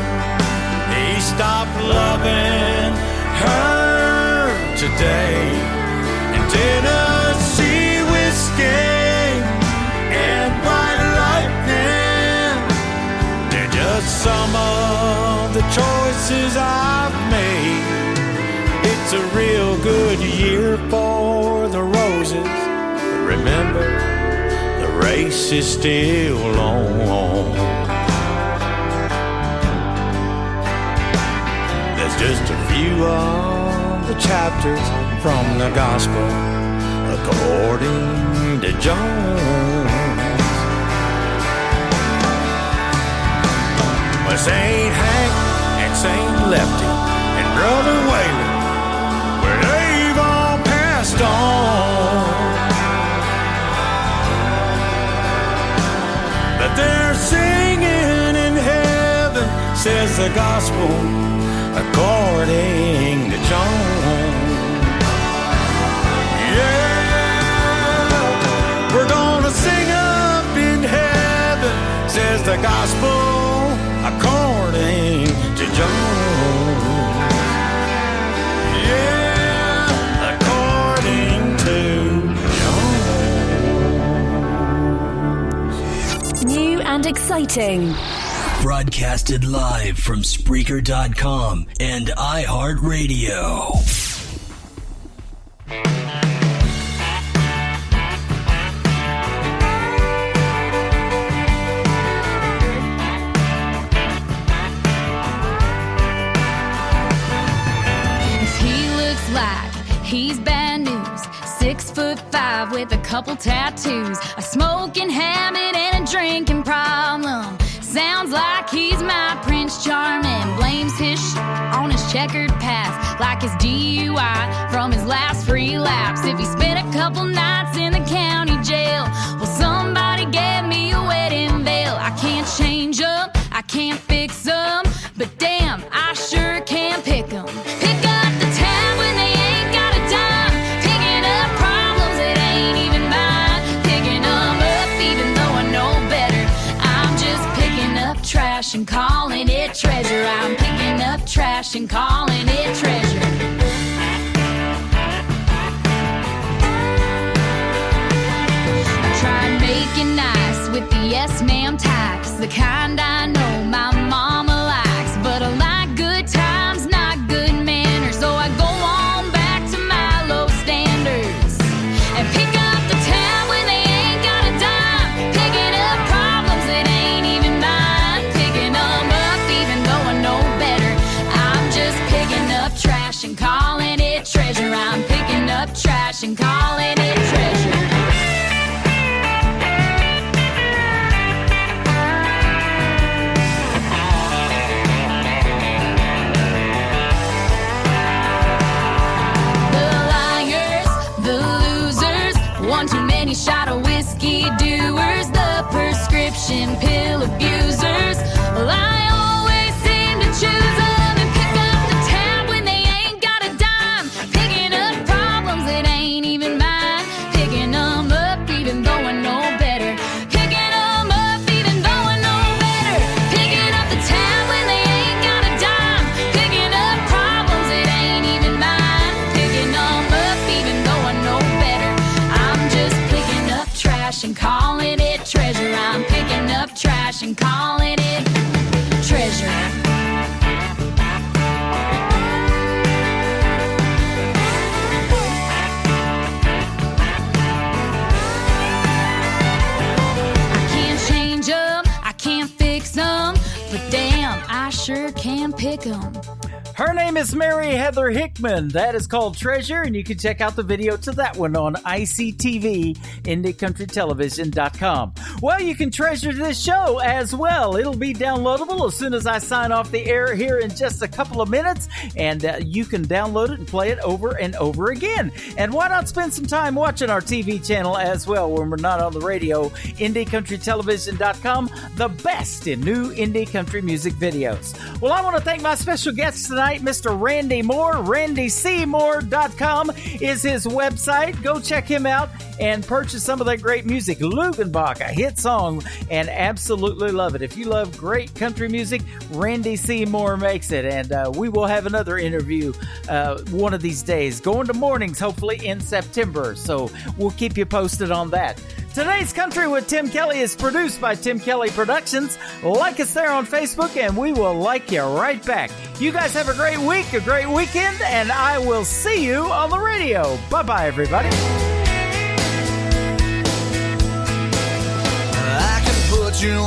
He stopped loving her today. In Tennessee whiskey and white lightning, they're just some of the choices I've made. It's a real good year for the roses. But remember, the race is still on. There's just a few of the chapters from the gospel according to Jones. Well, St. Hank and St. Lefty and Brother Whalen, well, they've all passed on, but they're singing in heaven, says the gospel according to Jones. Yeah, we're gonna sing up in heaven, says the gospel according to Jones. Yeah, according to Jones. New and exciting. Broadcasted live from Spreaker.com and iHeartRadio. He's bad news, 6'5" with a couple tattoos, a smoking habit and a drinking problem. Sounds like he's my Prince Charming. Blames his on his checkered past, like his DUI from his last relapse. If he spent a couple nights in the county jail, well, somebody gave me a wedding veil. I can't change them, I can't fix them, but damn, I sure can pick them. Pick up the tab when they ain't got a dime, picking up problems that ain't even mine, picking them up even though I know better. I'm just picking up trash and calling it treasure. I'm picking up trash and calling it treasure. I tried making nice with the yes ma'am types, the kind I know my mama likes, but I like good times, not good manners, so I go on back to my low standards and pick up the tab when they ain't got a dime, picking up problems that ain't even mine, picking them up even though I know better. I'm just picking up trash and calling it treasure. I'm picking up trash and calling it treasure. One too many shot of whiskey doers, the prescription pill abusers. Well, I always seem to choose them and pick up the tab when they ain't got a dime, picking up problems that ain't even mine, picking them up even though I know better, picking them up even though I know better, picking up the tab when they ain't got a dime, picking up problems that ain't even mine, picking them up even though I know better. I'm just picking up trash and calling it treasure. I'm picking up trash and calling it treasure. I can't change them, I can't fix them, but damn, I sure can pick them. Her name is Mary Heather Hickman. That is called Treasure, and you can check out the video to that one on ICTV, IndieCountryTelevision.com. Well, you can treasure this show as well. It'll be downloadable as soon as I sign off the air here in just a couple of minutes, and you can download it and play it over and over again. And why not spend some time watching our TV channel as well when we're not on the radio, IndieCountryTelevision.com, the best in new indie country music videos. Well, I want to thank my special guest tonight, Mr. Randy Moore. RandyCMoore.com is his website. Go check him out and purchase some of that great music. Lugenbach, a hit song, and absolutely love it. If you love great country music, Randy C. Moore makes it. And we will have another interview one of these days, going to mornings, hopefully in September. So we'll keep you posted on that. Today's Country with Tim Kelly is produced by Tim Kelly Productions. Like us there on Facebook, and we will like you right back. You guys have a great week, a great weekend, and I will see you on the radio. Bye-bye, everybody. I can put you